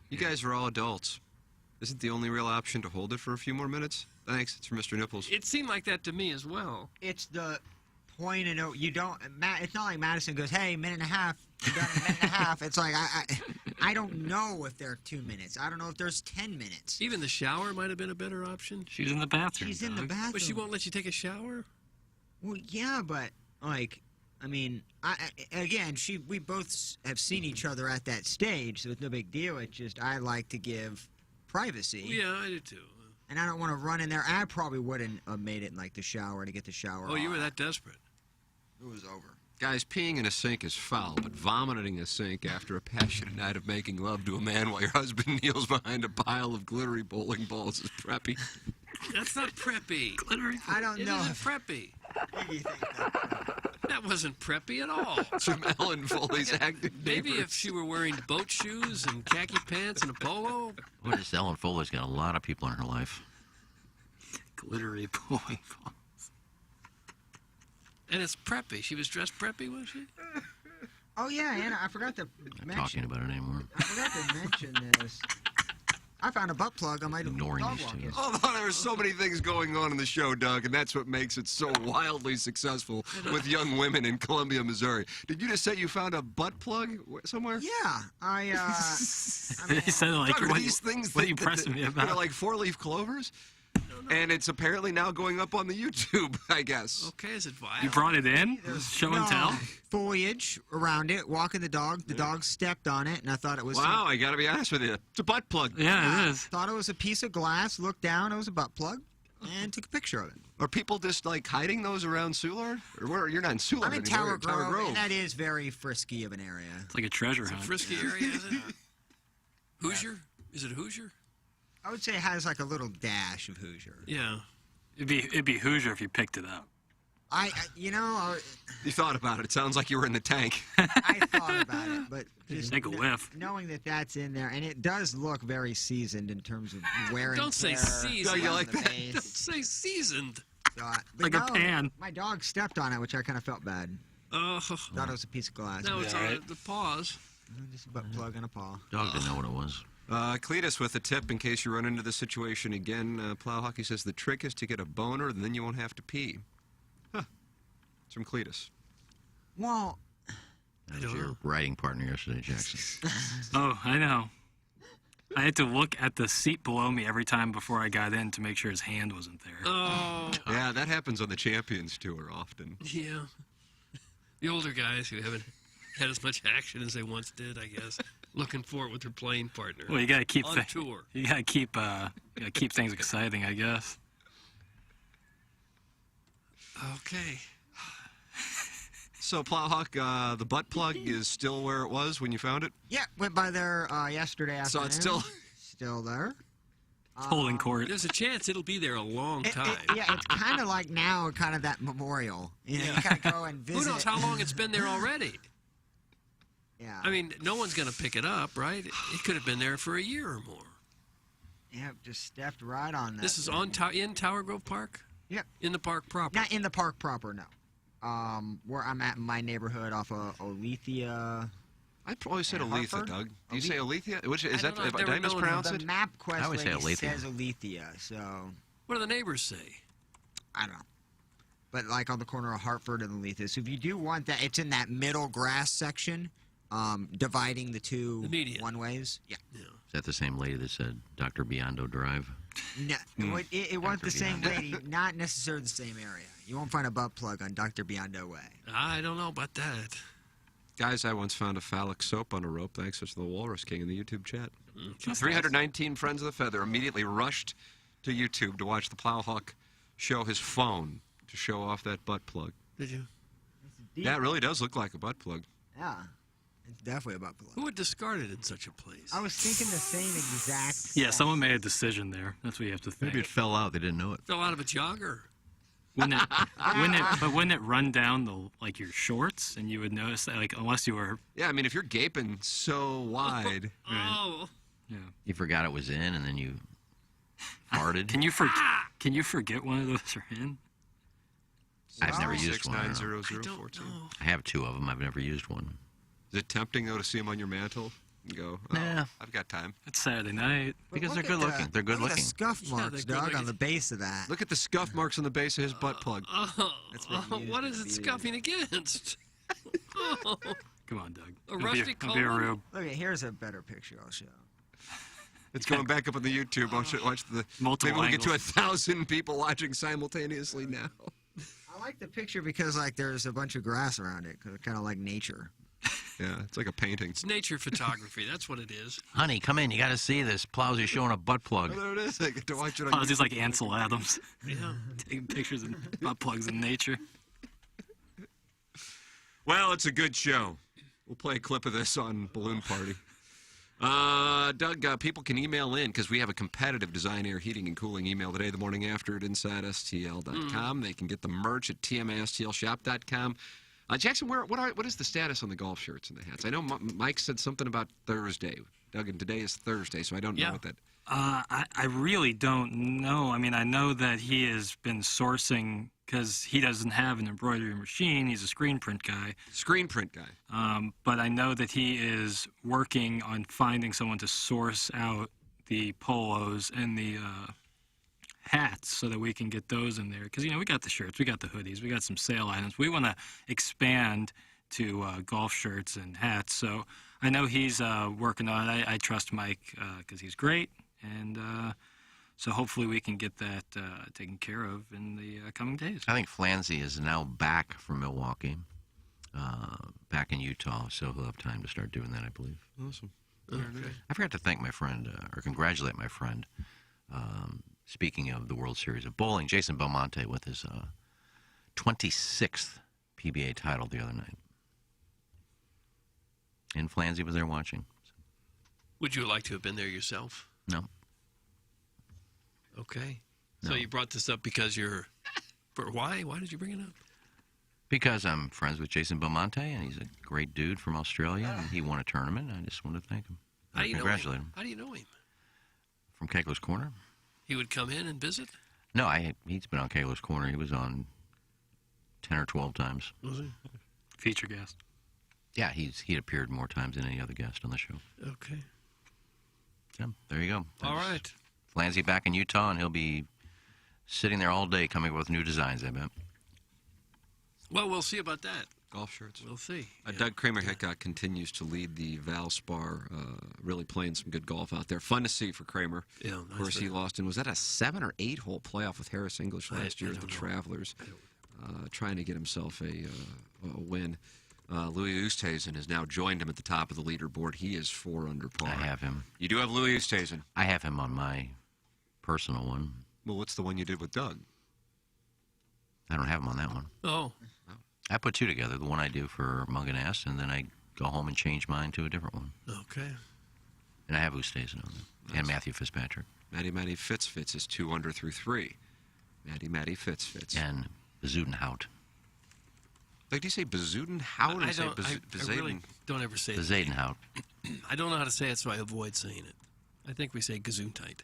You guys are all adults. Isn't the only real option to hold it for a few more minutes? Thanks. It's for Mr. Nipples. It seemed like that to me as well. It's the point of no, you don't. It's not like Madison goes, "Hey, minute and a half, you done in a minute and a half." It's like I don't know if they're 2 minutes. I don't know if there's 10 minutes. Even the shower might have been a better option. She's in the bathroom. She's in the bathroom. But she won't let you take a shower? Well, yeah, but like, I mean, we both have seen each other at that stage, so it's no big deal. It's just I like to give privacy. Yeah, I do too. And I don't want to run in there. I probably wouldn't have made it in like the shower to get the shower. Oh, you were that desperate? It was over. Guys, peeing in a sink is foul, but vomiting in a sink after a passionate night of making love to a man while your husband kneels behind a pile of glittery bowling balls is preppy. That's not preppy. Glittery. I don't know. It isn't preppy. That wasn't preppy at all. Jim Ellen Foley's acting Maybe neighbors. if she were wearing boat shoes and khaki pants and a polo. Boy, this Ellen Foley's got a lot of people in her life. Glittery bowling balls. And it's preppy. She was dressed preppy, was she? Oh yeah, and I forgot to Not mention. talking about it anymore. I forgot to mention this. I found a butt plug on my Ignoring dog these walk two. yesterday. Although there are so many things going on in the show, Doug, and that's what makes it so wildly successful with young women in Columbia, Missouri. Did you just say you found a butt plug somewhere? Yeah, I mean, He said like, Doug, are what, these things what are you pressing me about? They're like four-leaf clovers? And it's apparently now going up on the YouTube, I guess. Okay, is it vile? You brought it in? Show and tell? Foliage around it, walking the dog. The dog stepped on it, and I thought it was. Wow, I got to be honest with you. It's a butt plug. Yeah, it is. Thought it was a piece of glass. Looked down, it was a butt plug, and took a picture of it. Are people just like hiding those around Soulard? Or where? You're not in Soulard I'm in anymore. Tower You're Grove, and that is very frisky of an area. It's like a treasure It's a hunt. frisky area, is it? Hoosier? Is it Hoosier? I would say it has like a little dash of Hoosier. Yeah. It'd be Hoosier if you picked it up. You know, You thought about it. It sounds like you were in the tank. I thought about it, but just Take a whiff. knowing that that's in there, and it does look very seasoned in terms of wearing. Don't say seasoned. you like that? Don't say seasoned. But Like a pan. My dog stepped on it, which I kind of felt bad. Oh. Thought it was a piece of glass. Now it's on the paws. Just a butt plug and a paw. Dog didn't know what it was. Cletus with a tip in case you run into this situation again. Plow Hockey says the trick is to get a boner, and then you won't have to pee. Huh. It's from Cletus. Well, That was your riding partner yesterday, Jackson. Oh, I know. I had to look at the seat below me every time before I got in to make sure his hand wasn't there. Oh. Yeah, that happens on the Champions Tour often. Yeah. The older guys who haven't had as much action as they once did, I guess, looking for it with their playing partner. Well, you got to keep on tour. You got to keep things exciting, I guess. Okay. So, Plowhawk, the butt plug is still where it was when you found it? yeah, went by there yesterday afternoon. So it's still... still there. Holding court. There's a chance it'll be there a long time. Yeah, it's kind of like now, kind of that memorial. You know, you kind of go and visit. Who knows how long it's been there already? Yeah. I mean, no one's going to pick it up, right? It could have been there for a year or more. Yeah, just stepped right on that. This is on in Tower Grove Park? Yep. In the park proper? Not in the park proper, no. Where I'm at in my neighborhood off of Olethea. I always said and Olethe, Hartford. Doug. Do you say Olethea? Which is I that? don't know, I've Did I never known mispronounce The it? MapQuest I always say lady Alethea. says Olethea, so What do the neighbors say? I don't know. But like on the corner of Hartford and Olethea. So if you do want that, it's in that middle grass section, dividing the two one-ways. Yeah. Is that the same lady that said Dr. Biondo Drive? No, it wasn't the same lady, not necessarily the same area. You won't find a butt plug on Dr. Biondo Way. I don't know about that. Guys, I once found a phallic soap on a rope thanks to the Walrus King in the YouTube chat. Okay. 319 Friends of the Feather immediately rushed to YouTube to watch the Plowhawk show his phone to show off that butt plug. Did you? Yeah, it really does look like a butt plug. Yeah, it's definitely a butt plug. Who would discard it in such a place? I was thinking the same exact. Yeah, someone made a decision there. That's what you have to think. Maybe it fell out. They didn't know it. Fell out of a jogger. Wouldn't it run down your shorts, and you would notice that, unless you were. Yeah, I mean, if you're gaping so wide. Oh. Yeah. You forgot it was in, and then you farted. Can you forget one of those are in? I've never used one. I don't know. 6900042. I have two of them. I've never used one. Is it tempting, though, to see them on your mantle? And go, Nah. I've got time. It's Saturday night. Because they're good looking. They're good Look at looking. the scuff marks, Doug, on the base of that. Look at the scuff marks on the base of his butt plug. What is it scuffing against? Oh. Come on, Doug. A rusty Don't be a colon? rube. Look, here's a better picture I'll show. It's going back up on the YouTube. Watch the Multiple maybe we'll get to angles. 1,000 people watching simultaneously now. I like the picture because like there's a bunch of grass around it, kind of like nature. Yeah, it's like a painting. It's nature photography. That's what it is. Honey, come in. You got to see this. Plowsy's showing a butt plug. Oh, there it is. I get to watch it on Plowsy's like Ansel Adams. Yeah. Taking pictures of butt plugs in nature. Well, it's a good show. We'll play a clip of this on Balloon Party. Doug, people can email in because we have a competitive design, air, heating, and cooling email today, the morning after at InsideSTL.com. They can get the merch at TMASTLShop.com. Jackson, what is the status on the golf shirts and the hats? I know Mike said something about Thursday. Doug, and today is Thursday, so I don't know what that... I really don't know. I mean, I know that he has been sourcing, because he doesn't have an embroidery machine. He's a screen print guy. But I know that he is working on finding someone to source out the polos and the hats so that we can get those in there. Because, we got the shirts, we got the hoodies, we got some sale items. We want to expand to golf shirts and hats. So I know he's working on it. I trust Mike because he's great. And so hopefully we can get that taken care of in the coming days. I think Flanzy is now back from Milwaukee, back in Utah, so he'll have time to start doing that, I believe. Awesome. Okay. I forgot to thank my friend, or congratulate my friend, speaking of the World Series of Bowling, Jason Belmonte with his 26th PBA title the other night. And Flanzy was there watching. Would you like to have been there yourself? No. Okay. No. So you brought this up because you're... Why? Why did you bring it up? Because I'm friends with Jason Belmonte, and he's a great dude from Australia, and he won a tournament. I just wanted to thank him. How do you Congratulate know him? him. How do you know him? From Kegler's Corner? He would come in and visit? No, he's been on Kegler's Corner. He was on 10 or 12 times. Was he? Feature guest. Yeah, he'd appeared more times than any other guest on the show. Okay. Yeah, there you go. All right. Flanzy back in Utah, and he'll be sitting there all day coming up with new designs, I bet. Well, we'll see about that. Golf shirts. We'll see. Doug Kramer-Hickok continues to lead the Valspar, really playing some good golf out there. Fun to see for Kramer. Yeah, nice. Of course, he lost in, was that a 7 or 8 hole playoff with Harris English last year at the Travelers, trying to get himself a win. Louis Oosthuizen has now joined him at the top of the leaderboard. He is 4 under par. I have him. You do have Louis Oosthuizen? I have him on my personal one. Well, what's the one you did with Doug? I don't have him on that one. Oh. I put 2 together, the one I do for Munganess, and then I go home and change mine to a different one. Okay. And I have Oosthuizen on there. And Matthew Fitzpatrick. Matty Fitz is 2 under through 3. Matty Fitz. And Bezuidenhout. Like, do you say Bezuidenhout? I really don't ever say it. Bezuidenhout. I don't know how to say it, so I avoid saying it. I think we say Gesundheit.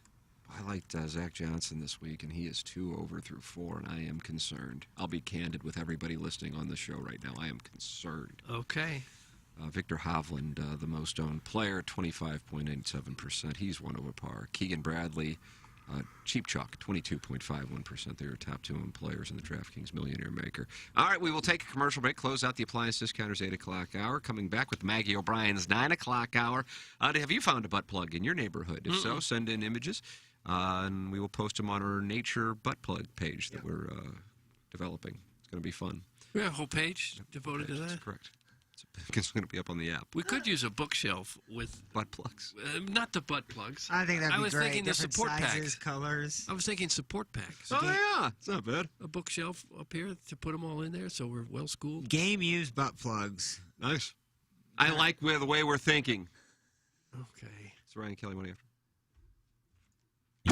I liked Zach Johnson this week, and he is 2 over through 4, and I am concerned. I'll be candid with everybody listening on the show right now. I am concerned. Okay. Victor Hovland, the most owned player, 25.87%. He's 1 over par. Keegan Bradley, Cheap Chalk, 22.51%. They're top 2 owned players in the DraftKings Millionaire Maker. All right, we will take a commercial break, close out the Appliance Discounters 8 o'clock hour. Coming back with Maggie O'Brien's 9 o'clock hour. Have you found a butt plug in your neighborhood? If so, send in images, and we will post them on our Nature Butt Plug page that we're developing. It's going to be fun. We have a whole page devoted to that? That's correct. It's going to be up on the app. We could use a bookshelf with... butt plugs. Not the butt plugs. I think that'd be was great. thinking Different the support sizes, packs. colors. I was thinking support packs. Oh, yeah. It's not bad. A bookshelf up here to put them all in there so we're well schooled. Game-used butt plugs. Nice. I like the way we're thinking. Okay. It's Ryan Kelly, morning after.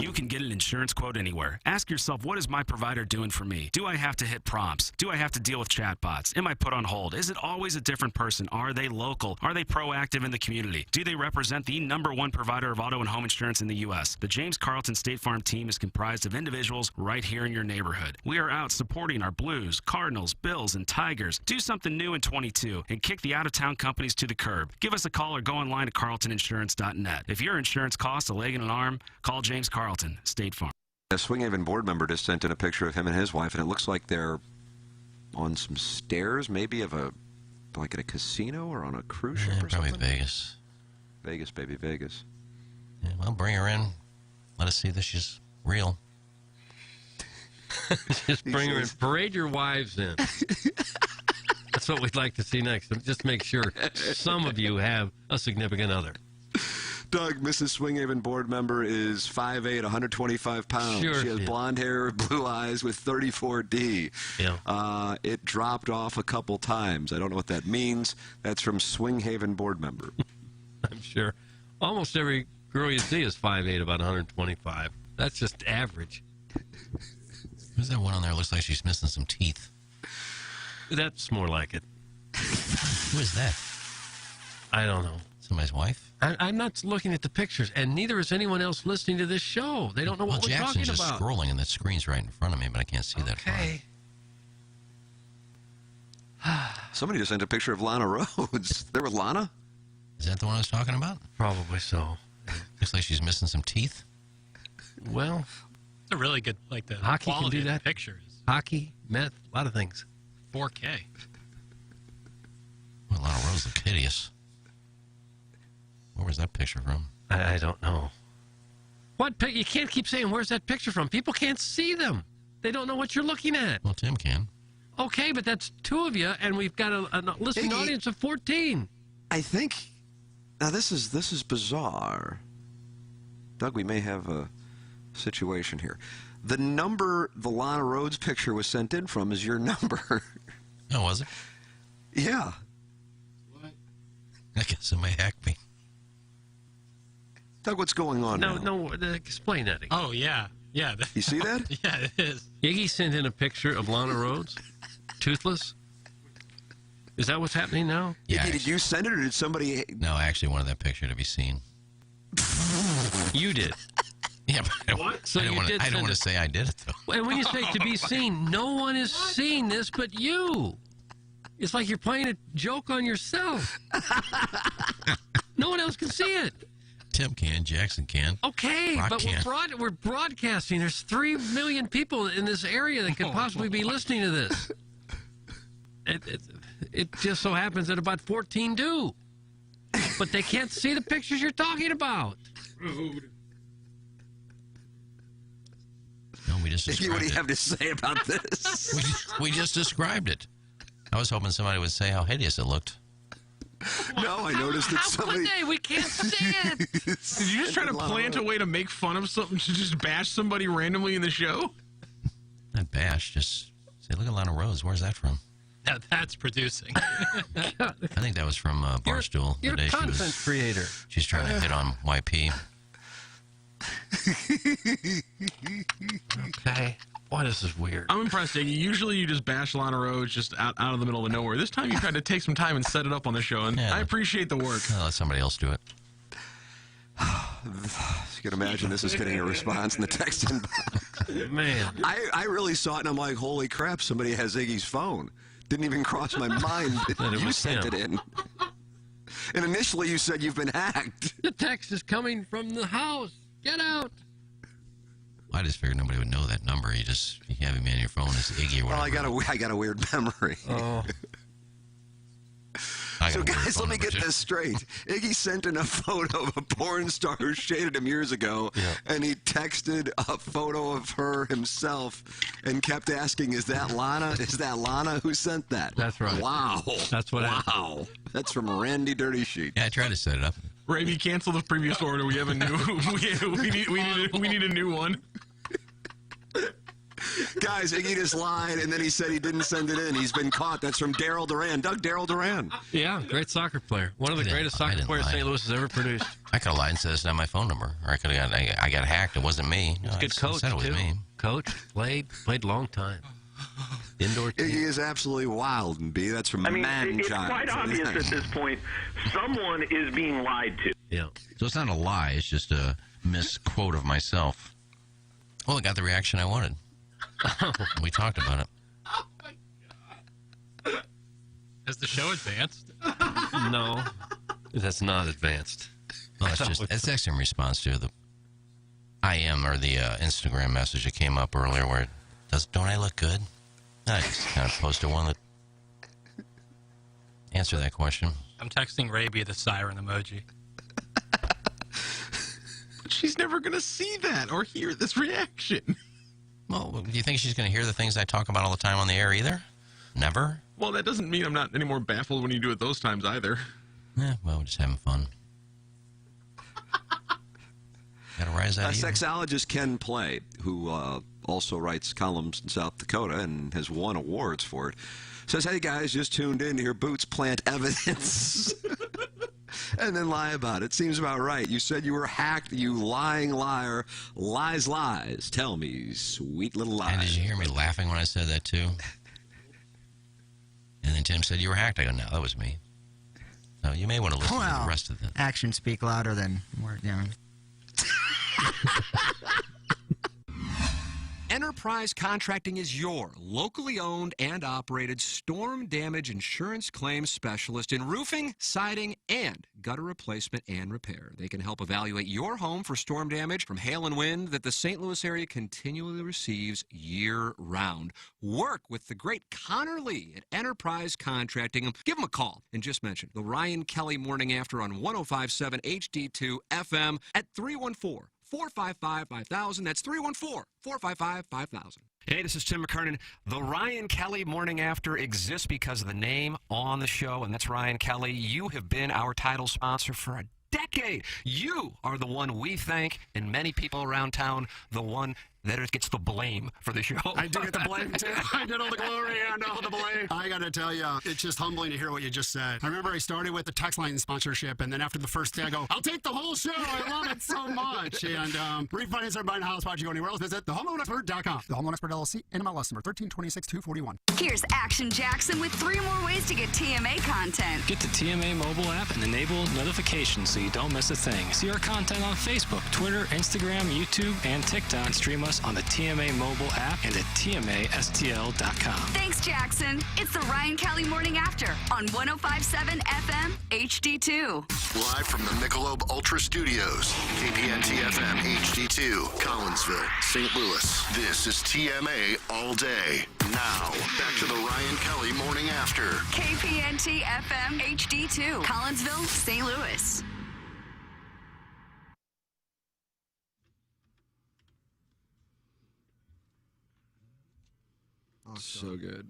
You can get an insurance quote anywhere. Ask yourself, what is my provider doing for me? Do I have to hit prompts? Do I have to deal with chatbots? Am I put on hold? Is it always a different person? Are they local? Are they proactive in the community? Do they represent the #1 provider of auto and home insurance in the U.S.? The James Carlton State Farm team is comprised of individuals right here in your neighborhood. We are out supporting our Blues, Cardinals, Bills, and Tigers. Do something new in 22 and kick the out-of-town companies to the curb. Give us a call or go online to carltoninsurance.net. If your insurance costs a leg and an arm, call James Carlton, State Farm. A Swinghaven board member just sent in a picture of him and his wife, and it looks like they're on some stairs, maybe like at a casino or on a cruise ship or probably something. Vegas. Vegas, baby, Vegas. Yeah, well, bring her in. Let us see that she's real. Just bring her in. Parade your wives in. That's what we'd like to see next. Just make sure some of you have a significant other. Doug, Mrs. Swinghaven board member, is 5'8", 125 pounds. Sure she has she is. blonde hair, blue eyes with 34D. Yeah. It dropped off a couple times. I don't know what that means. That's from Swinghaven board member. I'm sure. Almost every girl you see is 5'8", about 125. That's just average. Who's that one on there? Looks like she's missing some teeth. That's more like it. Who is that? I don't know. Somebody's wife? I'm not looking at the pictures, and neither is anyone else listening to this show. They don't know what we're Jackson's talking just about. scrolling, and the screen's right in front of me, but I can't see that far. Somebody just sent a picture of Lana Rhodes. There was Lana? Is that the one I was talking about? Probably so. Looks like she's missing some teeth. Well, It's a really good, like the hockey can quality do of the that. pictures. Hockey, meth, a lot of things. 4K. Well, Lana Rhodes looked hideous. Where was that picture from? I don't know. What pic? You can't keep saying, where's that picture from? People can't see them. They don't know what you're looking at. Well, Tim can. Okay, but that's two of you, and we've got a listening audience of 14. I think. Now, this is bizarre. Doug, we may have a situation here. The number the Lana Rhodes picture was sent in from is your number. Oh, was it? Yeah. I guess somebody hacked me. Doug, what's going on now? No, explain that again. Oh, yeah. Yeah. You see that? Yeah, it is. Iggy sent in a picture of Lana Rhodes, toothless. Is that what's happening now? Yeah. Did you send it, or did somebody... No, I actually wanted that picture to be seen. You did. Yeah, but I don't, So I don't you want did to, I don't send want it. to say I did it, though. And when you say to be seen, no one is seeing this but you. It's like you're playing a joke on yourself. No one else can see it. Tim can, Jackson can. Okay, Rock but can. we're broadcasting. There's 3 million people in this area that could possibly be listening to this. It just so happens that about 14 do. But they can't see the pictures you're talking about. No, we just described What do you it. have to say about this? We just described it. I was hoping somebody would say how hideous it looked. No, I noticed that How somebody... could they? We can't see it. Did you just try to plant a way to make fun of something, to just bash somebody randomly in the show? Not bash, just say, look at Lana Rhodes. Where's that from? Now that's producing. I think that was from Barstool. You're the a day content creator. She's trying to hit on YP. Okay. Boy, this is weird. I'm impressed, Iggy. Usually you just bash Lana Rhodes just out of the middle of nowhere. This time you tried to take some time and set it up on the show, and Yeah. I appreciate the work. I'll let somebody else do it. You can imagine this is getting a response in the text inbox. Man. I really saw it, and I'm like, holy crap, somebody has Iggy's phone. Didn't even cross my mind that it you was sent him. it in. And initially you said you've been hacked. The text is coming from the house. Get out. I just figured nobody would know that number. You have him on your phone as Iggy or Well, whatever. I got a weird memory. Oh. I got So a weird guys, phone let me number, get too. this straight. Iggy sent in a photo of a porn star who shaded him years ago, and he texted a photo of her himself and kept asking, is that Lana? Is that Lana who sent that? That's right. Wow. That's what happened. Wow. That's from Randy Dirty Sheet. Yeah, I tried to set it up. Ravi, cancel the previous order. We have a new. we need a new one. Guys, Iggy just lied, and then he said he didn't send it in. He's been caught. That's from Daryl Duran. Daryl Duran. Yeah, great soccer player. One of the greatest soccer players St. Louis has ever produced. I could have lied and said it's not my phone number. Or I could have I got hacked. It wasn't me. No, Good coach, said it was too. me. Coach, played long time. Indoor team. Iggy is absolutely wild, and B. That's from I mean, Man it's Child. quite obvious at this point someone is being lied to. Yeah. So it's not a lie. It's just a misquote of myself. Well, I got the reaction I wanted. We talked about it. Has the show advanced? No, that's not advanced. Well, it's actually in response to the IM or the Instagram message that came up earlier where it does, don't I look good? And I just kind of posted one that answer that question. I'm texting Raby the siren emoji. She's never going to see that or hear this reaction. Well, do you think she's going to hear the things I talk about all the time on the air either? Never? Well, that doesn't mean I'm not any more baffled when you do it those times either. Yeah, well, we're just having fun. Got to rise out of you. Sexologist Ken Play, who also writes columns in South Dakota and has won awards for it, says, hey, guys, just tuned in to hear Boots plant evidence and then lie about it. Seems about right. You said you were hacked, you lying liar. Lies, lies. Tell me, sweet little lies. And did you hear me laughing when I said that, too? And then Tim said, you were hacked. I go, no, that was me. So you may want to listen to the rest of the... Actions speak louder than words. You know. Enterprise Contracting is your locally owned and operated storm damage insurance claims specialist in roofing, siding, and gutter replacement and repair. They can help evaluate your home for storm damage from hail and wind that the St. Louis area continually receives year-round. Work with the great Connor Lee at Enterprise Contracting. Give them a call and just mention the Ryan Kelly Morning After on 105.7 HD2 FM at 314-455-5000. That's 314-455-5000. Hey, this is Tim McKernan. The Ryan Kelly Morning After exists because of the name on the show, and that's Ryan Kelly. You have been our title sponsor for a decade. You are the one we thank, and many people around town, the one that gets the blame for the show. I do get the blame, too. I get all the glory and all the blame. I got to tell you, it's just humbling to hear what you just said. I remember I started with the text line sponsorship, and then after the first day, I go, I'll take the whole show. I love it so much. And refinance or buying a house, why'd you go anywhere else? Visit thehomeloanexpert.com. The Home Loan Expert LLC, NMLS number 1326241. Here's Action Jackson with 3 more ways to get TMA content. Get the TMA mobile app and enable notifications so you don't miss a thing. See our content on Facebook, Twitter, Instagram, YouTube, and TikTok. And stream us on the TMA mobile app and at TMASTL.com. Thanks, Jackson. It's the Ryan Kelly Morning After on 105.7 FM HD2. Live from the Michelob Ultra Studios, KPNT FM HD2, Collinsville, St. Louis. This is TMA All Day. Now, back to the Ryan Kelly Morning After. KPNT FM HD2, Collinsville, St. Louis. So good.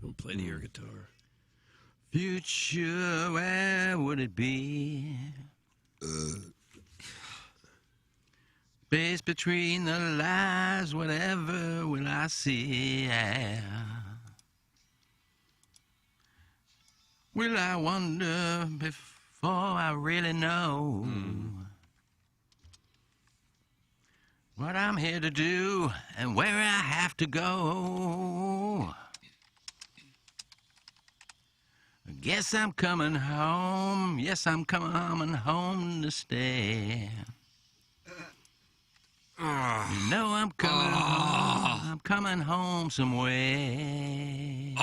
Don't play the air guitar. Future, where would it be? Space between the lies, whatever will I see? Will I wonder before I really know what I'm here to do and where I have to go? I guess I'm coming home. Yes, I'm coming home to stay. You know I'm coming home. I'm coming home some way.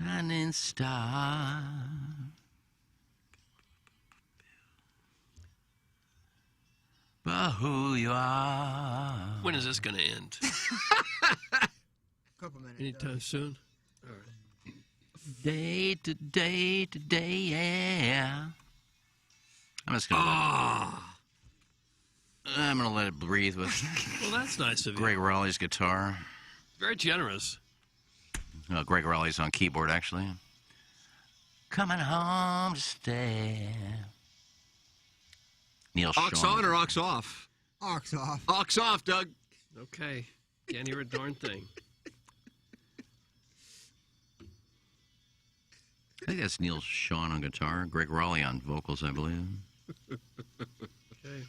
Shining star. But who you are. When is this going to end? Couple minutes. Anytime soon? All right. Day to day to day, yeah. I'm just going to I'm going to let it breathe with Well, that's nice of you. Greg Raleigh's guitar. Very generous. Greg Raleigh's on keyboard, actually. Coming home to stay. Neil Ox Sean. on or ox off? Ox off. Ox off, Doug. Okay. Can't hear a darn thing. I think that's Neil Sean on guitar, Greg Raleigh on vocals, I believe. Okay.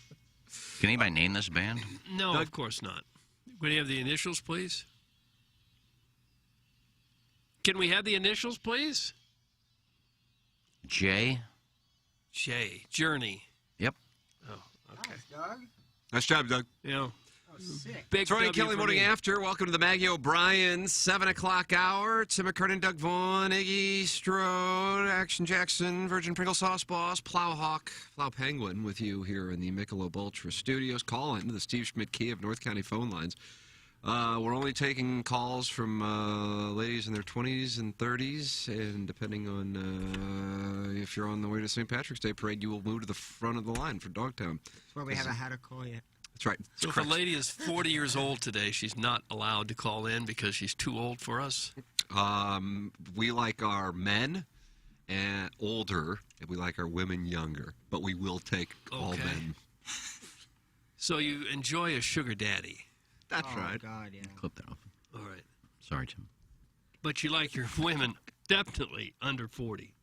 Can anybody name this band? No, of course not. Can we have the initials, please? Can we have the initials, please? J. J. Journey. Yep. Oh, okay. Nice job, Doug. Yeah. Big it's Ryan W Kelly for Morning me. After. Welcome to the Maggie O'Brien 7 o'clock hour. Tim McCartney, Doug Vaughn, Iggy Strode, Action Jackson, Virgin Pringle Sauce Boss, Plowhawk, Plow Penguin with you here in the Michelob Ultra Studios. Call into the Steve Schmidt Key of North County phone lines. We're only taking calls from ladies in their 20s and 30s, and depending on if you're on the way to St. Patrick's Day Parade, you will move to the front of the line for Dogtown. That's why we haven't had a call yet. That's right. So if a lady is 40 years old today, she's not allowed to call in because she's too old for us? We like our men and older, and we like our women younger, but we will take all men. So you enjoy a sugar daddy. That's right. God, yeah. Clip that off. All right. Sorry, Tim. But you like your women definitely under 40.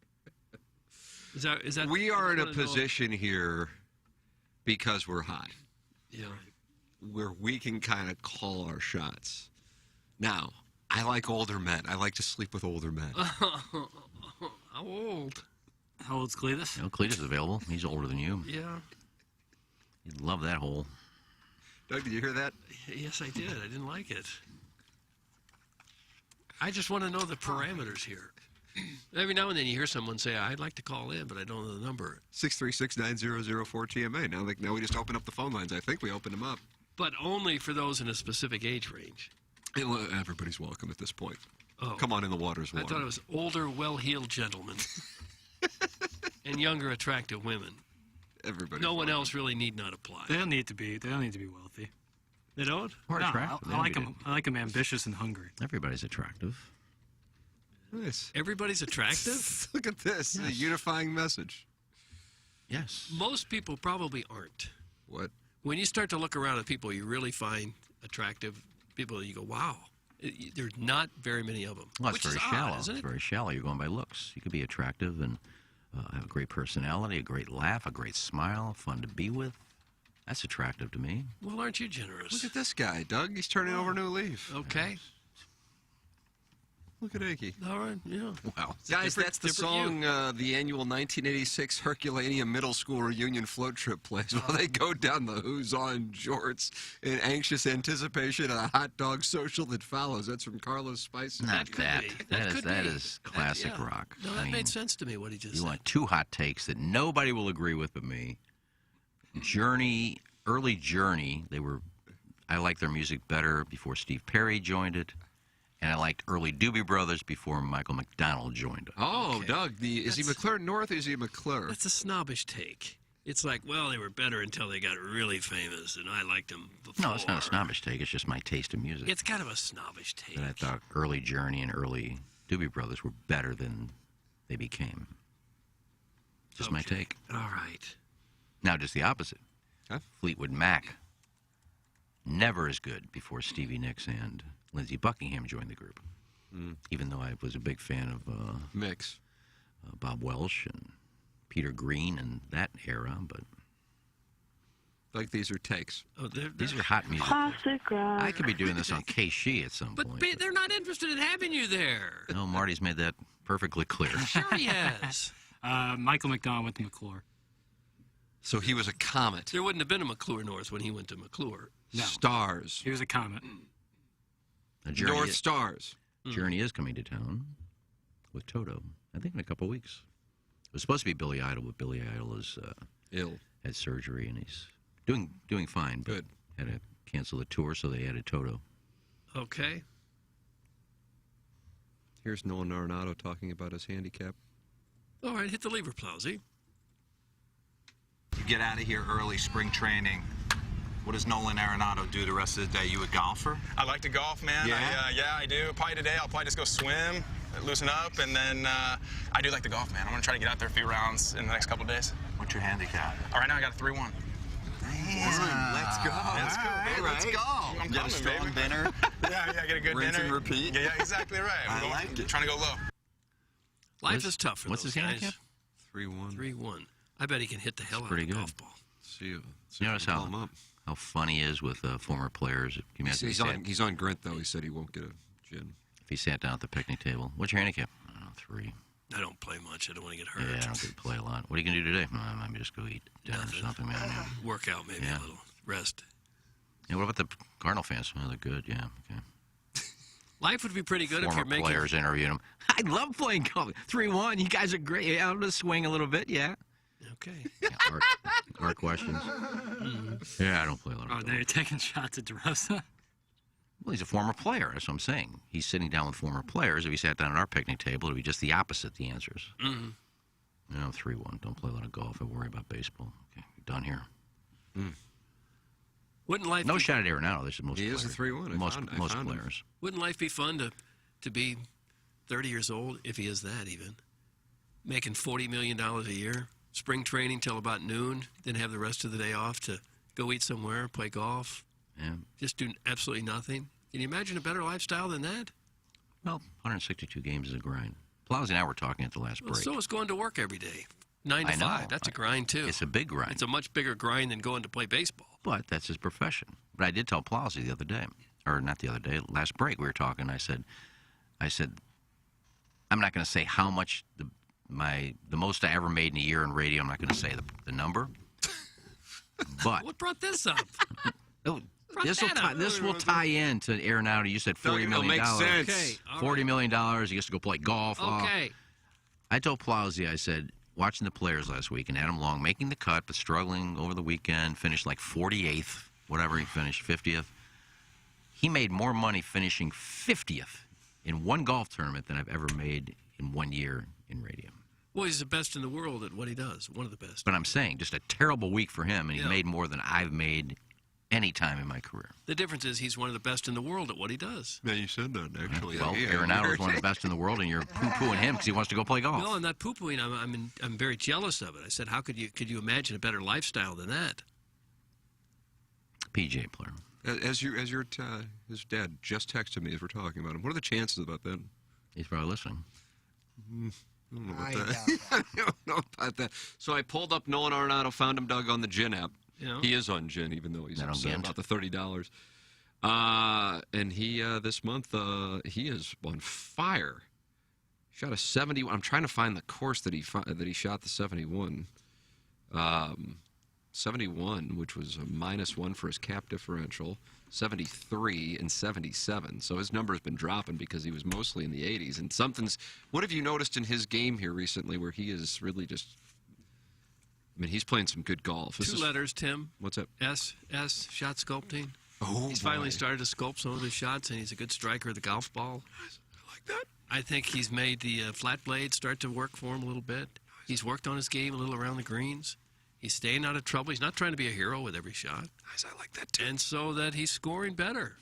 Is that? We are in a position here because we're high. Yeah. Where we can kind of call our shots. Now, I like older men. I like to sleep with older men. How old? How old's Cletus? No, Cletus is available. He's older than you. Yeah. You'd love that hole. Doug, did you hear that? Yes, I did. I didn't like it. I just want to know the parameters here. Every now and then you hear someone say, I'd like to call in, but I don't know the number. 636-9004-TMA. Now we just open up the phone lines. I think we opened them up. But only for those in a specific age range. Everybody's welcome at this point. Oh. Come on in, the water's warm. I thought it was older, well-heeled gentlemen and younger, attractive women. Everybody. No one else really need not apply. They don't need to be wealthy. They don't? Or No, attractive. I like them. I like them ambitious and hungry. Everybody's attractive. Nice. Everybody's attractive? Look at this. Yes. A unifying message. Yes. Most people probably aren't. What? When you start to look around at people you really find attractive, people you go, wow. There's not very many of them. Well, it's which very is shallow. odd, isn't it? It's very shallow. You're going by looks. You could be attractive and have a great personality, a great laugh, a great smile, fun to be with. That's attractive to me. Well, aren't you generous? Look at this guy, Doug. He's turning over a new leaf. Okay. Look at Iggy. All right, yeah. Wow. Guys, that's the song the annual 1986 Herculaneum Middle School reunion float trip plays while they go down the Who's On jorts in anxious anticipation of a hot dog social that follows. That's from Carlos Spicer. Not that. That is classic yeah. rock. No, that made sense to me, what he just You said. want two hot takes that nobody will agree with but me. Journey, early Journey, I liked their music better before Steve Perry joined it. And I liked early Doobie Brothers before Michael McDonald joined it. Oh, okay. Doug, is he McClure North or is he McClure? That's a snobbish take. It's like, well, they were better until they got really famous, and I liked them before. No, it's not a snobbish take. It's just my taste in music. It's kind of a snobbish take. That I thought early Journey and early Doobie Brothers were better than they became. Just my take. All right. Now, just the opposite. Huh? Fleetwood Mac, never as good before Stevie Nicks and Lindsey Buckingham joined the group. Even though I was a big fan of Mix, Bob Welsh and Peter Green and that era, but like these are takes. Oh, these are hot music. Classic rock. I could be doing this on KSHE at some point. But they're not interested in having you there. No, Marty's made that perfectly clear. Sure he has. Michael McDonald went to McClure. So he was a comet. There wouldn't have been a McClure North when he went to McClure. No. Stars. He was a comet. North Stars. Journey is coming to town with Toto, I think in a couple weeks. It was supposed to be Billy Idol, but Billy Idol is ill, had surgery, and he's doing fine. But good. Had to cancel the tour, so they added Toto. Okay. Here's Nolan Arenado talking about his handicap. All right, hit the lever, Plowsy. You get out of here early, spring training. What does Nolan Arenado do the rest of the day? You a golfer? I like to golf, man. Yeah? Yeah, I do. Probably today I'll probably just go swim. loosen up, and then I do like the golf, man. I'm going to try to get out there a few rounds in the next couple of days. What's your handicap? All right, now I got a 3-1. Let's go. Let's go, baby. Let's go. I'm Get a coming, strong baby. dinner. Yeah, get a good Rinse dinner. and repeat. Yeah, exactly right. I like it. Trying to go low. Life is tough for What's those his guys. handicap? 3-1. 3-1. I bet he can hit the hell out Pretty of a good. golf ball. See you. You notice how fun he is with former players. Can you imagine He's on Grint, though. He said he won't get a gin. if he sat down at the picnic table. What's your handicap? I don't know, 3. I don't play much. I don't want to get hurt. Yeah, I don't get to play a lot. What are you going to do today? Maybe just go eat dinner or something, man. Yeah. Work out maybe a little. Rest. Yeah, what about the Cardinal fans? Oh, they're good, yeah. Okay. Life would be pretty good if Former you're making... players interviewing them. I love playing golf. 3-1. You guys are great. Yeah, I'm going to swing a little bit, yeah. Okay. Yeah, our questions. Yeah, I don't play a lot of golf. Now you're taking shots at DeRosa? Well, he's a former player. That's what I'm saying. He's sitting down with former players. If he sat down at our picnic table, it would be just the opposite, the answers. Mm-hmm. You know, 3-1. Don't play a lot of golf. I worry about baseball. Okay, we're done here. Wouldn't life No be... shot at Arenado. This is most He players. is a 3-1. I Most found him. players. Wouldn't life be fun to be 30 years old, if he is that even, making $40 million a year, spring training till about noon, then have the rest of the day off to go eat somewhere, play golf, just do absolutely nothing? Can you imagine a better lifestyle than that? Well, 162 games is a grind. Plowsy and I were talking at the last break. So is going to work every day, 9 to 5. That's a grind, too. It's a big grind. It's a much bigger grind than going to play baseball. But that's his profession. But I did tell Plowsy the other day, or not the other day, last break we were talking. I said, I'm not going to say how much the most I ever made in a year in radio. I'm not going to say the number. But What brought this up? this will tie in to Arenado. You said $40 million. Makes sense. Okay, all $40 million. He gets to go play golf. Okay. I told Plowsy, I said, watching the players last week, and Adam Long making the cut, but struggling over the weekend, finished like 48th, whatever he finished, 50th. He made more money finishing 50th in one golf tournament than I've ever made in 1 year in radio. Well, he's the best in the world at what he does, one of the best. But I'm saying, just a terrible week for him, and he Yeah. made more than I've made any time in my career. The difference is he's one of the best in the world at what he does. Yeah, you said that, actually. Well, Yeah, Arenado is one of the best in the world, and you're poo-pooing him because he wants to go play golf. No, I'm not poo-pooing. I'm very jealous of it. I said, how could you imagine a better lifestyle than that? PGA player. His dad just texted me as we're talking about him. What are the chances about that? He's probably listening. I don't know about that. I don't know about that. So I pulled up Nolan Arenado, found him, Doug, on the Gin app. Yeah. He is on Gin, even though he's Not on upset Gint. about the $30. And he this month he is on fire. Shot a 70. I'm trying to find the course that he shot the 71. 71, which was a -1 for his cap differential. 73 and 77. So his number's been dropping because he was mostly in the 80s. And what have you noticed in his game here recently where he is really just, I mean, he's playing some good golf. Two letters, Tim. What's up? S, shot sculpting. Oh, he's finally started to sculpt some of his shots, and he's a good striker of the golf ball. I like that. I think he's made the flat blade start to work for him a little bit. He's worked on his game a little around the greens. He's staying out of trouble. He's not trying to be a hero with every shot. Nice, I like that too. And so that he's scoring better.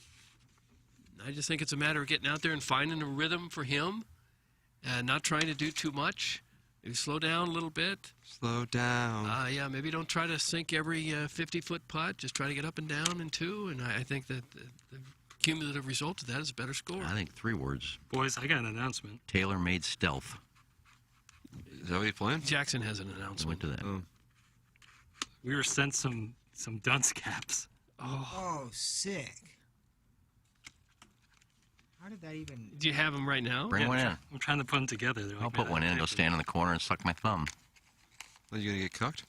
I just think it's a matter of getting out there and finding a rhythm for him and not trying to do too much. Maybe slow down a little bit. Slow down. Yeah, maybe don't try to sink every 50-foot putt. Just try to get up and down in two. And I think that the cumulative result of that is a better score. I think 3 words. Boys, I got an announcement. Tailor-made stealth. Is that what he's playing? Jackson has an I went announcement. to that. Oh. We were sent some dunce caps. Oh, sick. How did that even... Do you have them right now? Bring one in. I'm trying to put them together. They're I'll like put one in and go stand in the corner and suck my thumb. Are you going to get cucked?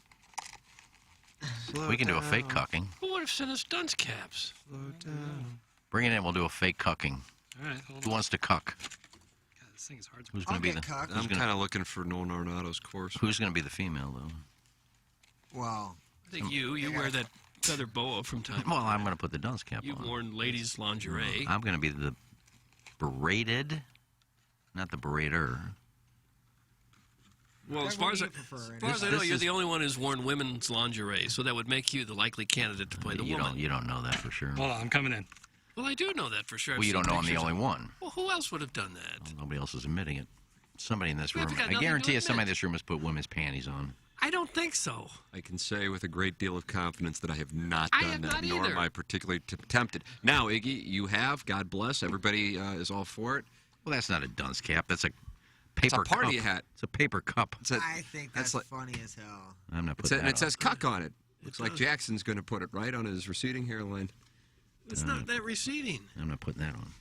We can do a fake cucking. Well, what if sent us dunce caps? Slow down. Bring it in. We'll do a fake cucking. All right, hold Who on. wants to cuck? God, this thing is hard to Who's going to be the? cucked. I'm kind of looking for Nolan Arenado's course. Who's going to be the female though? Well, I think you wear that feather boa from time to Well, time. I'm going to put the dunce cap You've on. worn ladies' lingerie. I'm going to be the berated, not the berater. Well, as far as I know, you're the only one who's worn women's lingerie, so that would make you the likely candidate to play the You woman. don't know that for sure. Hold on, I'm coming in. Well, I do know that for sure. Well, you don't know I'm the only one. Well, who else would have done that? Well, nobody else is admitting it. Somebody in this We room. haven't got I nothing guarantee to you somebody in admit. this room has put women's panties on. I don't think so. I can say with a great deal of confidence that I have not I done have that, not nor either. am I particularly tempted. Now, Iggy, you have. God bless. Everybody is all for it. Well, that's not a dunce cap. That's a paper It's a party cup. hat. It's a paper cup. I think that's like- funny as hell. I'm not It's putting and that it says cuck on it. Looks like does. Jackson's going to put it right on his receding hairline. It's not that receding. I'm not putting that on.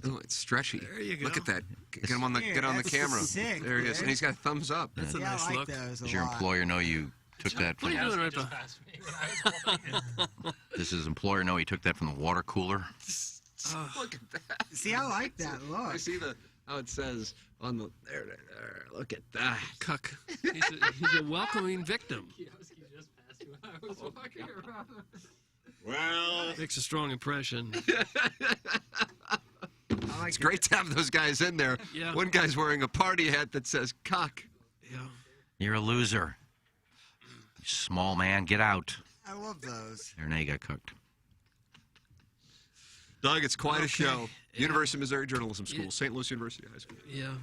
Oh, it's stretchy. There you go. Look at that. Get him on the Yeah, get on the that's camera. sick, There he is, man. and he's got a thumbs up. That's a Yeah, nice I like look. those a Does your lot. employer know you took that What from? are you doing right behind? Does his employer know he took that from the water cooler? Look at that. See, I like that look. I see how it says on the there. Look at that. Cuck. He's a welcoming victim. Well, Makes a strong impression. it's great to have those guys in there. Yeah. One guy's wearing a party hat that says cock. Yeah. You're a loser. You small man, get out. I love those. There, now you got cooked. Doug, it's quite a Okay. show. Yeah. University of Missouri Journalism School, Yeah. St. Louis University High School. Yeah.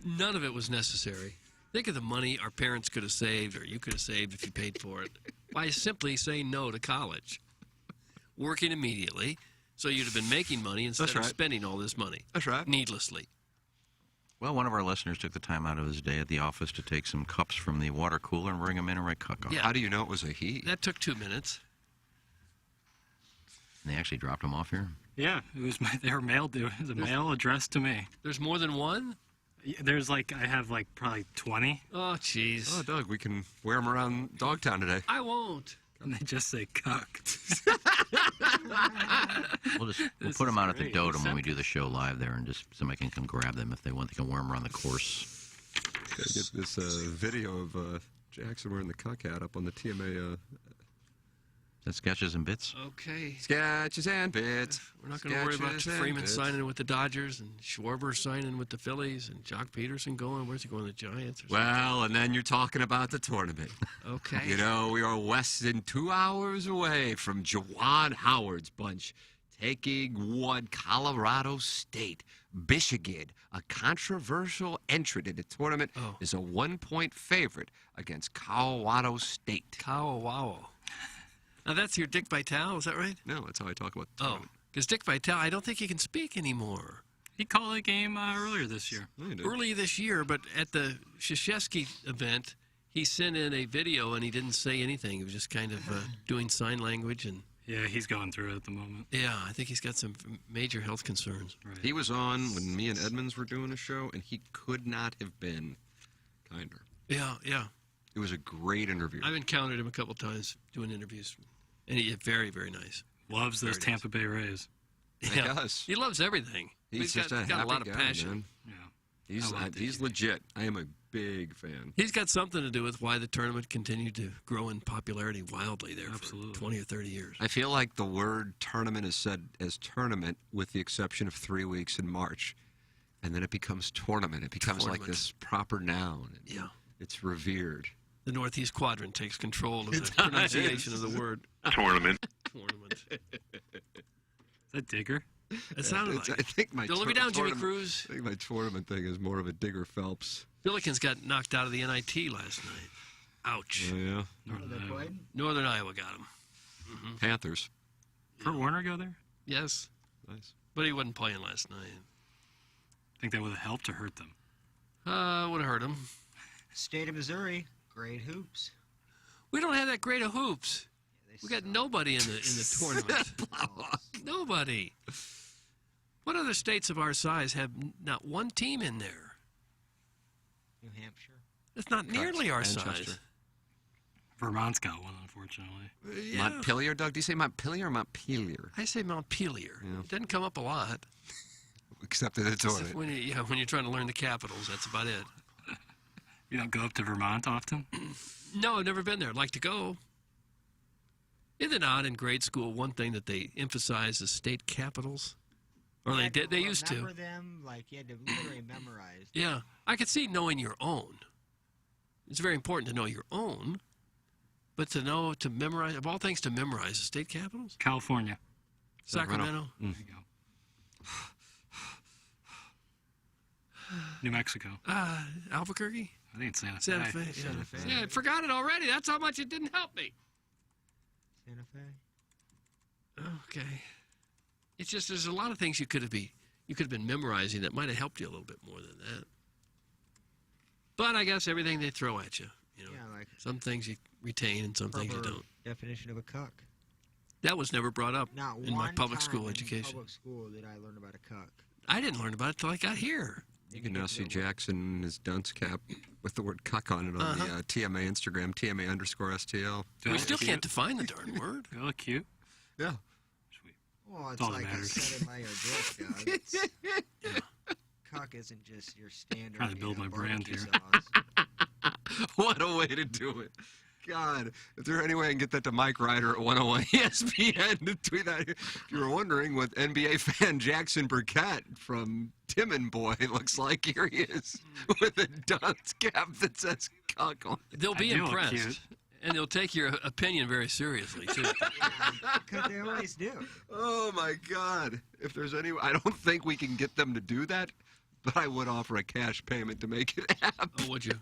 None of it was necessary. Think of the money our parents could have saved, or you could have saved if you paid for it, by simply saying no to college. Working immediately, so you'd have been making money instead That's of right. spending all this money. That's right. Needlessly. Well, one of our listeners took the time out of his day at the office to take some cups from the water cooler and bring them in and write cuck on. Yeah. How do you know it was a he? That took 2 minutes. And they actually dropped them off here. Yeah, they were mailed. It was a mail addressed to me. There's more than one? Yeah, I have probably 20. Oh, jeez. Oh, Doug, we can wear them around Dogtown today. I won't. And they just say cuck. We'll This put them is out at the great. Dotem when we do the show live there, and just somebody can come grab them if they want. They can wear them around the course. Gotta get this video of Jackson wearing the cock hat up on the TMA. Is that Sketches and Bits? Okay. Sketches and Bits. We're not going to worry about Sketches and Freeman Bits. signing with the Dodgers and Schwarber signing with the Phillies and Jock Peterson going. Where's he going? The Giants? Or Well, and then you're talking about the tournament. something? Okay. You know, we are less than 2 hours away from Juwan Howard's bunch taking one Colorado State. Michigan, a controversial entrant in the tournament, is a 1-point favorite against Colorado State. Colorado. Now, that's your Dick Vitale, is that right? No, that's how I talk about the Oh, tournament. because Dick Vitale, I don't think he can speak anymore. He called a game earlier this year. Early this year, but at the Krzyzewski event, he sent in a video and he didn't say anything. He was just kind of doing sign language. And Yeah, he's going through it at the moment. yeah, I think he's got some major health concerns. Right. He was on when me and Edmonds were doing a show, and he could not have been kinder. Yeah, yeah. It was a great interview. I've encountered him a couple times doing interviews, and he's very, very nice. Loves those Very Tampa Bay Rays. He does. He loves everything. He's just got, a got happy a lot of guy, passion. man. Yeah. He's legit. I am a big fan. He's got something to do with why the tournament continued to grow in popularity wildly there for 20 or 30 years. I feel like the word tournament is said as tournament with the exception of 3 weeks in March. And then it becomes tournament. It becomes like Tournament. this proper noun. Yeah. It's revered. The Northeast Quadrant takes control of the pronunciation of the word. Tournament. Tournament. Is that Digger? It sounded It's- like I think my Don't let me down, Jimmy tournament- Cruz. I think my tournament thing is more of a Digger Phelps. Billikens got knocked out of the NIT last night. Ouch. Oh, yeah. Northern Iowa got him. Panthers. Kurt Warner go there? Yes. Nice. But he wasn't playing last night. Think that would have helped or hurt them? Would have hurt him. State of Missouri, great hoops. We don't have that great of hoops. We got nobody in the tournament. Nobody. What other states of our size have not one team in there? New Hampshire. It's not nearly our Manchester. size. Vermont's got one, unfortunately. Yeah. Montpelier, Doug? Do you say Montpelier or Montpelier? I say Montpelier. Yeah. It doesn't come up a lot. Except in the tournament. When you're trying to learn the capitals, that's about it. You don't go up to Vermont often? No, I've never been there. I'd like to go. Isn't it odd in grade school, one thing that they emphasize is state capitals? Or they did. They used to. Remember them like you had to literally memorize. Yeah. I could see knowing your own. It's very important to know your own. But to memorize, of all things, to memorize the state capitals? California. Sacramento. There you go. New Mexico. Albuquerque? I think it's Santa Fe. Santa Fe. Yeah. Santa Fe. Yeah, I forgot it already. That's how much it didn't help me. Santa Fe. Okay. It's just there's a lot of things you could have been memorizing that might have helped you a little bit more than that. But I guess everything they throw at you, you know, Yeah, like some things you retain and some things you proper don't. definition of a cuck. That was never brought up Not in my one public time school in education. public school did I learn about a cuck. I didn't learn about it until I got here. You can now see Jackson in his dunce cap with the word cuck on it on the TMA Instagram, TMA_STL. We still can't define the darn word. They look cute. Yeah. Well, it's all that like a matters. 7-layer disc, Doug. It's, cuck isn't just your standard. Trying to build my brand barbecue here. sauce. What a way to do it. God, is there any way I can get that to Mike Ryder at 101 ESPN to tweet that? If you were wondering what NBA fan Jackson Burkett from Timon Boy looks like, here he is with a dunce cap that says cuck on it. They'll be I do look impressed. cute. And they'll take your opinion very seriously, too. Because they always do. Oh my God! If there's any, I don't think we can get them to do that, but I would offer a cash payment to make it happen. Oh, would you?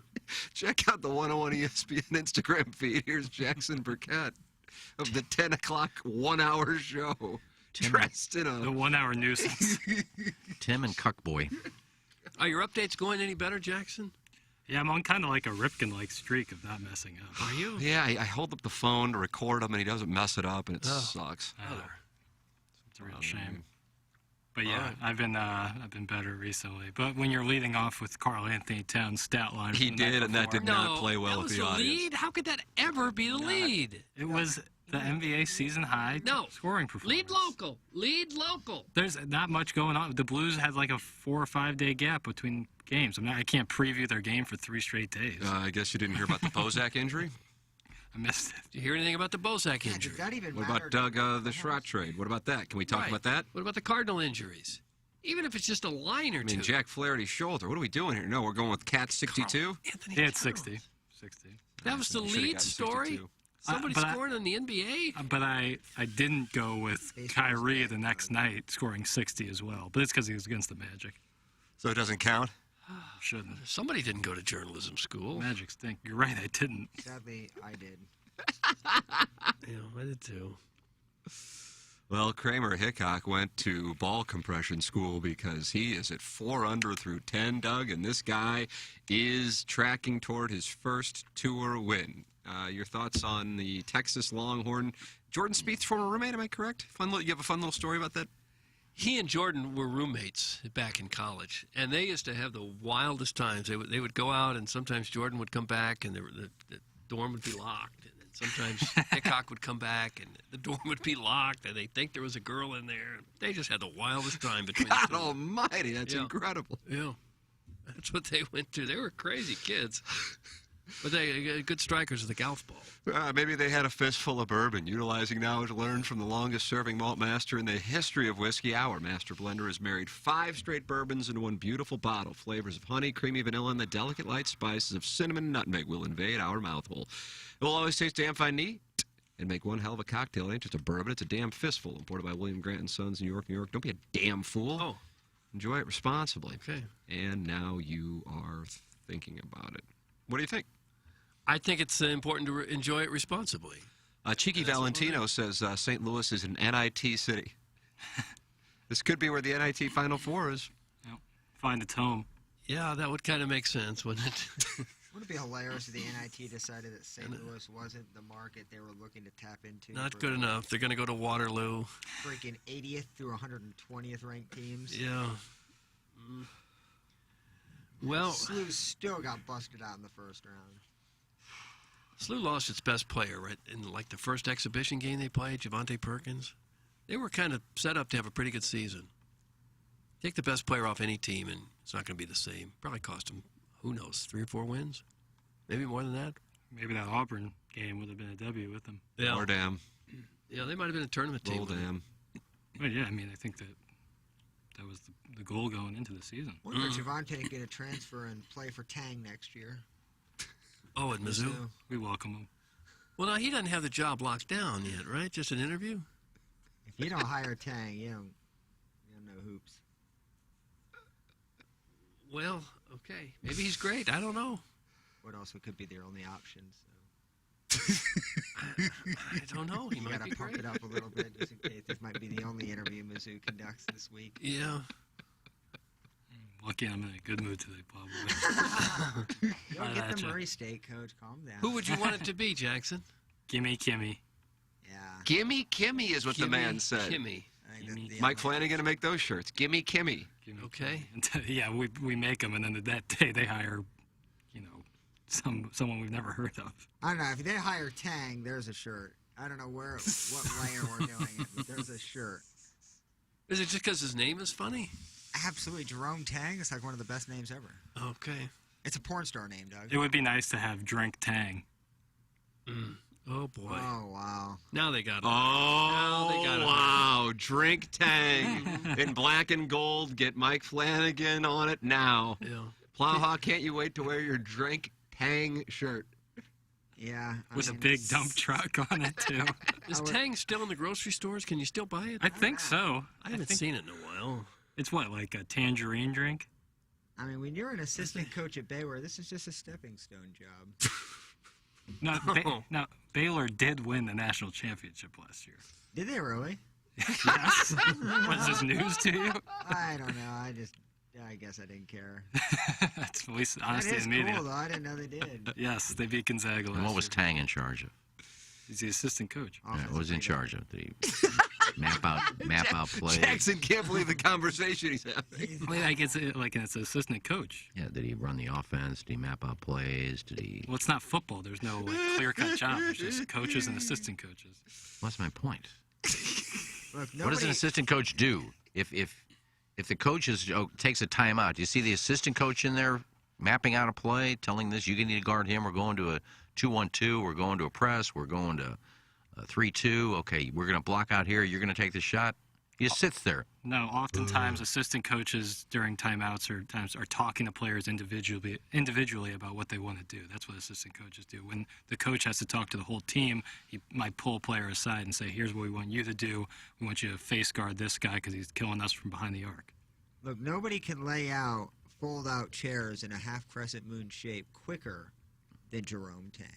Check out the 101 ESPN Instagram feed. Here's Jackson Burkett of the 10 o'clock 1 hour show, dressed in The a 1 hour nuisance. Tim and Cuckboy. Are your updates going any better, Jackson? Yeah, I'm on kind of like a Ripken-like streak of not messing up. Are you? Yeah, I hold up the phone to record him, and he doesn't mess it up, and it sucks. It's a real shame. But yeah, I've been better recently. But when you're leading off with Carl Anthony Towns' stat line, He from the night did, and that did before, not play well that with was the audience. lead? How could that ever be the lead? It was the NBA season high scoring performance. Lead local. Lead local. There's not much going on. The Blues had like a 4 or 5 day gap between games. I can't preview their game for 3 straight days. I guess you didn't hear about the Bozak injury? I missed it. Did you hear anything about the Bozak injury? Does that even What matter? about Doug, the Schrott trade? What about that? Can we talk Right. about that? What about the Cardinal injuries? Even if it's just a line or I mean, two. Jack Flaherty's shoulder. What are we doing here? No, we're going with Cat 62? Anthony He had Carroll. 60. That was the Should've lead gotten story? 62. Somebody but scoring in the NBA? But I didn't go with Kyrie the next night scoring 60 as well. But it's because he was against the Magic. So it doesn't count? Shouldn't. Somebody didn't go to journalism school. Magic stink. You're right, I didn't. Sadly, I did. Yeah, I did too. Well, Kramer Hickok went to ball compression school because he is at 4 under through 10, Doug, and this guy is tracking toward his first tour win. Your thoughts on the Texas Longhorn? Jordan Spieth's former roommate, am I correct? You have a fun little story about that? He and Jordan were roommates back in college, and they used to have the wildest times. They would go out, and sometimes Jordan would come back, and the dorm would be locked. And then sometimes Hickok would come back, and the dorm would be locked, and they'd think there was a girl in there. They just had the wildest time between God the two. almighty, that's Yeah. incredible. Yeah, that's what they went to. They were crazy kids, but they good strikers of the golf ball. Maybe they had a fistful of bourbon, utilizing knowledge learned from the longest-serving malt master in the history of whiskey. Our master blender has married 5 straight bourbons into one beautiful bottle. Flavors of honey, creamy vanilla, and the delicate light spices of cinnamon and nutmeg will invade our mouthhole. It will always taste damn fine neat and make one hell of a cocktail. It ain't just a bourbon, it's a damn fistful. Imported by William Grant & Sons, New York, New York. Don't be a damn fool. Oh. Enjoy it responsibly. Okay. And now you are thinking about it. What do you think? I think it's important to enjoy it responsibly. Cheeky Valentino says St. Louis is an NIT city. This could be where the NIT Final Four is. Yep. Find its home. Yeah, that would kind of make sense, wouldn't it? Wouldn't it be hilarious if the NIT decided that St. Louis wasn't the market they were looking to tap into? Not for good enough. They're going to go to Waterloo. Freaking 80th through 120th ranked teams. Yeah. Well, SLU still got busted out in the first round. SLU lost its best player right in like the first exhibition game they played, Javante Perkins. They were kind of set up to have a pretty good season. Take the best player off any team, and it's not going to be the same. Probably cost them, who knows, 3 or 4 wins? Maybe more than that. Maybe that Auburn game would have been a W with them. Yeah. Or damn. Yeah, they might have been a tournament team. Roll damn. But yeah, I mean, I think that was the goal going into the season. Wonder if Javante get a transfer and play for Tang next year. Oh, at Mizzou? We welcome him. Well, now, he doesn't have the job locked down yet, right? Just an interview? If you don't hire Tang, you don't know hoops. Well, okay. Maybe he's great. I don't know. What else could be their only option? So. I don't know. He might gotta be pump great. it up a little bit just in case this might be the only interview Mizzou conducts this week. Yeah. Lucky I'm in a good mood today, probably. Don't get the Murray State coach. Calm down. Who would you want it to be, Jackson? Gimme Kimmy. Yeah. Gimme Kimmy is what the man said. Kimmy. Mike Flanagan to make those shirts. Gimme Kimmy. Okay. Yeah, we make them, and then that day they hire, someone we've never heard of. I don't know. If they hire Tang, there's a shirt. I don't know what layer we're doing it, but there's a shirt. Is it just because his name is funny? Absolutely. Jerome Tang is like one of the best names ever. Okay. It's a porn star name, Doug. It would be nice to have Drink Tang. Oh, boy. Oh, wow. Now they got it. Wow. Drink Tang in black and gold. Get Mike Flanagan on it now. Yeah. Plowhawk, can't you wait to wear your Drink Tang shirt? Yeah. With a big dump truck on it, too. Is Tang still in the grocery stores? Can you still buy it? I think so. I haven't seen it in a while. It's what, like a tangerine drink? I mean, when you're an assistant coach at Baylor, this is just a stepping stone job. No, Baylor did win the national championship last year. Did they really? Yes. Was this news to you? I don't know. I guess I didn't care. That's at least honesty That is in media. cool, though. I didn't know they did. Yes, they beat Gonzaga last And what was year. Tang in charge of? He's the assistant coach. What was in charge of? Did he map out plays? Jackson can't believe the conversation he's having. I mean, it's an assistant coach. Yeah, did he run the offense? Did he map out plays? Did he? Well, it's not football. There's no clear-cut job. There's just coaches and assistant coaches. What's my point? Look, What does an assistant coach do? If the coach takes a timeout, do you see the assistant coach in there mapping out a play, telling this, you need to guard him, we're going to a 2-1-2, we're going to a press, we're going to a 3-2, okay, we're going to block out here, you're going to take the shot? He just sits there. No, oftentimes assistant coaches during timeouts are talking to players individually about what they want to do. That's what assistant coaches do. When the coach has to talk to the whole team, he might pull a player aside and say, here's what we want you to do. We want you to face guard this guy because he's killing us from behind the arc. Look, nobody can lay out fold-out chairs in a half-crescent moon shape quicker than Jerome Tang.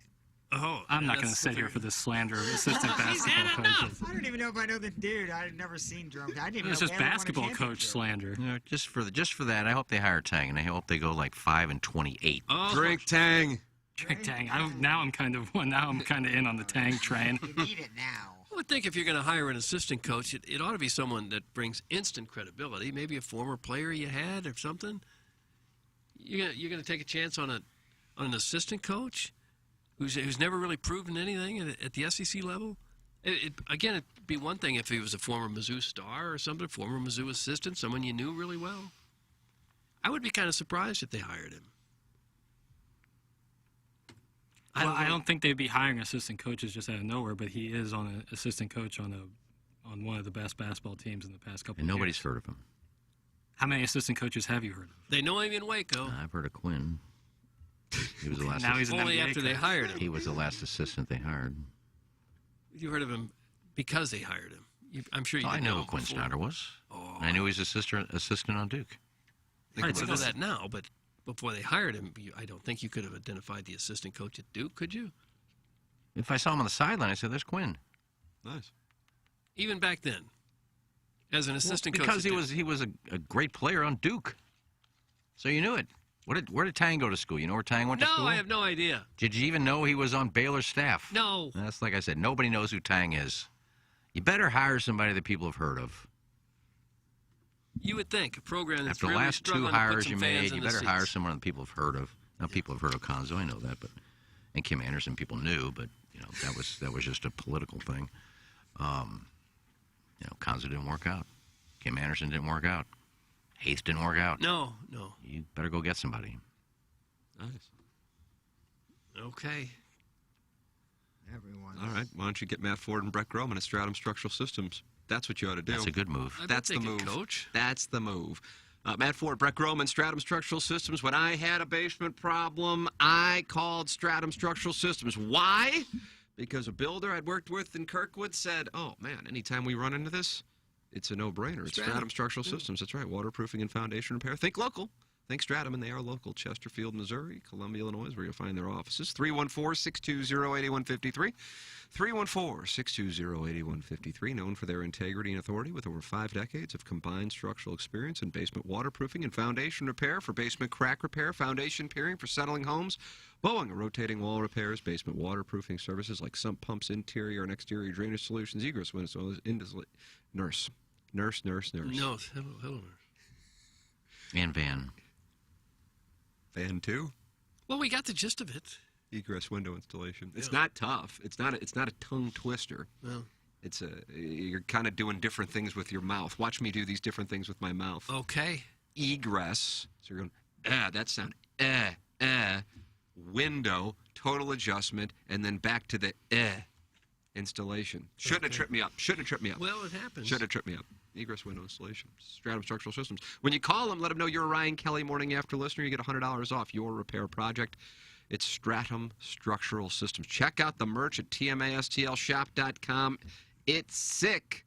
Oh, I'm not going to sit here for this slander of assistant basketball coaches. I don't even know if I know the dude. I've never seen Jerome Tang. I didn't even It's know just Baylor won a basketball coach championship. slander. You know, just for that, I hope they hire Tang, and I hope they go like 5-28. Oh, Drink Tang. Drink Tang. Now I'm kind of in on the Tang train. You need it now. I would think if you're going to hire an assistant coach, it ought to be someone that brings instant credibility. Maybe a former player you had or something. You're going to take a chance on an assistant coach who's never really proven anything at the SEC level. Again, it'd be one thing if he was a former Mizzou star or something, former Mizzou assistant, someone you knew really well. I would be kind of surprised if they hired him. I don't think they'd be hiring assistant coaches just out of nowhere, but he is on an assistant coach on one of the best basketball teams in the past couple And of years. nobody's heard of him. How many assistant coaches have you heard of? They know him in Waco. I've heard of Quinn. He was the last. Now he's an Only NBA after they coach. hired him. He was the last assistant they hired. You heard of him because they hired him. I'm sure you I didn't know know who Quinn before. Snyder was. Oh. I knew he was assistant on Duke. Right, so know that now, but before they hired him, I don't think you could have identified the assistant coach at Duke, could you? If I saw him on the sideline, I said, "There's Quinn." Nice. Even back then, as an assistant coach. Because at he Duke. was a great player on Duke, so you knew it. Where did Tang go to school? You know where Tang went to school? No, I have no idea. Did you even know he was on Baylor's staff? No. That's like I said. Nobody knows who Tang is. You better hire somebody that people have heard of. You would think a program that's After the really last two struggling to put hires some you fans made, in you the better seats. hire someone that people have heard of. Now, people have heard of Conzo, I know that, and Kim Anderson, people knew, but that was just a political thing. Conzo didn't work out. Kim Anderson didn't work out. Haith didn't work out. No. You better go get somebody. Nice. Okay. Everyone. All right. Why don't you get Matt Ford and Brett Groman at Stratum Structural Systems? That's what you ought to do. That's a good move. That's the move. Coach. That's the move. Matt Ford, Brett Groman, Stratum Structural Systems. When I had a basement problem, I called Stratum Structural Systems. Why? because a builder I'd worked with in Kirkwood said, oh, man, anytime we run into this, it's a no-brainer. It's Stratum Structural Systems. That's right, waterproofing and foundation repair. Think local. Think Stratum, and they are local. Chesterfield, Missouri, Columbia, Illinois is where you'll find their offices. 314-620-8153. 314-620-8153. Known for their integrity and authority with over 5 decades of combined structural experience in basement waterproofing and foundation repair for basement crack repair, foundation piering for settling homes, bowing and rotating wall repairs, basement waterproofing services like sump pumps, interior and exterior drainage solutions, egress windows, nurse. No, hello, nurse. And van. Van 2? Well, we got the gist of it. Egress window installation. It's not tough. It's not a tongue twister. No. You're kind of doing different things with your mouth. Watch me do these different things with my mouth. Okay. Egress. So you're going, that sound. Window, total adjustment, and then back to the installation. Shouldn't have tripped me up. Well, it happens. Should have tripped me up. Egress window installation. Stratum Structural Systems. When you call them, let them know you're a Ryan Kelly Morning After listener. You get $100 off your repair project. It's Stratum Structural Systems. Check out the merch at tmastlshop.com. It's sick.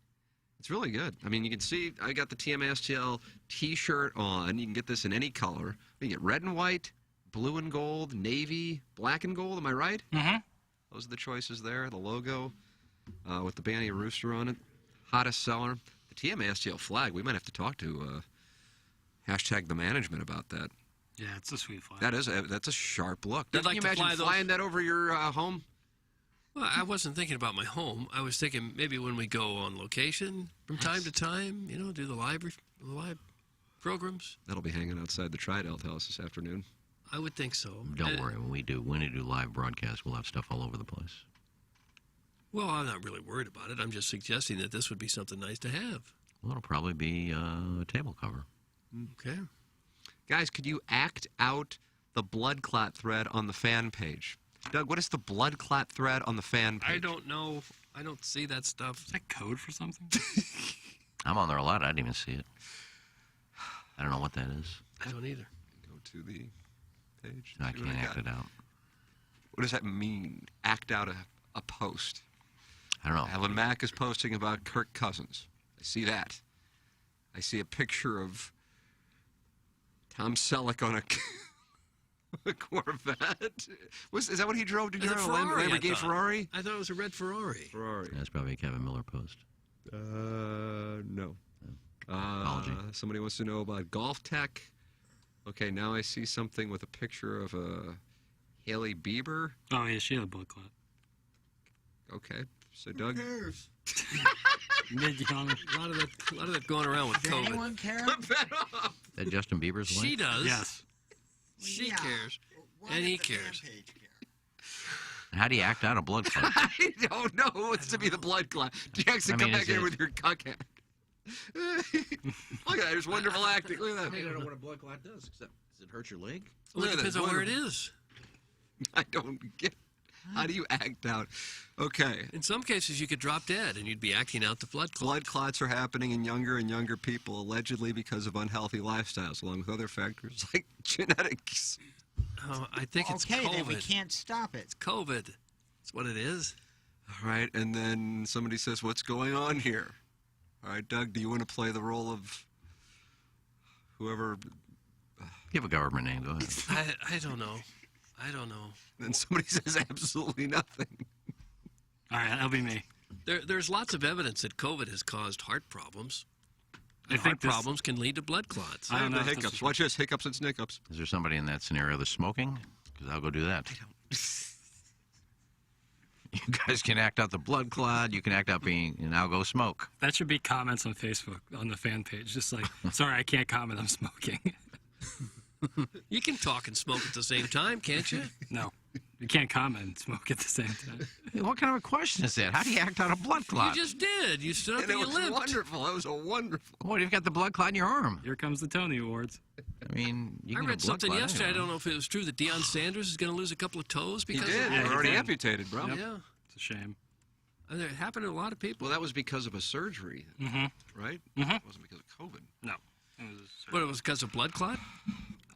It's really good. I mean, you can see I got the TMASTL t-shirt on. You can get this in any color. You can get red and white, blue and gold, navy, black and gold. Am I right? Mm-hmm. Those are the choices there. The logo with the Banny Rooster on it. Hottest seller. The TMASTL flag. We might have to talk to hashtag the management about that. Yeah, it's a sweet flag. That's a sharp look. I'd like Can you to imagine fly those- flying that over your home? Well, I wasn't thinking about my home. I was thinking maybe when we go on location from time to time, do the live programs. That'll be hanging outside the Tridelt house this afternoon. I would think so. Don't worry, when we do live broadcasts, we'll have stuff all over the place. Well, I'm not really worried about it. I'm just suggesting that this would be something nice to have. Well, it'll probably be a table cover. Okay. Guys, could you act out the blood clot thread on the fan page? Doug, what is the blood clot thread on the fan page? I don't know. I don't see that stuff. Is that code for something? I'm on there a lot. I didn't even see it. I don't know what that is. I don't either. Go to the page. I can't act it out. What does that mean? Act out a post. I don't know. Alan Mack is posting about Kirk Cousins. I see that. I see a picture of Tom Selleck on a Corvette. Is that what he drove? Did you have a Lamborghini Ferrari? I thought it was a red Ferrari. That's probably a Kevin Miller post. No. Apology. Somebody wants to know about Golf Tech. Okay, now I see something with a picture of Haley Bieber. Oh, yeah, she had a blood clot. Okay, so Doug. Who cares? Mid-young. A lot of that going around with Does COVID. anyone care? Is that Justin Bieber's wife? She does. Yes. She Yeah. cares. Why And does he the cares. fan page care? How do you act out a blood clot? I don't know who wants to be the blood clot. Jackson, come back here with your cock act. Look at that. There's wonderful acting. Look at that. I don't know what a blood clot does, except does it hurt your leg? Well, it Look at depends that. on where it is. I don't get. How do you act out? Okay. In some cases, you could drop dead, and you'd be acting out the blood clot. Blood clots are happening in younger and younger people, allegedly because of unhealthy lifestyles, along with other factors like genetics. Oh, I think it's Okay, COVID. then we can't stop it. It's COVID. That's what it is. All right, and then somebody says, what's going on here? All right, Doug, do you want to play the role of whoever? Give a government name, go ahead. I don't know. I don't know. Then somebody says absolutely nothing. All right, that'll be me. There's lots of evidence that COVID has caused heart problems. I And think heart problems can lead to blood clots. I don't know The if this hiccups. is- Watch this, hiccups and snickups. Is there somebody in that scenario that's smoking? Because I'll go do that. You guys can act out the blood clot. You can act out and I'll go smoke. That should be comments on Facebook, on the fan page. Just like, sorry, I can't comment, I'm smoking. You can talk and smoke at the same time, can't you? No, you can't comment and smoke at the same time. What kind of a question is that? How do you act out a blood clot? You just did. You stood up And and, it you was limped. wonderful. That was a wonderful. What, you've got the blood clot in your arm? Here comes the Tony Awards. I mean, you I can read get a blood something clot yesterday. I anyway. don't know if it was true that Deion Sanders is going to lose a couple of toes He because did. of Yeah, They're he already did. amputated, bro. Yeah. It's a shame. And it happened to a lot of people. Well, that was because of a surgery, right? Mhm. It wasn't because of COVID. No. But it was because of blood clot?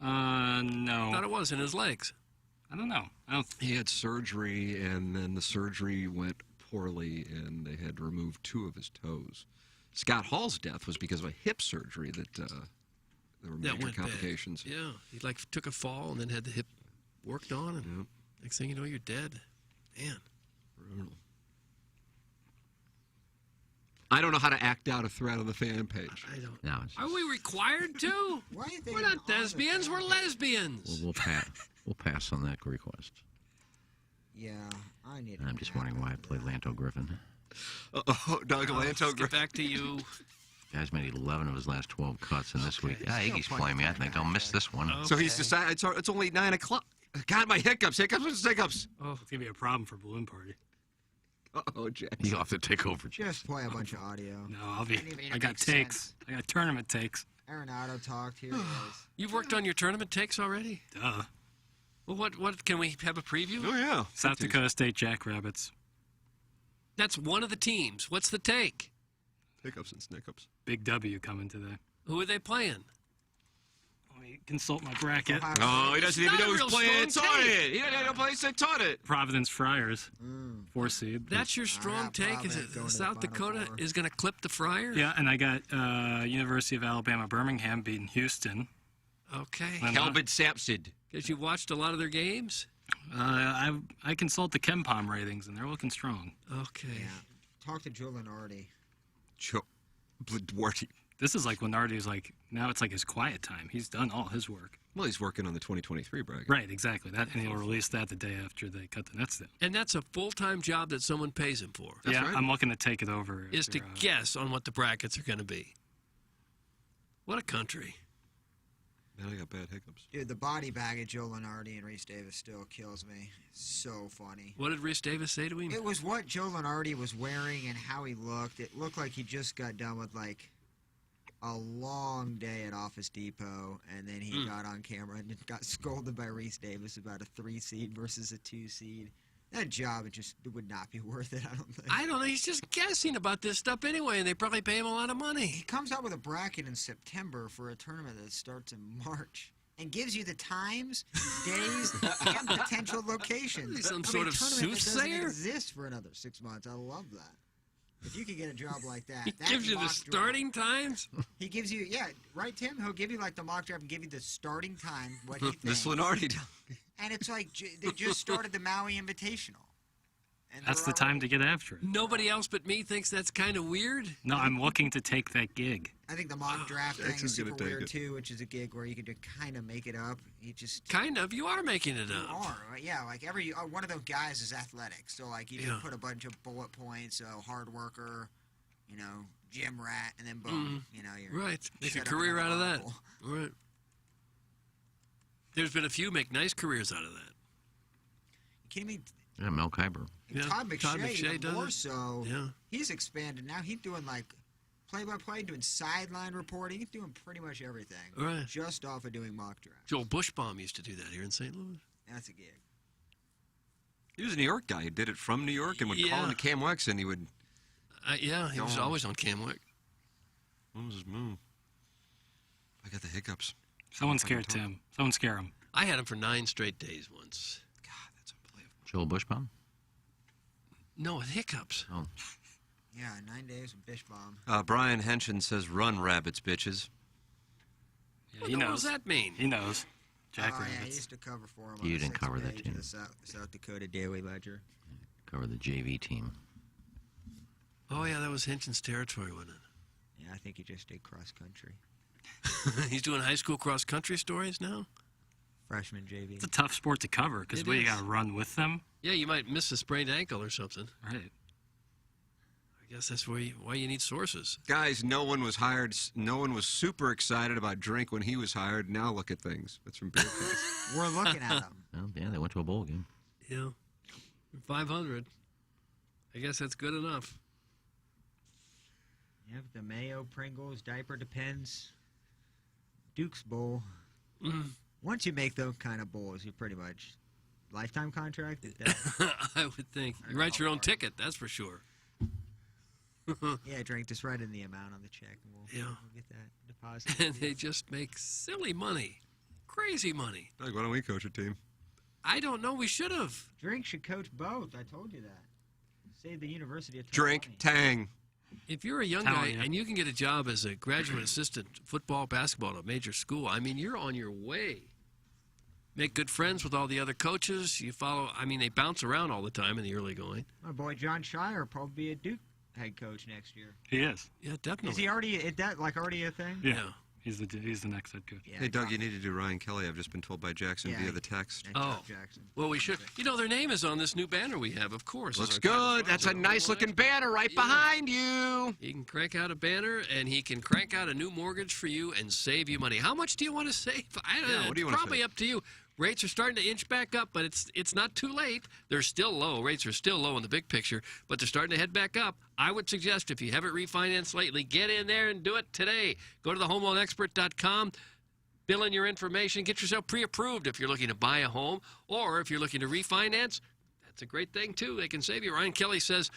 No. I thought it was in his legs. I don't know. He had surgery, and then the surgery went poorly, and they had to remove 2 of his toes. Scott Hall's death was because of a hip surgery that there were major complications. Bad. Yeah, he took a fall and then had the hip worked on, and next thing you know, you're dead. Man. Brutal. I don't know how to act out a threat on the fan page. I don't. No, Are we required to? Why are you We're not lesbians. We're lesbians. we'll pass. We'll pass on that request. Yeah, I need. I'm just wondering why I played Lanto Griffin. Doug Lanto Griffin. Get back to you. Guy's made 11 of his last 12 cuts, and this week, Iggy's playing me. I think I'll miss this one. So he's decided it's only 9 o'clock. God, my hiccups. Oh, it's going to be a problem for Balloon Party. Uh-oh, Jackson. You'll have to take over. Just play a bunch of audio. No, I got takes. I got tournament takes. Arenado talked. Here he is. You've worked on your tournament takes already? Duh. Well, what can we have a preview? Oh, yeah. South Dakota State Jackrabbits. That's one of the teams. What's the take? Hiccups and snickups. Big W coming today. Who are they playing? Let me consult my bracket. Oh, he doesn't even know who's playing. He doesn't play. He taught it. Providence Friars. 4 seed. That's your strong take? Is it South Dakota is going to clip the Friars? Yeah, and I got University of Alabama Birmingham beating Houston. Okay. Kelvin Sampson. Because you watched a lot of their games? I consult the KenPom ratings, and they're looking strong. Okay. Yeah. Talk to Joe Lenardi. This is like Lenardi's now it's like his quiet time. He's done all his work. Well, he's working on the 2023 bracket. Right, exactly. And he'll release that the day after they cut the nets down. And that's a full-time job that someone pays him for. That's right. I'm looking to take it over. Is to guess on what the brackets are going to be. What a country. Man, I got bad hiccups. Dude, the body bag of Joe Lenardi and Reese Davis still kills me. So funny. What did Reese Davis say to him? It was what Joe Lenardi was wearing and how he looked. It looked like he just got done with a long day at Office Depot, and then he got on camera and got scolded by Reese Davis about a 3 seed versus a 2 seed. That job, it would not be worth it, I don't think. I don't know. He's just guessing about this stuff anyway, and they probably pay him a lot of money. He comes out with a bracket in September for a tournament that starts in March and gives you the times, days, and potential locations. Some sort of soothsayer? That doesn't exist for another 6 months. I love that. If you could get a job like that. He gives you the starting times? He gives you, right, Tim? He'll give you the mock draft and give you the starting time, what he thinks. This Lenardi. And it's like they just started the Maui Invitational. And that's the time to get after it. Nobody else but me thinks that's kind of weird? No, I'm looking to take that gig. I think the mock draft thing is super weird, too, which is a gig where you can just kind of make it up. Kind of? You are making it up. You are. Yeah, one of those guys is athletic. So, you just put a bunch of bullet points, hard worker, gym rat, and then boom. You're right. Make a career out of that. Right. There's been a few make nice careers out of that. You kidding me? Yeah, Mel Kiber. Yeah, Todd McShay does more it. so. Yeah. He's expanded now. He's doing play-by-play, doing sideline reporting. He's doing pretty much everything. Right. Just off of doing mock draft. Joel Bushbaum used to do that here in St. Louis. That's a gig. He was a New York guy. He did it from New York and would call into Cam Wex, and he would. He was always on Cam Wex. What was his move? I got the hiccups. Someone scared Tim. Someone scare him. I had him for 9 straight days once. God, that's unbelievable. Joel Bushbaum? No, with hiccups. Oh. Yeah, 9 days with Bishbomb. Brian Henshin says, "Run, rabbits, bitches." Yeah, he knows. What does that mean? He knows. Jackrabbits. Yeah, I used to cover for him. You on didn't cover that team. The South Dakota Daily Ledger. Cover the JV team. Oh, yeah, that was Henshin's territory, wasn't it? Yeah, I think he just did cross country. He's doing high school cross country stories now? Freshman JV. It's a tough sport to cover because you got to run with them. Yeah, you might miss a sprained ankle or something. Right. I guess that's why you need sources. Guys, no one was hired. No one was super excited about Drink when he was hired. Now look at things. That's from Bearcats. We're looking at them. Well, yeah, they went to a bowl game. Yeah. 500. I guess that's good enough. Yep, the Mayo, Pringles, diaper depends. Duke's Bowl. Once you make those kind of bowls, you're pretty much lifetime contract. I would think. You write your own ticket, that's for sure. Yeah, Drink, just write in the amount on the check, and we'll get that deposit. And they just make silly money. Crazy money. Doug, why don't we coach a team? I don't know. We should have. Drink should coach both. I told you that. Save the university a ton of Drink, money. tang. If you're a young guy and you can get a job as a graduate assistant football, basketball at a major school, I mean, you're on your way. Make good friends with all the other coaches. You follow. I mean, they bounce around all the time in the early going. My boy John Shire will probably be a Duke head coach next year. He is. Yeah, definitely. Is he already already a thing? Yeah. He's the next head coach. Yeah, Hey, Doug, you need to do Ryan Kelly. I've just been told by Jackson via the text. Oh, well, we should. You know, their name is on this new banner we have, of course. Looks It's our title good. That's a sponsor. nice-looking banner right behind you. He can crank out a banner, and he can crank out a new mortgage for you and save you money. How much do you want to save? I don't know. what do you It's want to probably save? up to you. Rates are starting to inch back up, but it's not too late. They're still low. Rates are still low in the big picture, but they're starting to head back up. I would suggest if you haven't refinanced lately, get in there and do it today. Go to thehomeloanexpert.com. Fill in your information. Get yourself pre-approved if you're looking to buy a home, or if you're looking to refinance. That's a great thing, too. They can save you. Ryan Kelly says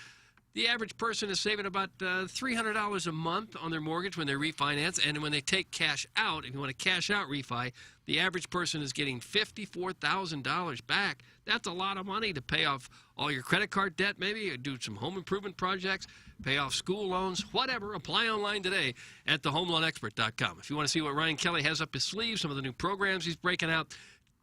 the average person is saving about $300 a month on their mortgage when they refinance, and when they take cash out, if you want to cash out refi, the average person is getting $54,000 back. That's a lot of money to pay off all your credit card debt, maybe do some home improvement projects, pay off school loans, whatever. Apply online today at thehomeloanexpert.com. If you want to see what Ryan Kelly has up his sleeve, some of the new programs he's breaking out,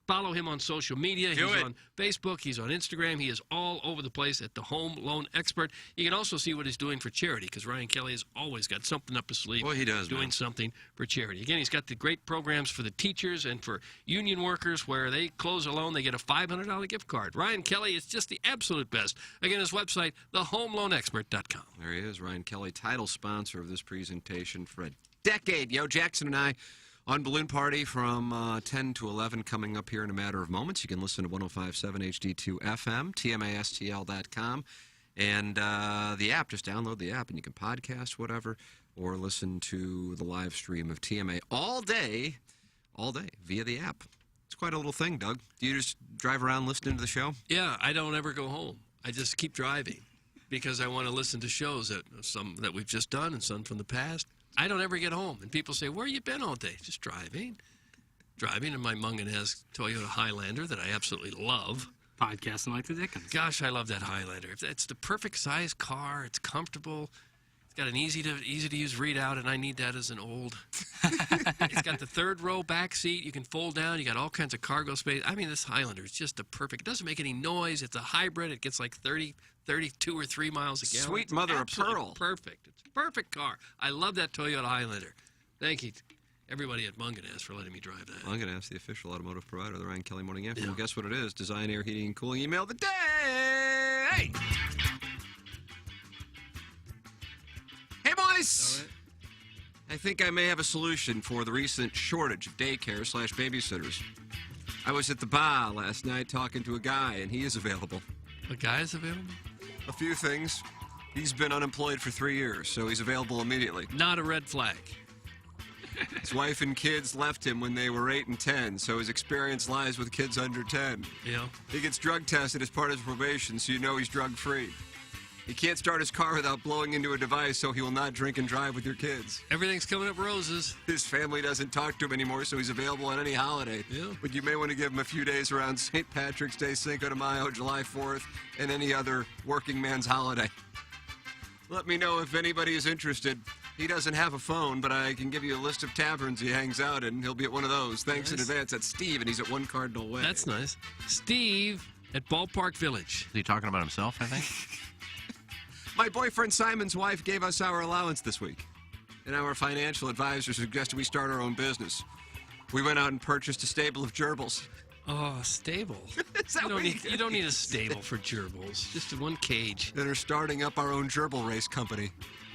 follow him on social media. He's on Facebook. He's on Instagram. He is all over the place at the Home Loan Expert. You can also see what he's doing for charity, because Ryan Kelly has always got something up his sleeve. Boy, he does, doing man. something for charity. Again, he's got the great programs for the teachers and for union workers where they close a loan, they get a $500 gift card. Ryan Kelly is just the absolute best. Again, his website, thehomeloanexpert.com. There he is, Ryan Kelly, title sponsor of this presentation for a decade. Yo, Jackson and I on Balloon Party from 10 to 11 coming up here in a matter of moments. You can listen to 105.7 HD2 FM, TMASTL.com, and the app. Just download the app and you can podcast whatever or listen to the live stream of TMA all day via the app. It's quite a little thing, Doug. Do you just drive around listening to the show? Yeah, I don't ever go home. I just keep driving because I want to listen to shows some that we've just done and some from the past. I don't ever get home, and people say, "Where you been all day?" Just driving in my Munganese Toyota Highlander that I absolutely love. Podcasting like the Dickens. Gosh, I love that Highlander. It's the perfect size car. It's comfortable. It's got an easy to use readout, and I need that as an old. It's got the third row back seat. You can fold down. You got all kinds of cargo space. I mean, this Highlander is just the perfect. It doesn't make any noise. It's a hybrid. It gets like 32 or 3 miles a gallon. Sweet It's mother of absolutely pearl. Perfect. It's a perfect car. I love that Toyota Highlander. Thank you, everybody at Munganese, for letting me drive that. I'm going to ask the official automotive provider of the Ryan Kelly Morning After. Well, guess what it is? Design, air, heating, and cooling email of the day. Hey, boys. I think I may have a solution for the recent shortage of daycare/babysitters. I was at the bar last night talking to a guy, and he is available. A guy is available? A few things. He's been unemployed for 3 years, so he's available immediately. Not a red flag. His wife and kids left him when they were 8 and 10, so his experience lies with kids under 10. Yeah. He gets drug tested as part of his probation, so you know he's drug-free. He can't start his car without blowing into a device, so he will not drink and drive with your kids. Everything's coming up roses. His family doesn't talk to him anymore, so he's available on any holiday. Yeah. But you may want to give him a few days around St. Patrick's Day, Cinco de Mayo, July 4th, and any other working man's holiday. Let me know if anybody is interested. He doesn't have a phone, but I can give you a list of taverns he hangs out in. He'll be at one of those. Thanks in advance. That's Steve, and he's at 1 Cardinal Way. That's nice. Steve at Ballpark Village. Is he talking about himself, I think? My boyfriend Simon's wife gave us our allowance this week, and our financial advisor suggested we start our own business. We went out and purchased a stable of gerbils. Oh, a stable. You don't need a stable for gerbils. Just one cage. And are starting up our own gerbil race company.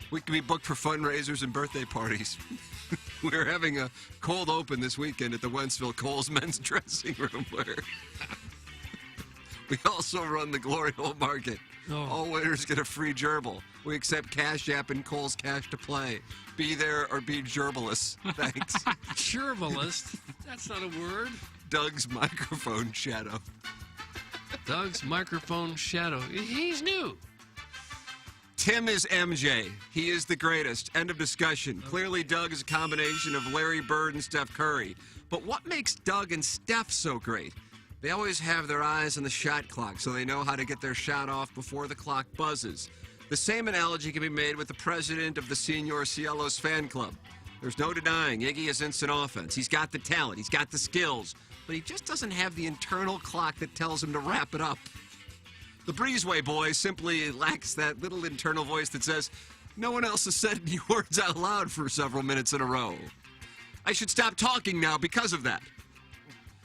We can be booked for fundraisers and birthday parties. We're having a cold open this weekend at the Wentzville Coles men's dressing room where we also run the Glory Hole Market. Oh. All winners get a free gerbil. We accept Cash App and Coles Cash to play. Be there or be gerbilist. Thanks. Gerbilist? That's not a word. Doug's microphone shadow. Doug's microphone shadow. He's new. Tim is MJ. He is the greatest. End of discussion. Clearly, Doug is a combination of Larry Bird and Steph Curry. But what makes Doug and Steph so great? They always have their eyes on the shot clock, so they know how to get their shot off before the clock buzzes. The same analogy can be made with the president of the Senor Cielos fan club. There's no denying Iggy is instant offense. He's got the talent, he's got the skills, but he just doesn't have the internal clock that tells him to wrap it up. The Breezeway boy simply lacks that little internal voice that says, no one else has said any words out loud for several minutes in a row. I should stop talking now because of that.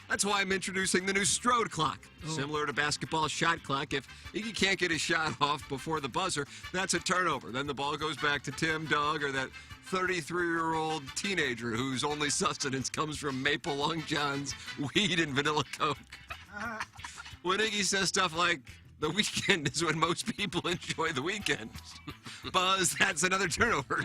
That's why I'm introducing the new Strode clock. Similar to basketball shot clock, if Iggy can't get his shot off before the buzzer, that's a turnover. Then the ball goes back to Tim, Doug, or that 33-year-old teenager whose only sustenance comes from Maple Long John's, weed, and vanilla Coke. When Iggy says stuff like, the weekend is when most people enjoy the weekend. Buzz, that's another turnover.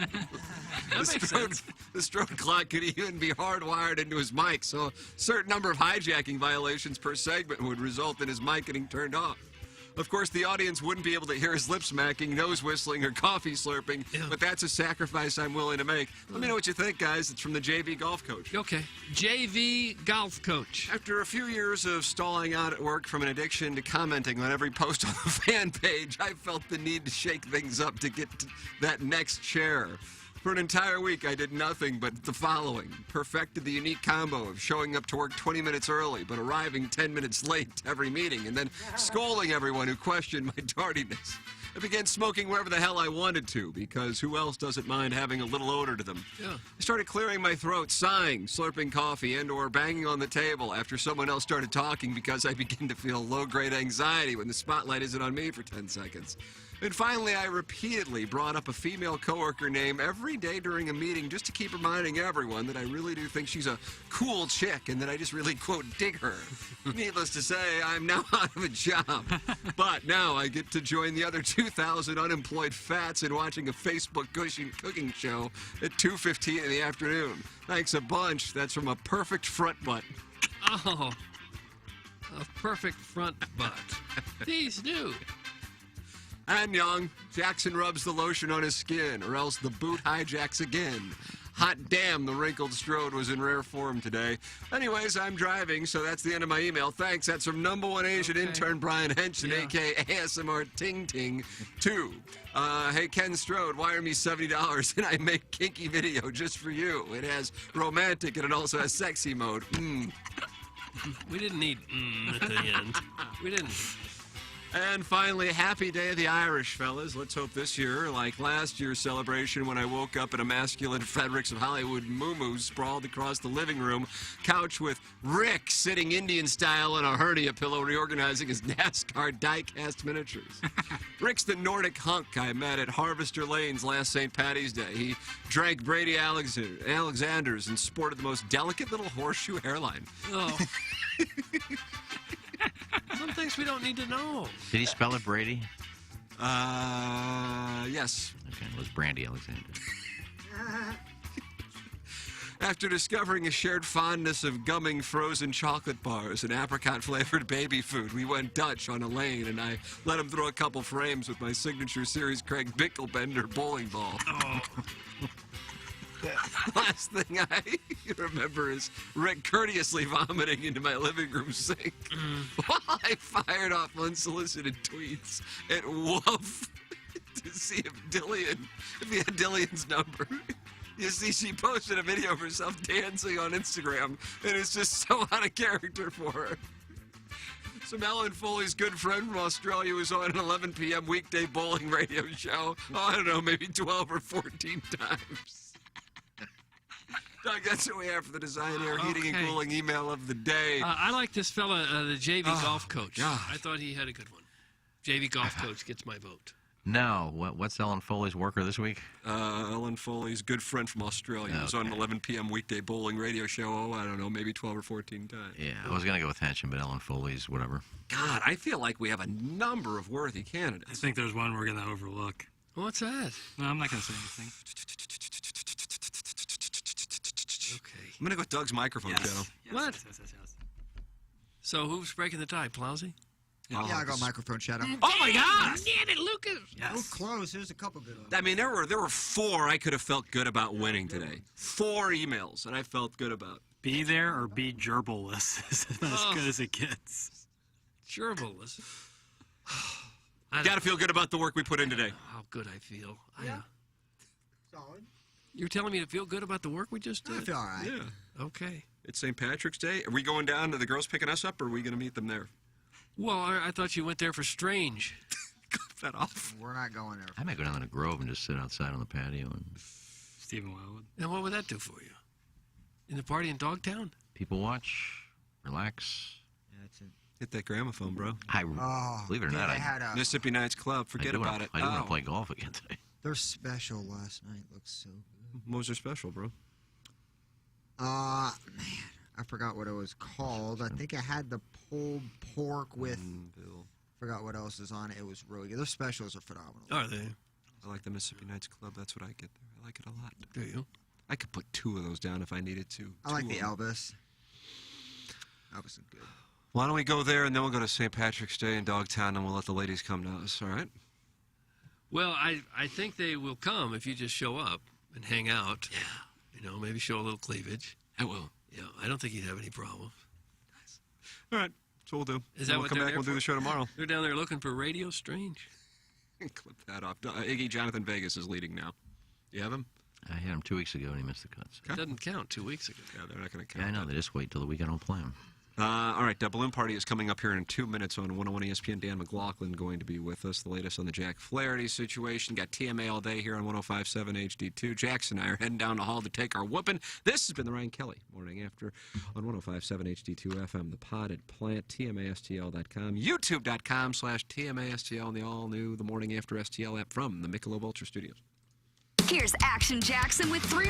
The Strode clock could even be hardwired into his mic, so a certain number of hijacking violations per segment would result in his mic getting turned off. Of course, the audience wouldn't be able to hear his lip smacking, nose whistling, or coffee slurping, but that's a sacrifice I'm willing to make. Let me know what you think, guys. It's from the JV golf coach. Okay. JV golf coach. After a few years of stalling out at work from an addiction to commenting on every post on the fan page, I felt the need to shake things up to get to that next chair. For an entire week, I did nothing but the following. Perfected the unique combo of showing up to work 20 minutes early, but arriving 10 minutes late to every meeting, and then scolding everyone who questioned my tardiness. I began smoking wherever the hell I wanted to, because who else doesn't mind having a little odor to them? Yeah. I started clearing my throat, sighing, slurping coffee, and or banging on the table after someone else started talking because I began to feel low-grade anxiety when the spotlight isn't on me for 10 seconds. And finally, I repeatedly brought up a female coworker name every day during a meeting just to keep reminding everyone that I really do think she's a cool chick and that I just really, quote, dig her. Needless to say, I'm now out of a job. But now I get to join the other 2,000 unemployed fats in watching a Facebook cooking show at 2:15 in the afternoon. Thanks a bunch. That's from a perfect front butt. Oh, a perfect front butt. These do. And young, Jackson rubs the lotion on his skin, or else the boot hijacks again. Hot damn, the wrinkled Strode was in rare form today. Anyways, I'm driving, so that's the end of my email. Thanks. That's from #1 Asian intern Brian Henson, a.k.a. ASMR Ting Ting 2. Hey, Ken Strode, wire me $70 and I make kinky video just for you. It has romantic and it also has sexy mode. We didn't need at the end. We didn't. And finally, happy day of the Irish, fellas. Let's hope this year, like last year's celebration when I woke up in a masculine Fredericks of Hollywood moo-moo sprawled across the living room couch with Rick sitting Indian style on a hernia pillow reorganizing his NASCAR die-cast miniatures. Rick's the Nordic hunk I met at Harvester Lanes last St. Patty's Day. He drank Brady Alexander's and sported the most delicate little horseshoe hairline. Oh. Some things we don't need to know. Did he spell it Brady? Yes. Okay, it was Brandy Alexander. After discovering a shared fondness of gumming frozen chocolate bars and apricot-flavored baby food, we went Dutch on a lane, and I let him throw a couple frames with my signature series Craig Bickelbender bowling ball. Oh. Last thing I remember is Rick courteously vomiting into my living room sink while I fired off unsolicited tweets at Woof to see if he had Dillion's number. You see, she posted a video of herself dancing on Instagram, and it's just so out of character for her. Some Ellen Foley's good friend from Australia was on an 11 p.m. weekday bowling radio show. Oh, I don't know, maybe 12 or 14 times. Doug, that's what we have for the Design Air Heating and Cooling email of the day. I like this fella, the JV golf coach. I thought he had a good one. JV golf coach gets my vote. No. What's Ellen Foley's worker this week? Ellen Foley's good friend from Australia. He was on an 11 p.m. weekday bowling radio show, I don't know, maybe 12 or 14 times. Yeah, I was going to go with Henson, but Ellen Foley's whatever. God, I feel like we have a number of worthy candidates. I think there's one we're going to overlook. What's that? No, I'm not going to say anything. Okay. I'm going to go with Doug's microphone channel. Yes, What? Yes. So who's breaking the tie, Plowsy? Yeah, I got microphone shadow. Oh my God! Damn it, Lucas! Oh, close. There's a couple good ones. I mean, there were 4 I could have felt good about winning today. 4 emails that I felt good about. Be there or be gerbil-less is about as good as it gets. Gerbil-less. Got to feel good about the work we put in today. How good I feel. Yeah. Solid. You're telling me to feel good about the work we just did? I feel all right. Yeah. Okay. It's St. Patrick's Day. Are we going down to the girls picking us up, or are we going to meet them there? Well, I thought you went there for Strange. Cut that off. We're not going there. I might go down to the Grove and just sit outside on the patio and Stephen Wildwood. And what would that do for you? In the party in Dogtown? people watch, relax. Yeah, that's it. Hit that gramophone, bro. Believe it or not, Mississippi Nights Club. Forget about it. I do want to play golf again today. Their special last night looks so good. What was their special, bro? Man, I forgot what it was called. I think I had the pulled pork with. Forgot what else is on it. It was really good. Their specials are phenomenal. Are they? I like the Mississippi Nights Club. That's what I get there. I like it a lot. Do you? I could put 2 of those down if I needed to. I like the Elvis. Elvis is good. Why don't we go there and then we'll go to St. Patrick's Day in Dogtown and we'll let the ladies come to us, all right? Well, I think they will come if you just show up and hang out. Yeah. You know, maybe show a little cleavage. I will. Yeah, I don't think you'd have any problem. Nice. All right, that's what we'll do. Is that we'll what come they're back and we'll there do the for? show tomorrow. They're down there looking for Radio Strange. Clip that off. Iggy Jonathan Vegas is leading now. You have him? I had him 2 weeks ago and he missed the cuts. It doesn't count 2 weeks ago. Yeah, they're not going to count. Yeah, I know. They just wait till the week I don't play him. All right, Balloon Party is coming up here in 2 minutes on 101 ESPN. Dan McLaughlin going to be with us. The latest on the Jack Flaherty situation. Got TMA all day here on 105.7 HD2. Jackson and I are heading down the hall to take our whooping. This has been the Ryan Kelly Morning After on 105.7 HD2 FM. The Pod at Plant, TMASTL.com, YouTube.com/TMASTL, and the all-new The Morning After STL app from the Michelob Ultra Studios. Here's Action Jackson with 3